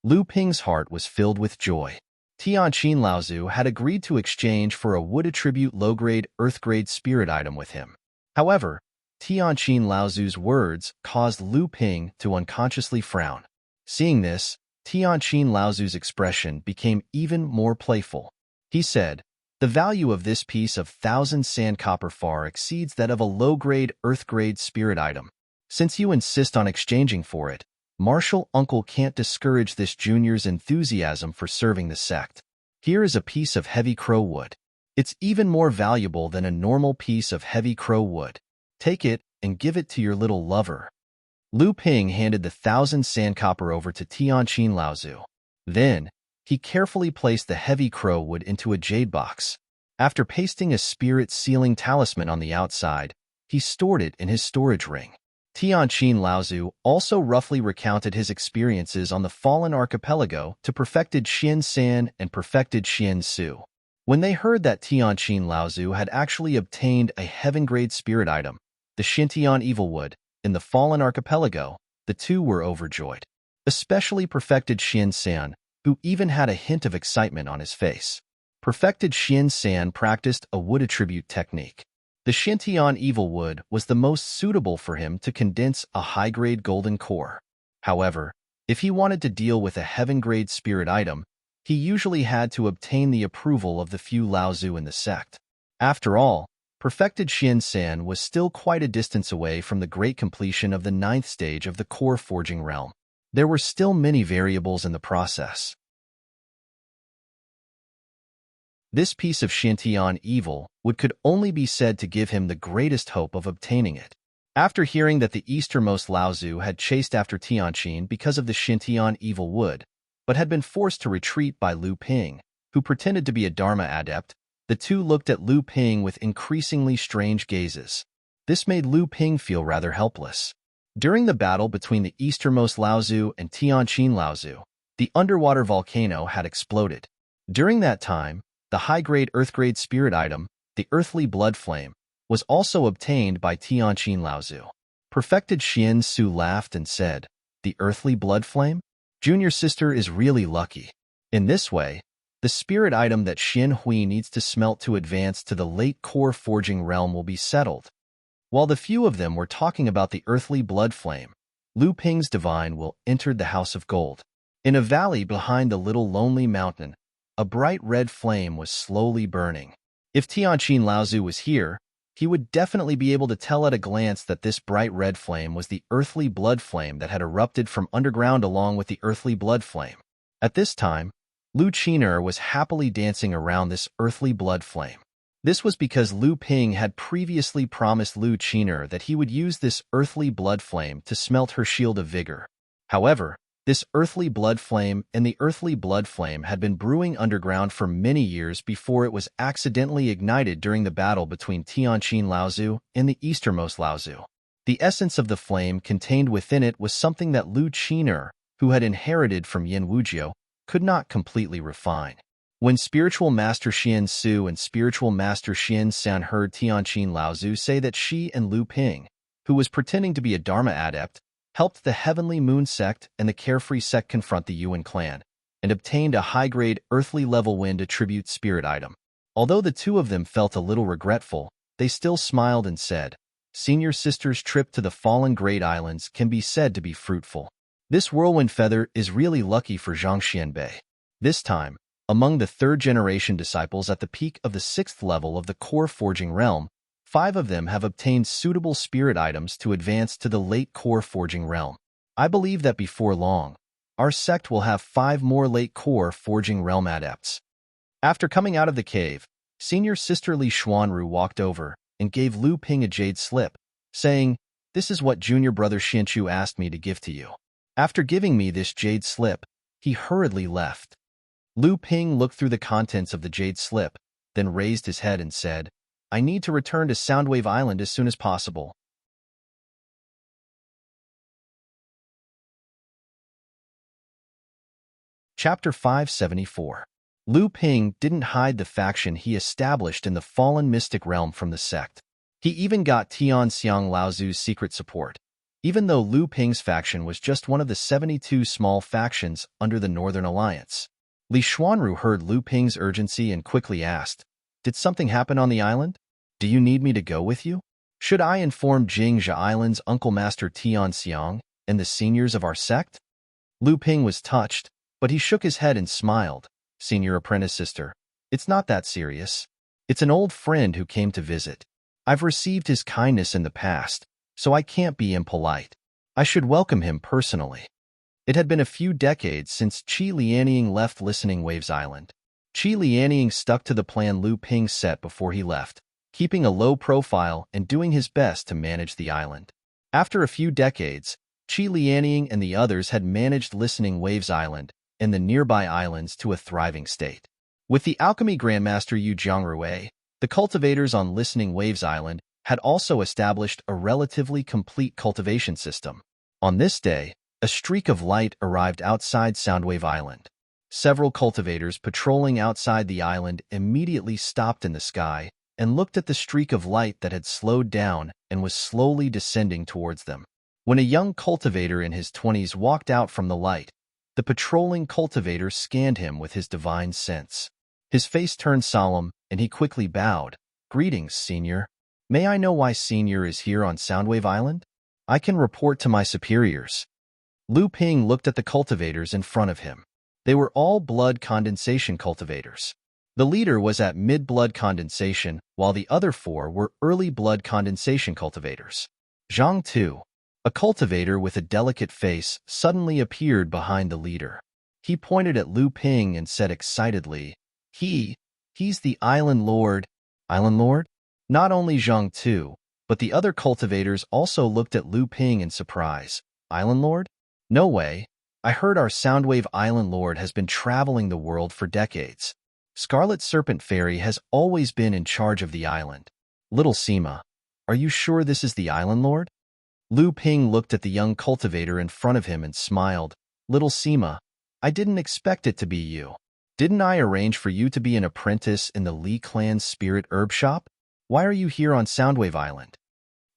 Lu Ping's heart was filled with joy. Tianqin Laozu had agreed to exchange for a wood-attribute low-grade earth-grade spirit item with him. However, Tianqin Laozu's words caused Lu Ping to unconsciously frown. Seeing this, Tianqin Laozu's expression became even more playful. He said, "The value of this piece of 1,000 sandcopper far exceeds that of a low-grade earth-grade spirit item. Since you insist on exchanging for it, Martial Uncle can't discourage this junior's enthusiasm for serving the sect. Here is a piece of heavy crow wood. It's even more valuable than a normal piece of heavy crow wood. Take it and give it to your little lover." Lu Ping handed the 1,000 sandcopper over to Tianqin Laozu. Then, he carefully placed the heavy crow wood into a jade box. After pasting a spirit sealing talisman on the outside, he stored it in his storage ring. Tianqin Laozu also roughly recounted his experiences on the fallen archipelago to perfected Xian San and perfected Xian Su. When they heard that Tianqin Laozu had actually obtained a heaven-grade spirit item, the Xintian Evilwood, in the fallen archipelago, the two were overjoyed. Especially perfected Xian San, who even had a hint of excitement on his face. Perfected Xian San practiced a wood attribute technique. The Xintian Evilwood was the most suitable for him to condense a high-grade golden core. However, if he wanted to deal with a heaven-grade spirit item, he usually had to obtain the approval of the few Laozu in the sect. After all, perfected Xian San was still quite a distance away from the great completion of the 9th stage of the core forging realm. There were still many variables in the process. This piece of Xintian evil could only be said to give him the greatest hope of obtaining it. After hearing that the easternmost Laozu had chased after Tianqin because of the Xintian evil wood, but had been forced to retreat by Lu Ping, who pretended to be a Dharma adept, the two looked at Lu Ping with increasingly strange gazes. This made Lu Ping feel rather helpless. During the battle between the easternmost Laozu and Tianqin Laozu, the underwater volcano had exploded. During that time, the high-grade earth-grade spirit item, the earthly blood flame, was also obtained by Tianqin Laozu. Perfected Xian Su laughed and said, "The earthly blood flame? Junior sister is really lucky." In this way, the spirit item that Xian Hui needs to smelt to advance to the late core forging realm will be settled. While the few of them were talking about the earthly blood flame, Lu Ping's divine will entered the House of Gold. In a valley behind the little lonely mountain, a bright red flame was slowly burning. If Tianqin Laozu was here, he would definitely be able to tell at a glance that this bright red flame was the earthly blood flame that had erupted from underground along with the earthly blood flame. At this time, Lu Qiner was happily dancing around this earthly blood flame. This was because Lu Ping had previously promised Lu Qiner that he would use this earthly blood flame to smelt her shield of vigor. However, this earthly blood flame and the earthly blood flame had been brewing underground for many years before it was accidentally ignited during the battle between Tianqin Laozu and the easternmost Laozu. The essence of the flame contained within it was something that Lu Qiner, who had inherited from Yin Wujiu, could not completely refine. When Spiritual Master Xian Su and Spiritual Master Xian San heard Tianqin Laozu say that she and Lu Ping, who was pretending to be a Dharma adept, helped the Heavenly Moon sect and the Carefree sect confront the Yuan clan, and obtained a high-grade earthly-level wind attribute spirit item. Although the two of them felt a little regretful, they still smiled and said, "Senior sister's trip to the Fallen Great Islands can be said to be fruitful. This whirlwind feather is really lucky for Zhang Xianbei." This time, among the third-generation disciples at the peak of the 6th level of the core forging realm, 5 of them have obtained suitable spirit items to advance to the late core forging realm. I believe that before long, our sect will have 5 more late core forging realm adepts. After coming out of the cave, senior sister Li Xuanru walked over and gave Lu Ping a jade slip, saying, "This is what junior brother Xianchu asked me to give to you." After giving me this jade slip, he hurriedly left. Lu Ping looked through the contents of the jade slip, then raised his head and said, "I need to return to Soundwave Island as soon as possible." Chapter 574. Lu Ping didn't hide the faction he established in the fallen mystic realm from the sect. He even got Tian Xiang Laozu's secret support, even though Lu Ping's faction was just one of the 72 small factions under the Northern Alliance. Li Xuanru heard Lu Ping's urgency and quickly asked, "Did something happen on the island? Do you need me to go with you? Should I inform Jingzha Island's Uncle Master Tian Xiang and the seniors of our sect?" Lu Ping was touched, but he shook his head and smiled. "Senior apprentice sister, it's not that serious. It's an old friend who came to visit. I've received his kindness in the past, so I can't be impolite. I should welcome him personally." It had been a few decades since Qi Lianying left Listening Waves Island. Qi Lianying stuck to the plan Lu Ping set before he left, keeping a low profile and doing his best to manage the island. After a few decades, Qi Lianying and the others had managed Listening Waves Island and the nearby islands to a thriving state. With the alchemy grandmaster Yu Jiangrui, the cultivators on Listening Waves Island had also established a relatively complete cultivation system. On this day, a streak of light arrived outside Soundwave Island. Several cultivators patrolling outside the island immediately stopped in the sky and looked at the streak of light that had slowed down and was slowly descending towards them. When a young cultivator in his 20s walked out from the light, the patrolling cultivator scanned him with his divine sense. His face turned solemn, and he quickly bowed. "Greetings, Senior. May I know why Senior is here on Soundwave Island? I can report to my superiors." Lu Ping looked at the cultivators in front of him. They were all blood condensation cultivators. The leader was at mid-blood condensation, while the other 4 were early blood condensation cultivators. Zhang Tu, a cultivator with a delicate face, suddenly appeared behind the leader. He pointed at Lu Ping and said excitedly, He's the Island Lord. Island Lord? Not only Zhang Tu, but the other cultivators also looked at Lu Ping in surprise. Island Lord? No way. I heard our Soundwave Island Lord has been traveling the world for decades. Scarlet Serpent Fairy has always been in charge of the island. Little Sima, are you sure this is the Island Lord? Lu Ping looked at the young cultivator in front of him and smiled. Little Sima, I didn't expect it to be you. Didn't I arrange for you to be an apprentice in the Li clan's spirit herb shop? Why are you here on Soundwave Island?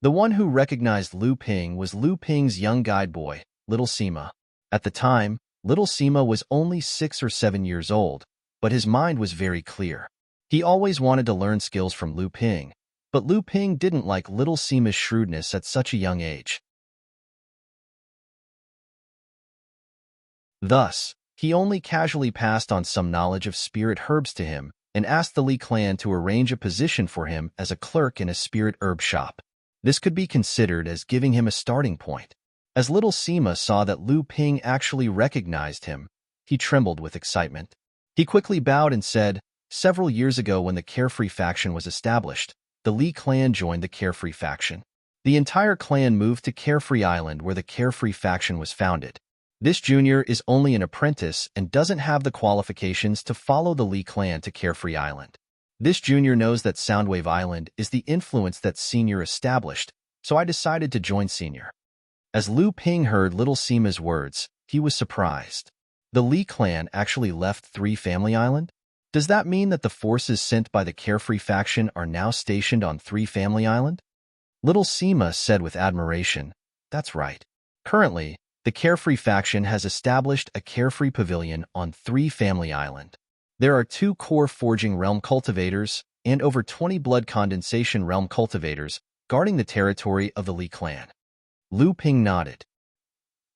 The one who recognized Lu Ping was Lu Ping's young guide boy, Little Sima. At the time, Little Sima was only 6 or 7 years old, but his mind was very clear. He always wanted to learn skills from Lu Ping, but Lu Ping didn't like Little Sima's shrewdness at such a young age. Thus, he only casually passed on some knowledge of spirit herbs to him and asked the Li clan to arrange a position for him as a clerk in a spirit herb shop. This could be considered as giving him a starting point. As Little Sima saw that Lu Ping actually recognized him, he trembled with excitement. He quickly bowed and said, several years ago when the Carefree faction was established, the Li clan joined the Carefree faction. The entire clan moved to Carefree Island where the Carefree faction was founded. This junior is only an apprentice and doesn't have the qualifications to follow the Li clan to Carefree Island. This junior knows that Soundwave Island is the influence that senior established, so I decided to join senior. As Lu Ping heard Little Sima's words, he was surprised. The Li clan actually left Three Family Island? Does that mean that the forces sent by the Carefree faction are now stationed on Three Family Island? Little Sima said with admiration, that's right. Currently, the Carefree faction has established a Carefree pavilion on Three Family Island. There are 2 core forging realm cultivators and over 20 blood condensation realm cultivators guarding the territory of the Li clan. Lu Ping nodded.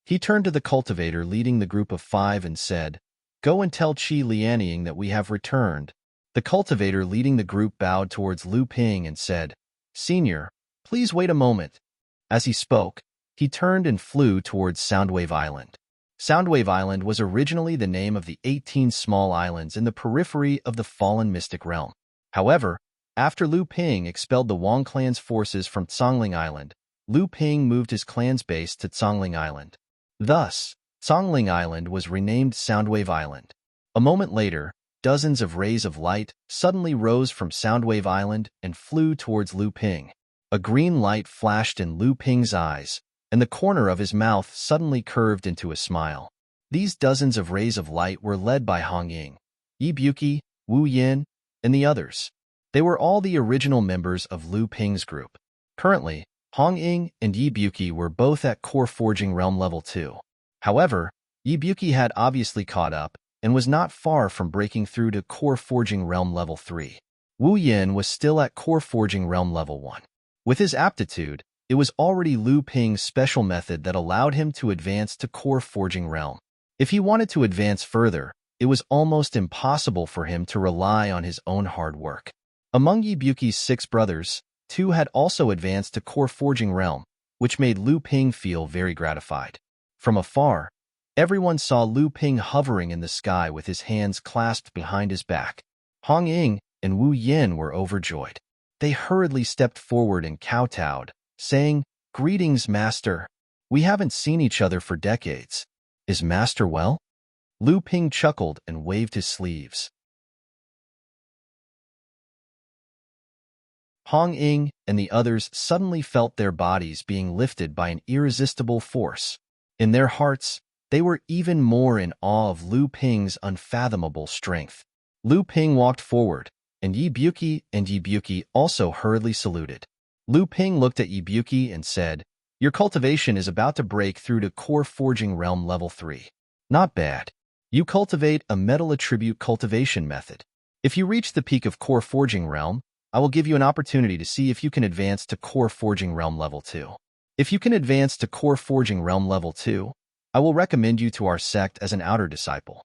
He turned to the cultivator leading the group of 5 and said, go and tell Qi Lianying that we have returned. The cultivator leading the group bowed towards Lu Ping and said, Senior, please wait a moment. As he spoke, he turned and flew towards Soundwave Island. Soundwave Island was originally the name of the 18 small islands in the periphery of the fallen mystic realm. However, after Lu Ping expelled the Wang clan's forces from Tsongling Island, Lu Ping moved his clan's base to Tsongling Island. Thus, Tsongling Island was renamed Soundwave Island. A moment later, dozens of rays of light suddenly rose from Soundwave Island and flew towards Lu Ping. A green light flashed in Lu Ping's eyes, and the corner of his mouth suddenly curved into a smile. These dozens of rays of light were led by Hong Ying, Yi Buqi, Wu Yin, and the others. They were all the original members of Lu Ping's group. Currently, Hong Ying and Yi Buqi were both at Core Forging Realm Level 2. However, Yi Buqi had obviously caught up and was not far from breaking through to Core Forging Realm Level 3. Wu Yin was still at Core Forging Realm Level 1. With his aptitude, it was already Lu Ping's special method that allowed him to advance to Core Forging Realm. If he wanted to advance further, it was almost impossible for him to rely on his own hard work. Among Yi Buqi's 6 brothers, 2 had also advanced to Core Forging Realm, which made Lu Ping feel very gratified. From afar, everyone saw Lu Ping hovering in the sky with his hands clasped behind his back. Hong Ying and Wu Yin were overjoyed. They hurriedly stepped forward and kowtowed, saying, Greetings, Master. We haven't seen each other for decades. Is Master well? Lu Ping chuckled and waved his sleeves. Hong Ying and the others suddenly felt their bodies being lifted by an irresistible force. In their hearts, they were even more in awe of Lu Ping's unfathomable strength. Lu Ping walked forward, and Yi Buqi also hurriedly saluted. Lu Ping looked at Yi Buqi and said, Your cultivation is about to break through to Core Forging Realm Level 3. Not bad. You cultivate a metal attribute cultivation method. If you reach the peak of Core Forging Realm, I will give you an opportunity to see if you can advance to Core Forging Realm Level 2. If you can advance to Core Forging Realm Level 2, I will recommend you to our sect as an outer disciple.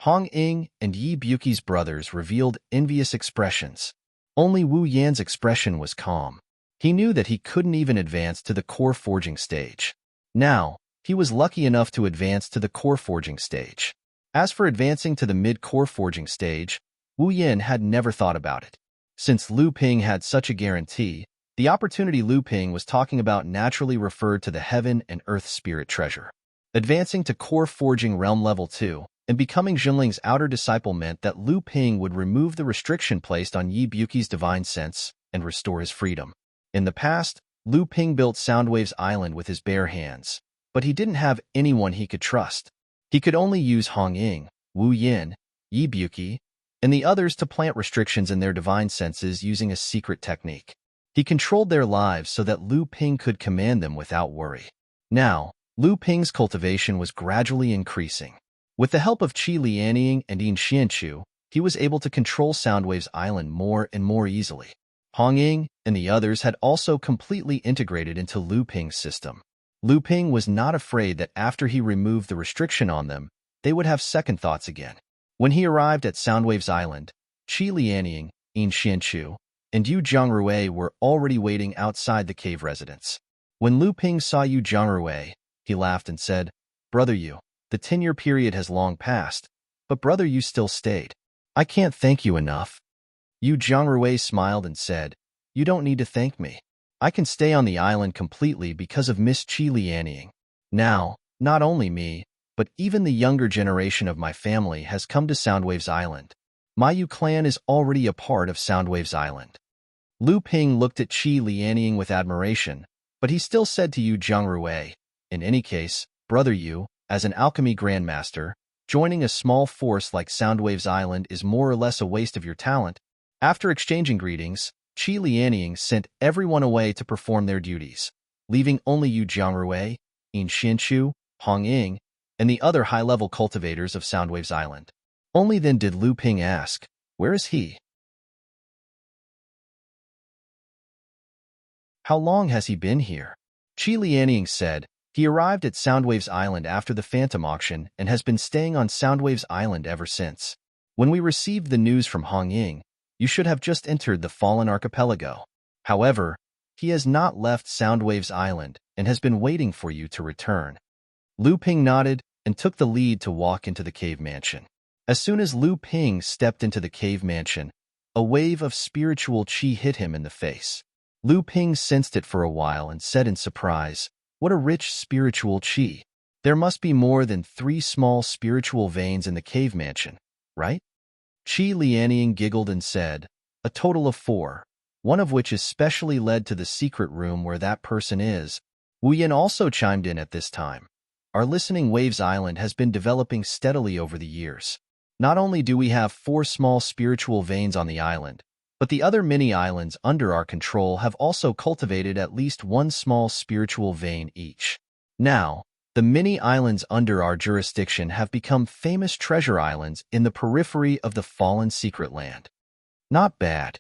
Hong Ying and Yi Buqi's brothers revealed envious expressions. Only Wu Yan's expression was calm. He knew that he couldn't even advance to the Core Forging stage. Now, he was lucky enough to advance to the Core Forging stage. As for advancing to the Mid-Core Forging stage, Wu Yin had never thought about it. Since Lu Ping had such a guarantee, the opportunity Lu Ping was talking about naturally referred to the heaven and earth spirit treasure. Advancing to core forging realm level 2 and becoming Junling's outer disciple meant that Lu Ping would remove the restriction placed on Yi Buqi's divine sense and restore his freedom. In the past, Lu Ping built Soundwave's island with his bare hands, but he didn't have anyone he could trust. He could only use Hong Ying, Wu Yin, Yi Buqi, and the others to plant restrictions in their divine senses using a secret technique. He controlled their lives so that Lu Ping could command them without worry. Now, Lu Ping's cultivation was gradually increasing. With the help of Qi Lianying and Yin Xianchu, he was able to control Soundwave's island more and more easily. Hong Ying and the others had also completely integrated into Lu Ping's system. Lu Ping was not afraid that after he removed the restriction on them, they would have second thoughts again. When he arrived at Soundwave's island, Qi Lianying, Yin Xianchu, and Yu Zhongrui were already waiting outside the cave residence. When Lu Ping saw Yu Zhongrui, he laughed and said, "Brother Yu, the 10-year period has long passed, but Brother Yu still stayed. I can't thank you enough." Yu Zhongrui smiled and said, "You don't need to thank me. I can stay on the island completely because of Miss Qi Lianying. Now, not only me, but even the younger generation of my family has come to Soundwave's island. My Yu clan is already a part of Soundwave's island." Lu Ping looked at Qi Lianying with admiration, but he still said to Yu Zhongrui, "In any case, Brother Yu, as an alchemy grandmaster, joining a small force like Soundwave's island is more or less a waste of your talent." After exchanging greetings, Qi Lianying sent everyone away to perform their duties, leaving only Yu Zhongrui, Yin Xianchu, Hong Ying, and the other high-level cultivators of Soundwave's island. Only then did Lu Ping ask, "Where is he? How long has he been here?" Qi Lianying said, "He arrived at Soundwave's island after the Phantom auction and has been staying on Soundwave's island ever since. When we received the news from Hong Ying, you should have just entered the Fallen Archipelago. However, he has not left Soundwave's island and has been waiting for you to return." Lu Ping nodded and took the lead to walk into the cave mansion. As soon as Lu Ping stepped into the cave mansion, a wave of spiritual qi hit him in the face. Lu Ping sensed it for a while and said in surprise, "What a rich spiritual qi. There must be more than 3 small spiritual veins in the cave mansion, right?" Qi Lianying giggled and said, "A total of 4, one of which is specially led to the secret room where that person is." Wu Yin also chimed in at this time. "Our Listening Waves Island has been developing steadily over the years. Not only do we have 4 small spiritual veins on the island, but the other mini-islands under our control have also cultivated at least 1 small spiritual vein each. Now, the mini-islands under our jurisdiction have become famous treasure islands in the periphery of the fallen secret land." "Not bad."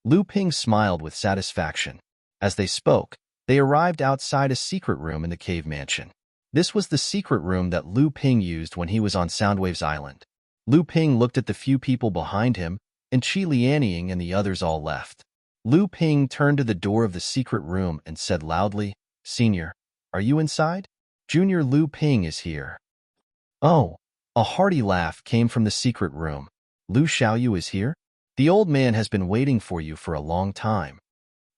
Lu Ping smiled with satisfaction. As they spoke, they arrived outside a secret room in the cave mansion. This was the secret room that Lu Ping used when he was on Soundwave's island. Lu Ping looked at the few people behind him, and Qi Lianying and the others all left. Lu Ping turned to the door of the secret room and said loudly, "Senior, are you inside? Junior Lu Ping is here." "Oh." A hearty laugh came from the secret room. "Lu Xiaoyu is here? The old man has been waiting for you for a long time."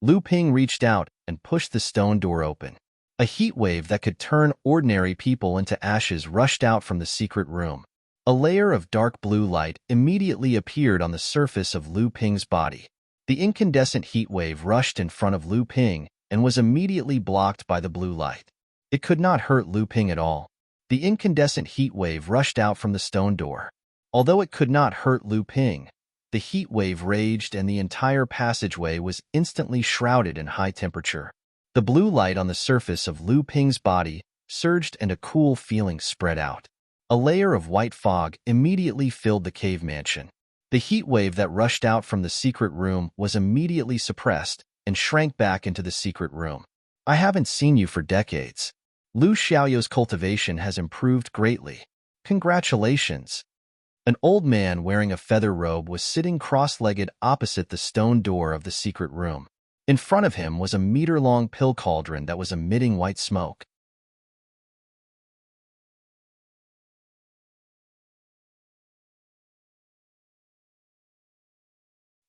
Lu Ping reached out and pushed the stone door open. A heat wave that could turn ordinary people into ashes rushed out from the secret room. A layer of dark blue light immediately appeared on the surface of Lu Ping's body. The incandescent heat wave rushed in front of Lu Ping and was immediately blocked by the blue light. It could not hurt Lu Ping at all. The incandescent heat wave rushed out from the stone door. Although it could not hurt Lu Ping, the heat wave raged and the entire passageway was instantly shrouded in high temperature. The blue light on the surface of Lu Ping's body surged and a cool feeling spread out. A layer of white fog immediately filled the cave mansion. The heat wave that rushed out from the secret room was immediately suppressed and shrank back into the secret room. "I haven't seen you for decades. Lu Xiaoyu's cultivation has improved greatly. Congratulations." An old man wearing a feather robe was sitting cross-legged opposite the stone door of the secret room. In front of him was a meter-long pill cauldron that was emitting white smoke.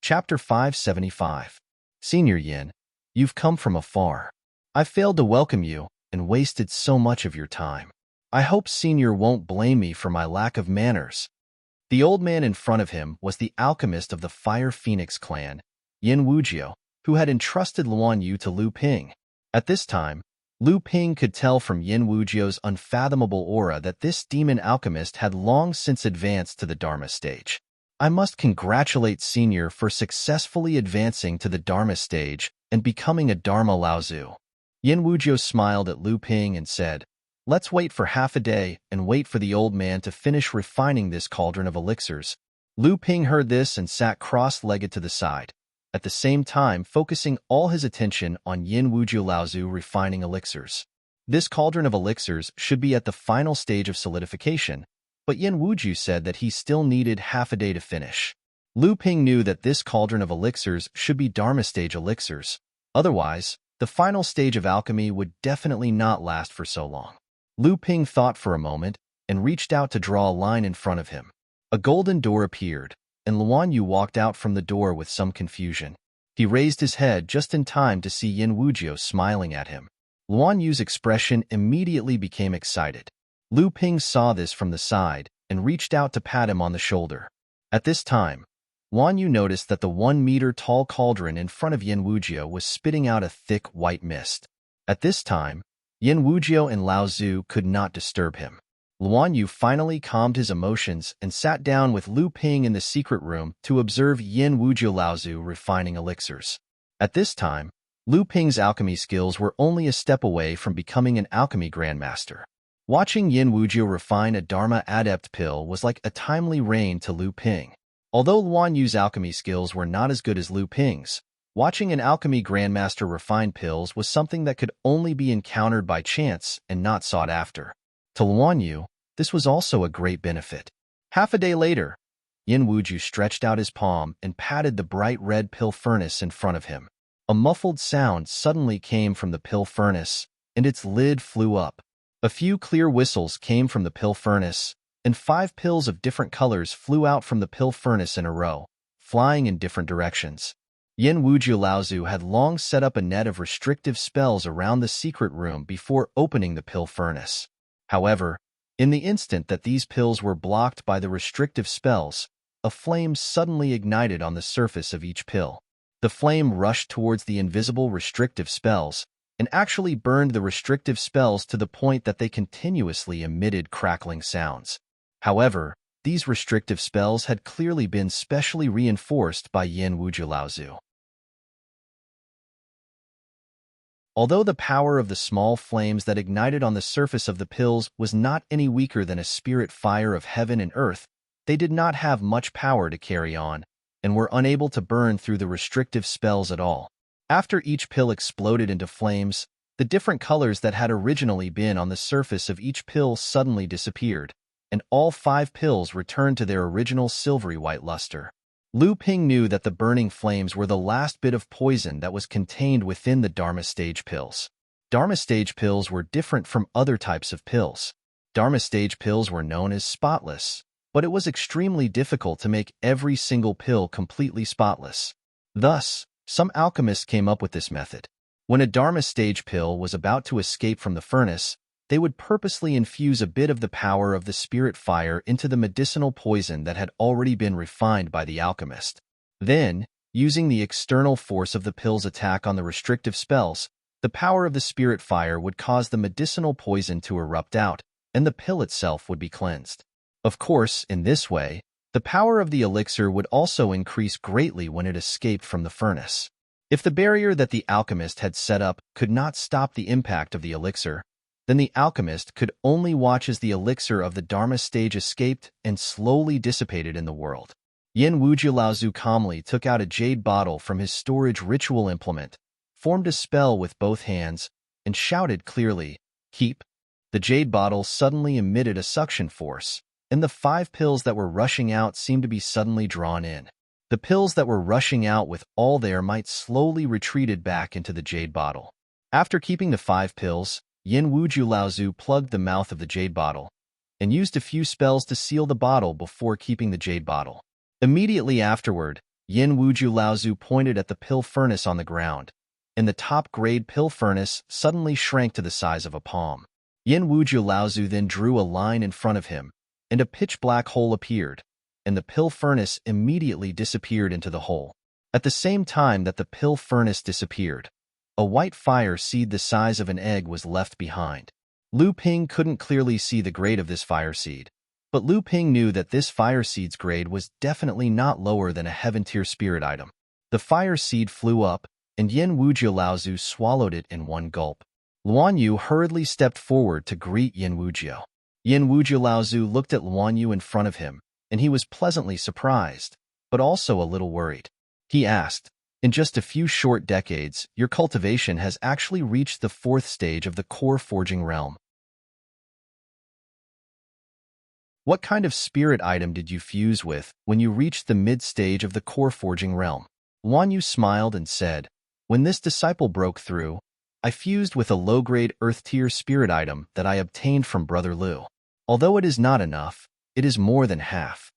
Chapter 575. Senior Yin, you've come from afar. I failed to welcome you and wasted so much of your time. I hope Senior won't blame me for my lack of manners. The old man in front of him was the alchemist of the Fire Phoenix clan, Yin Wujiu, who had entrusted Luan Yu to Lu Ping. At this time, Lu Ping could tell from Yin Wujiu's unfathomable aura that this demon alchemist had long since advanced to the Dharma stage. I must congratulate Senior for successfully advancing to the Dharma stage and becoming a Dharma Laozu. Yin Wujiu smiled at Lu Ping and said, "Let's wait for half a day and wait for the old man to finish refining this cauldron of elixirs." Lu Ping heard this and sat cross-legged to the side, at the same time focusing all his attention on Yin Wujiu Laozu refining elixirs. This cauldron of elixirs should be at the final stage of solidification, but Yin Wujiu said that he still needed half a day to finish. Lu Ping knew that this cauldron of elixirs should be Dharma stage elixirs. Otherwise, the final stage of alchemy would definitely not last for so long. Lu Ping thought for a moment and reached out to draw a line in front of him. A golden door appeared, and Luan Yu walked out from the door with some confusion. He raised his head just in time to see Yin Wujiu smiling at him. Luan Yu's expression immediately became excited. Lu Ping saw this from the side and reached out to pat him on the shoulder. At this time, Luan Yu noticed that the 1-meter-tall cauldron in front of Yin Wujiu was spitting out a thick white mist. At this time, Yin Wujiu and Lao Zu could not disturb him. Luan Yu finally calmed his emotions and sat down with Lu Ping in the secret room to observe Yin Wujiu Laozu refining elixirs. At this time, Lu Ping's alchemy skills were only a step away from becoming an alchemy grandmaster. Watching Yin Wujiu refine a Dharma adept pill was like a timely rain to Lu Ping. Although Luan Yu's alchemy skills were not as good as Lu Ping's, watching an alchemy grandmaster refine pills was something that could only be encountered by chance and not sought after. To Luan Yu, this was also a great benefit. Half a day later, Yin Wujiu stretched out his palm and patted the bright red pill furnace in front of him. A muffled sound suddenly came from the pill furnace, and its lid flew up. A few clear whistles came from the pill furnace, and 5 pills of different colors flew out from the pill furnace in a row, flying in different directions. Yin Wujiu Laozu had long set up a net of restrictive spells around the secret room before opening the pill furnace. However, in the instant that these pills were blocked by the restrictive spells, a flame suddenly ignited on the surface of each pill. The flame rushed towards the invisible restrictive spells and actually burned the restrictive spells to the point that they continuously emitted crackling sounds. However, these restrictive spells had clearly been specially reinforced by Yin Wujiu Laozu. Although the power of the small flames that ignited on the surface of the pills was not any weaker than a spirit fire of heaven and earth, they did not have much power to carry on, and were unable to burn through the restrictive spells at all. After each pill exploded into flames, the different colors that had originally been on the surface of each pill suddenly disappeared, and all 5 pills returned to their original silvery white luster. Lu Ping knew that the burning flames were the last bit of poison that was contained within the Dharma stage pills. Dharma stage pills were different from other types of pills. Dharma stage pills were known as spotless, but it was extremely difficult to make every single pill completely spotless. Thus, some alchemists came up with this method. When a Dharma stage pill was about to escape from the furnace, they would purposely infuse a bit of the power of the spirit fire into the medicinal poison that had already been refined by the alchemist. Then, using the external force of the pill's attack on the restrictive spells, the power of the spirit fire would cause the medicinal poison to erupt out, and the pill itself would be cleansed. Of course, in this way, the power of the elixir would also increase greatly when it escaped from the furnace. If the barrier that the alchemist had set up could not stop the impact of the elixir, then the alchemist could only watch as the elixir of the Dharma stage escaped and slowly dissipated in the world. Yin Wujiu Laozu calmly took out a jade bottle from his storage ritual implement, formed a spell with both hands, and shouted clearly, "Keep." The jade bottle suddenly emitted a suction force, and the 5 pills that were rushing out seemed to be suddenly drawn in. The pills that were rushing out with all their might slowly retreated back into the jade bottle. After keeping the 5 pills, Yin Wujiu Laozu plugged the mouth of the jade bottle and used a few spells to seal the bottle before keeping the jade bottle. Immediately afterward, Yin Wuju Laozu pointed at the pill furnace on the ground, and the top-grade pill furnace suddenly shrank to the size of a palm. Yin Wuju Laozu then drew a line in front of him, and a pitch-black hole appeared, and the pill furnace immediately disappeared into the hole. At the same time that the pill furnace disappeared, a white fire seed the size of an egg was left behind. Lu Ping couldn't clearly see the grade of this fire seed, but Lu Ping knew that this fire seed's grade was definitely not lower than a heaven-tier spirit item. The fire seed flew up, and Yin Wuju Laozu swallowed it in one gulp. Luan Yu hurriedly stepped forward to greet Yin Wujiu. Yin Wuju Laozu looked at Luan Yu in front of him, and he was pleasantly surprised, but also a little worried. He asked, "In just a few short decades, your cultivation has actually reached the 4th stage of the core forging realm. What kind of spirit item did you fuse with when you reached the mid-stage of the core forging realm?" Luan Yu smiled and said, "When this disciple broke through, I fused with a low-grade earth-tier spirit item that I obtained from Brother Lu. Although it is not enough, it is more than half."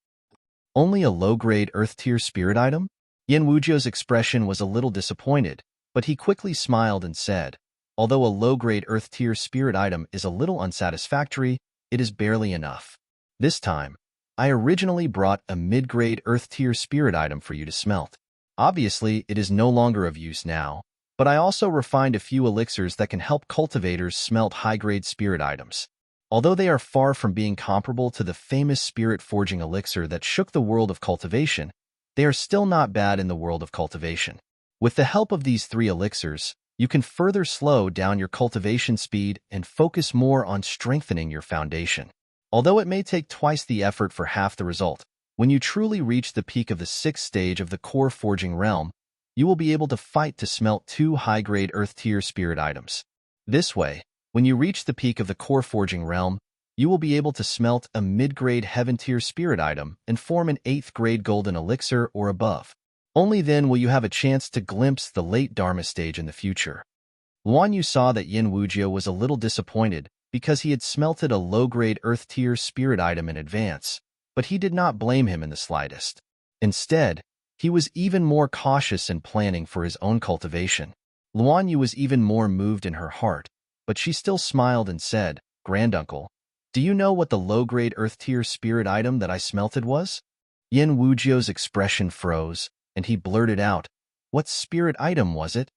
"Only a low-grade earth-tier spirit item?" Yin Wujiu's expression was a little disappointed, but he quickly smiled and said, "Although a low-grade earth-tier spirit item is a little unsatisfactory, it is barely enough. This time, I originally brought a mid-grade earth-tier spirit item for you to smelt. Obviously, it is no longer of use now, but I also refined a few elixirs that can help cultivators smelt high-grade spirit items. Although they are far from being comparable to the famous spirit forging elixir that shook the world of cultivation, they are still not bad in the world of cultivation. With the help of these 3 elixirs, you can further slow down your cultivation speed and focus more on strengthening your foundation. Although it may take twice the effort for half the result, when you truly reach the peak of the 6th stage of the core forging realm, you will be able to fight to smelt 2 high-grade earth-tier spirit items. This way, when you reach the peak of the core forging realm, you will be able to smelt a mid-grade heaven-tier spirit item and form an 8th-grade golden elixir or above. Only then will you have a chance to glimpse the late Dharma stage in the future." Luan Yu saw that Yin Wujiu was a little disappointed because he had smelted a low-grade earth-tier spirit item in advance, but he did not blame him in the slightest. Instead, he was even more cautious in planning for his own cultivation. Luan Yu was even more moved in her heart, but she still smiled and said, "Granduncle, do you know what the low-grade earth-tier spirit item that I smelted was?" Yin Wujiu's expression froze, and he blurted out, "What spirit item was it?"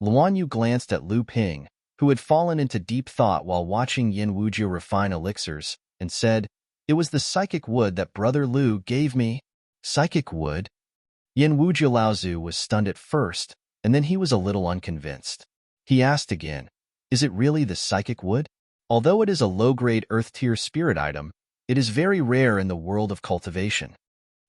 Luan Yu glanced at Lu Ping, who had fallen into deep thought while watching Yin Wujiu refine elixirs, and said, "It was the psychic wood that Brother Lu gave me." "Psychic wood?" Yin Wujiu Laozu was stunned at first, and then he was a little unconvinced. He asked again, "Is it really the psychic wood?" Although it is a low-grade earth-tier spirit item, it is very rare in the world of cultivation.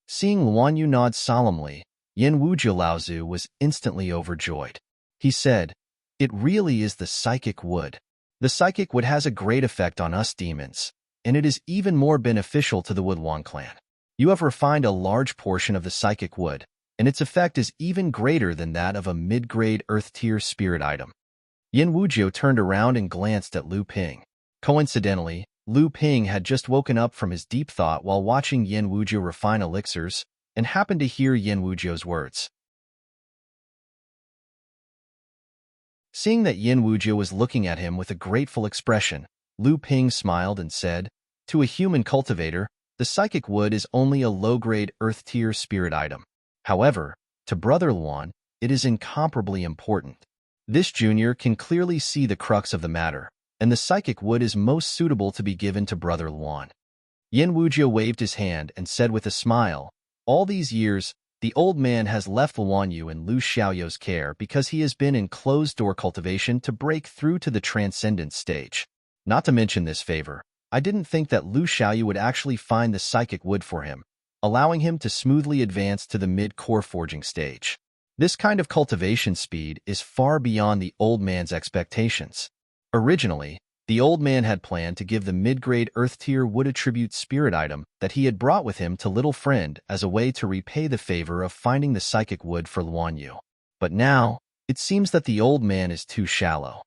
Seeing Luan Yu nod solemnly, Yin Wujiu Laozu was instantly overjoyed. He said, "It really is the psychic wood. The psychic wood has a great effect on us demons, and it is even more beneficial to the Woodluan clan. You have refined a large portion of the psychic wood, and its effect is even greater than that of a mid-grade earth-tier spirit item." Yin Wujiu turned around and glanced at Lu Ping. Coincidentally, Lu Ping had just woken up from his deep thought while watching Yin Wujiu refine elixirs and happened to hear Yin Wujiu's words. Seeing that Yin Wujiu was looking at him with a grateful expression, Lu Ping smiled and said, "To a human cultivator, the psychic wood is only a low-grade earth-tier spirit item. However, to Brother Luan, it is incomparably important. This junior can clearly see the crux of the matter, and the psychic wood is most suitable to be given to Brother Luan." Yin Wujiu waved his hand and said with a smile, "All these years, the old man has left Luan Yu in Lu Xiaoyou's care because he has been in closed-door cultivation to break through to the transcendent stage. Not to mention this favor, I didn't think that Lu Xiaoyu would actually find the psychic wood for him, allowing him to smoothly advance to the mid-core forging stage. This kind of cultivation speed is far beyond the old man's expectations. Originally, the old man had planned to give the mid-grade earth-tier wood attribute spirit item that he had brought with him to Little Friend as a way to repay the favor of finding the psychic wood for Luan Yu. But now, it seems that the old man is too shallow."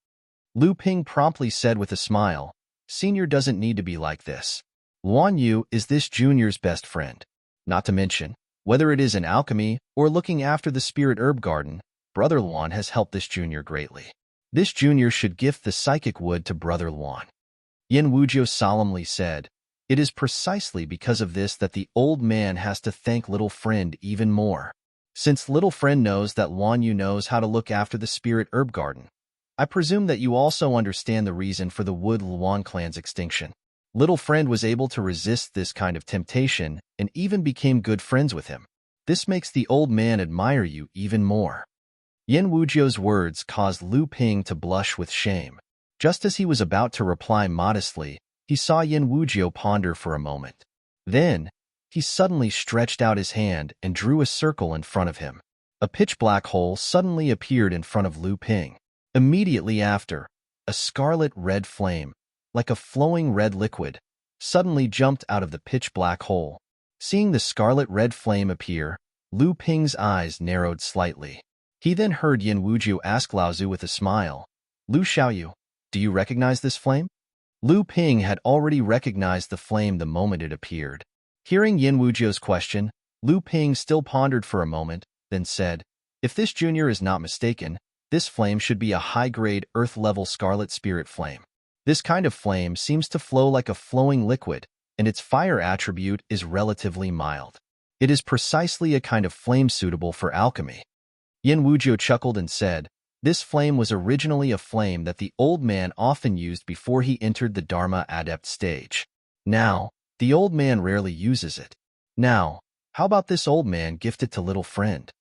Lu Ping promptly said with a smile, "Senior doesn't need to be like this. Luan Yu is this junior's best friend. Not to mention, Whether it is in alchemy or looking after the spirit herb garden, Brother Luan has helped this junior greatly. This junior should gift the psychic wood to Brother Luan. Yin Wujiu solemnly said, "It is precisely because of this that the old man has to thank little friend even more. Since little friend knows that Luan Yu knows how to look after the spirit herb garden, I presume that you also understand the reason for the Wood Luan clan's extinction. Little friend was able to resist this kind of temptation and even became good friends with him. This makes the old man admire you even more." Yin Wujiu's words caused Lu Ping to blush with shame. Just as he was about to reply modestly, he saw Yin Wujiu ponder for a moment. Then, he suddenly stretched out his hand and drew a circle in front of him. A pitch-black hole suddenly appeared in front of Lu Ping. Immediately after, a scarlet-red flame, like a flowing red liquid, suddenly jumped out of the pitch-black hole. Seeing the scarlet-red flame appear, Lu Ping's eyes narrowed slightly. He then heard Yin Wujiu ask Lao Zu with a smile, "Lu Xiaoyu, do you recognize this flame?" Lu Ping had already recognized the flame the moment it appeared. Hearing Yin Wujiu's question, Lu Ping still pondered for a moment, then said, "If this junior is not mistaken, this flame should be a high-grade earth-level scarlet spirit flame. This kind of flame seems to flow like a flowing liquid, and its fire attribute is relatively mild. It is precisely a kind of flame suitable for alchemy." Yin Wujiu chuckled and said, "This flame was originally a flame that the old man often used before he entered the Dharma adept stage. Now, the old man rarely uses it. Now, how about this old man gift it to little friend?"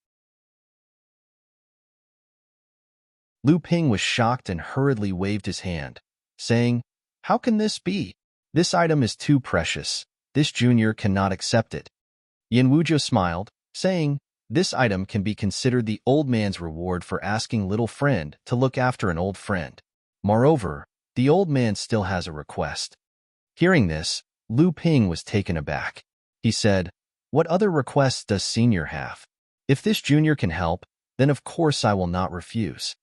Lu Ping was shocked and hurriedly waved his hand, saying, "How can this be? This item is too precious. This junior cannot accept it." Yin Wujiu smiled, saying, "This item can be considered the old man's reward for asking little friend to look after an old friend. Moreover, the old man still has a request." Hearing this, Lu Ping was taken aback. He said, "What other requests does senior have? If this junior can help, then of course I will not refuse."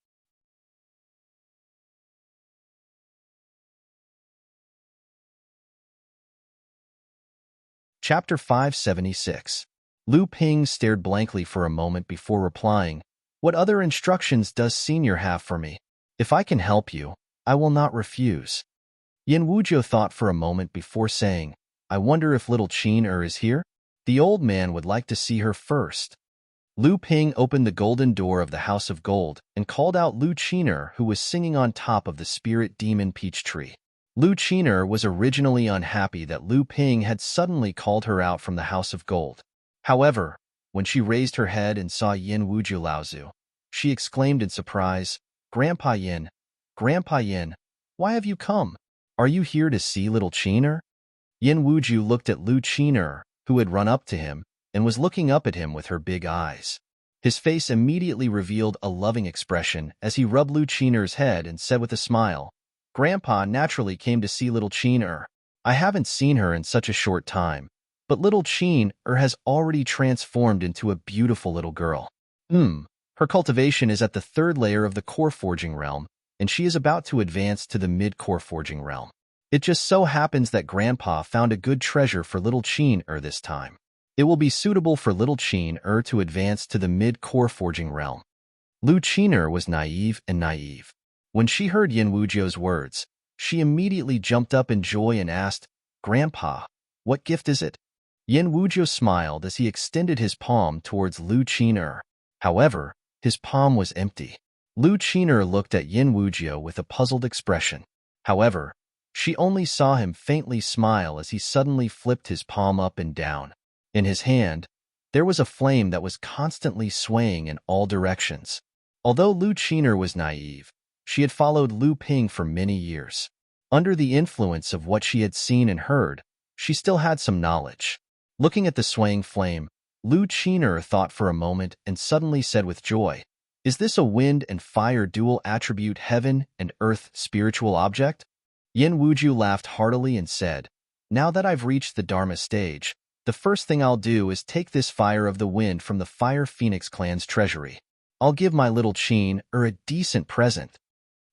Chapter 576. Lu Ping stared blankly for a moment before replying, "What other instructions does senior have for me? If I can help you, I will not refuse." Yin Wujiu thought for a moment before saying, "I wonder if little Qin is here? The old man would like to see her first." Lu Ping opened the golden door of the House of Gold and called out Lu Qin, who was singing on top of the spirit demon peach tree. Lu Qin was originally unhappy that Lu Ping had suddenly called her out from the House of Gold. However, when she raised her head and saw Yin Wujiu Lao Zu, she exclaimed in surprise, Grandpa Yin, why have you come? Are you here to see little Qin?" Yin Wujiu looked at Lu Qin, who had run up to him, and was looking up at him with her big eyes. His face immediately revealed a loving expression as he rubbed Lu Qin's head and said with a smile, "Grandpa naturally came to see little Qin. I haven't seen her in such a short time, but little Qin has already transformed into a beautiful little girl. Her cultivation is at the 3rd layer of the core forging realm, and she is about to advance to the mid-core forging realm. It just so happens that Grandpa found a good treasure for little Qin this time. It will be suitable for little Qin to advance to the mid-core forging realm." Lu Qin was naive. When she heard Yin Wujiu's words, she immediately jumped up in joy and asked, "Grandpa, what gift is it?" Yin Wujiu smiled as he extended his palm towards Lu Qin. However, his palm was empty. Lu Qin looked at Yin Wujiu with a puzzled expression. However, she only saw him faintly smile as he suddenly flipped his palm up and down. In his hand, there was a flame that was constantly swaying in all directions. Although Lu Qin was naive, she had followed Lu Ping for many years. Under the influence of what she had seen and heard, she still had some knowledge. Looking at the swaying flame, Lu Qin thought for a moment and suddenly said with joy, "Is this a wind and fire dual attribute heaven and earth spiritual object?" Yin Wujiu laughed heartily and said, "Now that I've reached the Dharma stage, the first thing I'll do is take this fire of the wind from the Fire Phoenix clan's treasury. I'll give my little Qin a decent present."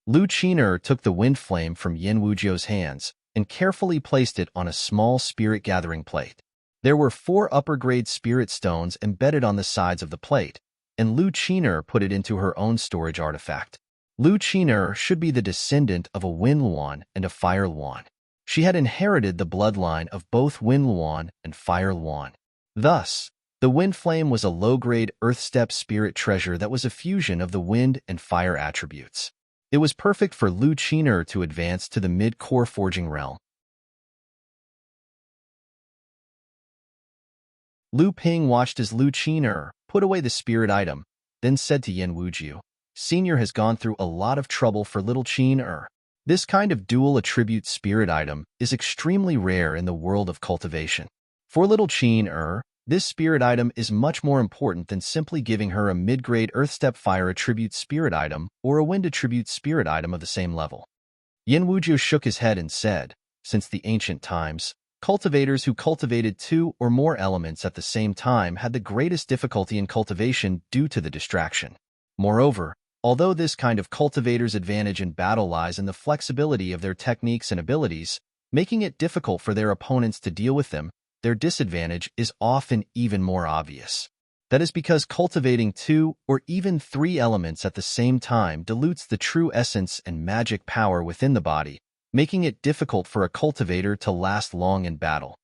Lu Qin took the wind flame from Yin Wujiu's hands and carefully placed it on a small spirit gathering plate. There were 4 upper-grade spirit stones embedded on the sides of the plate, and Lu Qiner put it into her own storage artifact. Lu Qiner should be the descendant of a Wind Luan and a Fire Luan. She had inherited the bloodline of both Wind Luan and Fire Luan. Thus, the Wind Flame was a low-grade Earth-step spirit treasure that was a fusion of the wind and fire attributes. It was perfect for Lu Qiner to advance to the mid-core forging realm. Lu Ping watched as Lu Qiner put away the spirit item, then said to Yan Wujiu, "Senior has gone through a lot of trouble for little Qiner. This kind of dual attribute spirit item is extremely rare in the world of cultivation. For little Qiner, this spirit item is much more important than simply giving her a mid-grade Earth-step fire attribute spirit item or a wind attribute spirit item of the same level." Yan Wujiu shook his head and said, "Since the ancient times, cultivators who cultivated 2 or more elements at the same time had the greatest difficulty in cultivation due to the distraction. Moreover, although this kind of cultivator's advantage in battle lies in the flexibility of their techniques and abilities, making it difficult for their opponents to deal with them, their disadvantage is often even more obvious. That is because cultivating 2 or even 3 elements at the same time dilutes the true essence and magic power within the body, making it difficult for a cultivator to last long in battle."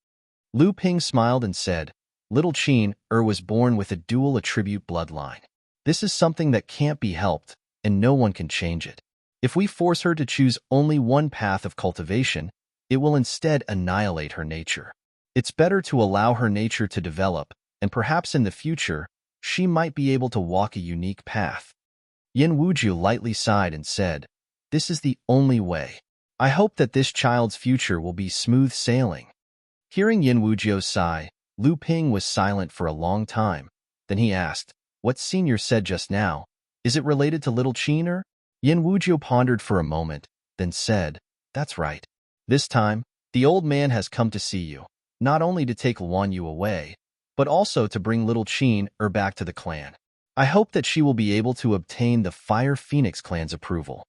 Lu Ping smiled and said, "Little Qiner was born with a dual attribute bloodline. This is something that can't be helped, and no one can change it. If we force her to choose only one path of cultivation, it will instead annihilate her nature. It's better to allow her nature to develop, and perhaps in the future, she might be able to walk a unique path." Yan Wujiu lightly sighed and said, "This is the only way. I hope that this child's future will be smooth sailing." Hearing Yan Wujiu's sigh, Lu Ping was silent for a long time. Then he asked, "What Senior said just now, is it related to little Qiner?" Yan Wujiu pondered for a moment, then said, "That's right. This time, the old man has come to see you, not only to take Luan Yu away, but also to bring little Qiner back to the clan. I hope that she will be able to obtain the Fire Phoenix clan's approval."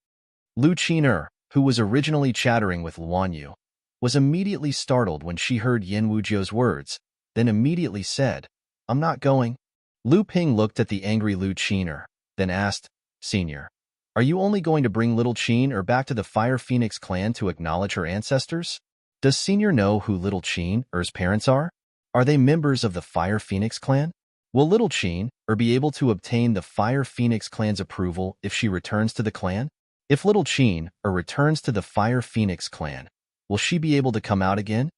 Lu Qiner, who was originally chattering with Luan Yu, was immediately startled when she heard Yan Wujiu's words, then immediately said, "I'm not going." Lu Ping looked at the angry Lu Qiner, then asked, "Senior, are you only going to bring little Qiner back to the Fire Phoenix clan to acknowledge her ancestors? Does Senior know who little Qiner's parents are? Are they members of the Fire Phoenix clan? Will little Qiner be able to obtain the Fire Phoenix clan's approval if she returns to the clan? If little Qiner returns to the Fire Phoenix clan, will she be able to come out again?"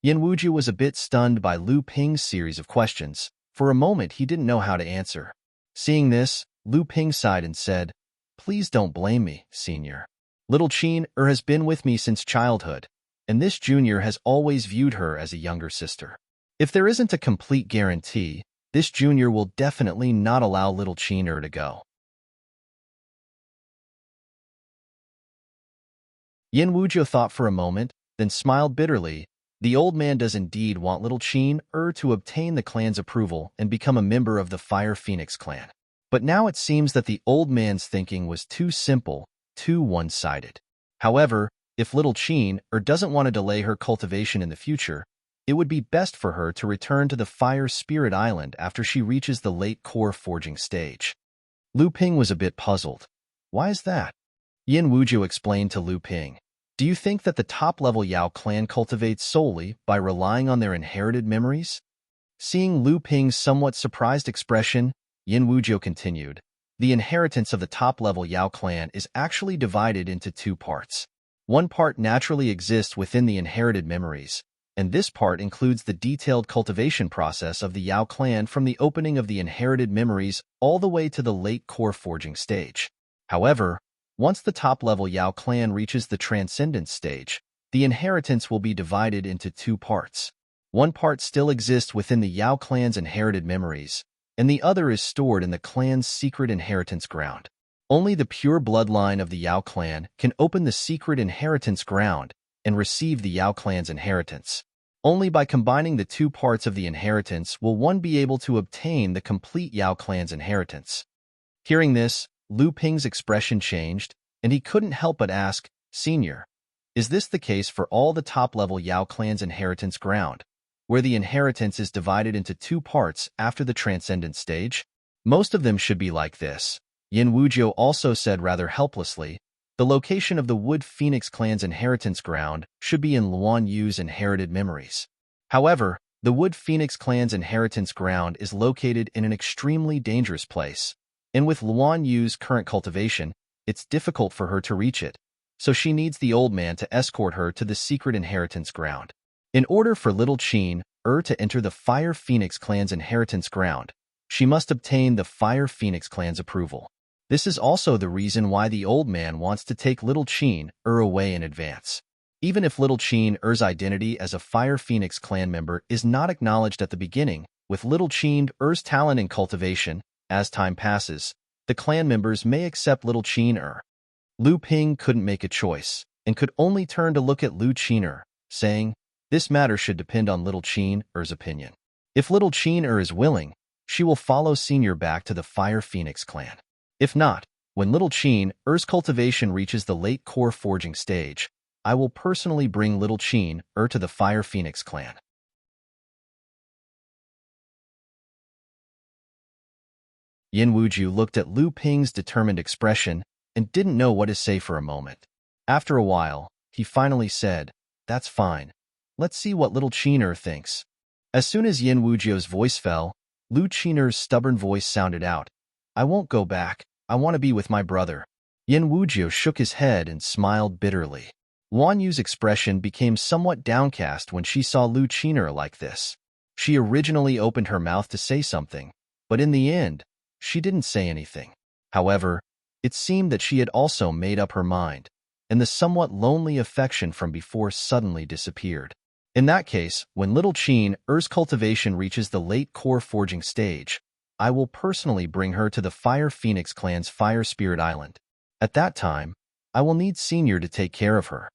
Yan Wujiu was a bit stunned by Lu Ping's series of questions. For a moment, he didn't know how to answer. Seeing this, Lu Ping sighed and said, "Please don't blame me, Senior. Little Qiner has been with me since childhood, and this junior has always viewed her as a younger sister. If there isn't a complete guarantee, this junior will definitely not allow little Qiner to go." Yan Wujiu thought for a moment, then smiled bitterly. The old man does indeed want little Qiner to obtain the clan's approval and become a member of the Fire Phoenix clan. But now it seems that the old man's thinking was too simple, too one-sided. However, if little Qiner doesn't want to delay her cultivation in the future, it would be best for her to return to the Fire Spirit Island after she reaches the late core forging stage. Lu Ping was a bit puzzled. "Why is that?" Yan Wujiu explained to Lu Ping, "Do you think that the top-level Yao clan cultivates solely by relying on their inherited memories?" Seeing Lu Ping's somewhat surprised expression, Yan Wujiu continued, "The inheritance of the top-level Yao clan is actually divided into 2 parts. One part naturally exists within the inherited memories, and this part includes the detailed cultivation process of the Yao clan from the opening of the inherited memories all the way to the late core forging stage. However, once the top-level Yao clan reaches the transcendence stage, the inheritance will be divided into 2 parts. One part still exists within the Yao clan's inherited memories, and the other is stored in the clan's secret inheritance ground. Only the pure bloodline of the Yao clan can open the secret inheritance ground and receive the Yao clan's inheritance. Only by combining the 2 parts of the inheritance will one be able to obtain the complete Yao clan's inheritance." Hearing this, Lu Ping's expression changed, and he couldn't help but ask, "Senior, is this the case for all the top-level Yao clan's inheritance ground, where the inheritance is divided into two parts after the transcendent stage? Most of them should be like this. Yin Wujiu also said rather helplessly. The location of the Wood Phoenix clan's inheritance ground should be in Luan Yu's inherited memories. However, the Wood Phoenix clan's inheritance ground is located in an extremely dangerous place, and with Luan Yu's current cultivation, it's difficult for her to reach it, so she needs the old man to escort her to the secret inheritance ground. In order for little Qin to enter the Fire Phoenix clan's inheritance ground, she must obtain the Fire Phoenix clan's approval. This is also the reason why the old man wants to take little Qin away in advance. Even if little Qin's identity as a Fire Phoenix clan member is not acknowledged at the beginning, with little Qin's talent in cultivation, as time passes, the clan members may accept little Qin. Lu Ping couldn't make a choice, and could only turn to look at Lu Qin, saying, "This matter should depend on little Qin's opinion. If little Qin is willing, she will follow Senior back to the Fire Phoenix clan. If not, when little Qin's cultivation reaches the late core forging stage, I will personally bring little Qin to the Fire Phoenix clan." Yin Wujiu looked at Lu Ping's determined expression and didn't know what to say for a moment. After a while, he finally said, "That's fine. Let's see what little Qin thinks." As soon as Yin Wujiu's voice fell, Lu Qin's stubborn voice sounded out, "I won't go back. I want to be with my brother." Yin Wujiu shook his head and smiled bitterly. Luan Yu's expression became somewhat downcast when she saw Lu Qin like this. She originally opened her mouth to say something, but in the end, she didn't say anything. However, it seemed that she had also made up her mind, and the somewhat lonely affection from before suddenly disappeared. In that case, when little Qin's cultivation reaches the late core forging stage, I will personally bring her to the Fire Phoenix clan's Fire Spirit Island. At that time, I will need Senior to take care of her.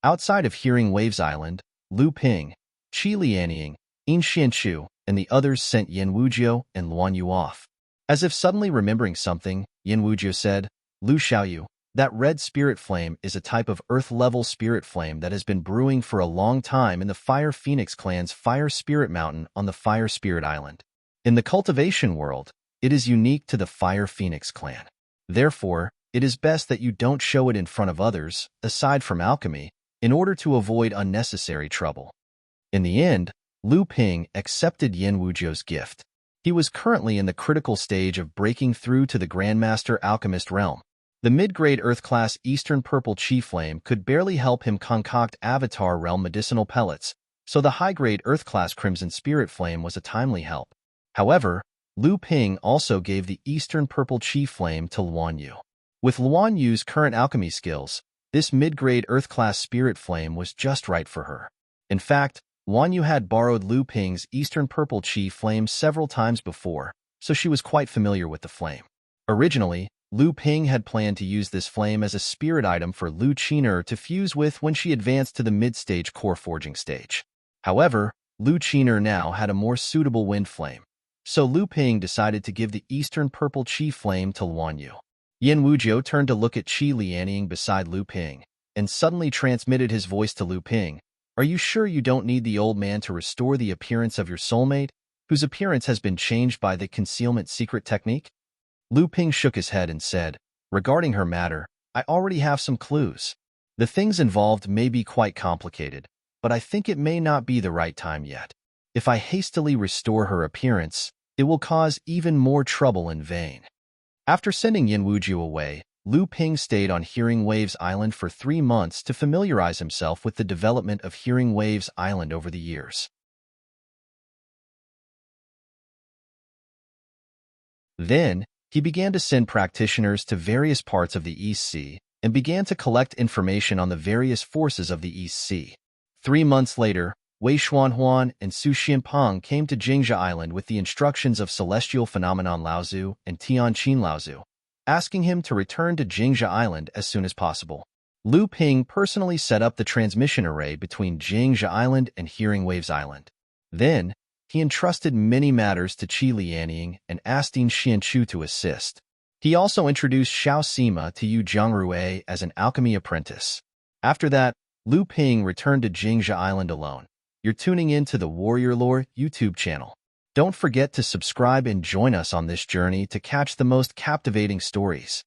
Outside of Hearing Waves Island, Lu Ping, Qi Lianying, Yin Xianchu, and the others sent Yin Wujiu and Luan Yu off. As if suddenly remembering something, Yin Wujiu said, "Lu Xiaoyu, that red spirit flame is a type of earth-level spirit flame that has been brewing for a long time in the Fire Phoenix clan's Fire Spirit Mountain on the Fire Spirit Island. In the cultivation world, it is unique to the Fire Phoenix clan. Therefore, it is best that you don't show it in front of others, aside from alchemy, in order to avoid unnecessary trouble." In the end, Lu Ping accepted Yin Wujiu's gift. He was currently in the critical stage of breaking through to the Grandmaster Alchemist realm. The mid-grade Earth-class Eastern Purple Chi Flame could barely help him concoct Avatar realm medicinal pellets, so the high-grade Earth-class Crimson Spirit Flame was a timely help. However, Lu Ping also gave the Eastern Purple Chi Flame to Luan Yu. With Luan Yu's current alchemy skills, this mid-grade Earth-class Spirit Flame was just right for her. In fact, Luan Yu had borrowed Lu Ping's Eastern Purple Chi Flame several times before, so she was quite familiar with the flame. Originally, Lu Ping had planned to use this flame as a spirit item for Lu Qin to fuse with when she advanced to the mid-stage core forging stage. However, Lu Qin now had a more suitable wind flame, so Lu Ping decided to give the Eastern Purple Chi Flame to Luan Yu. Yin Wujiu turned to look at Qi Lianying beside Lu Ping, and suddenly transmitted his voice to Lu Ping. "Are you sure you don't need the old man to restore the appearance of your soulmate, whose appearance has been changed by the concealment secret technique?" Lu Ping shook his head and said, "Regarding her matter, I already have some clues. The things involved may be quite complicated, but I think it may not be the right time yet. If I hastily restore her appearance, it will cause even more trouble in vain." After sending Yin Wujiu away, Lu Ping stayed on Hearing Waves Island for 3 months to familiarize himself with the development of Hearing Waves Island over the years. Then, he began to send practitioners to various parts of the East Sea and began to collect information on the various forces of the East Sea. 3 months later, Wei Xuanhuan and Su Xianpeng came to Jingzha Island with the instructions of Celestial Phenomenon Laozu and Tianqin Laozu, asking him to return to Jingzha Island as soon as possible. Lu Ping personally set up the transmission array between Jingzha Island and Hearing Waves Island. Then, he entrusted many matters to Qi Lianying and asked Yin Xianchu to assist. He also introduced Xiao Sima to Yu Zhongrue as an alchemy apprentice. After that, Lu Ping returned to Jingzha Island alone, You're tuning in to the Warrior Lore YouTube channel. Don't forget to subscribe and join us on this journey to catch the most captivating stories.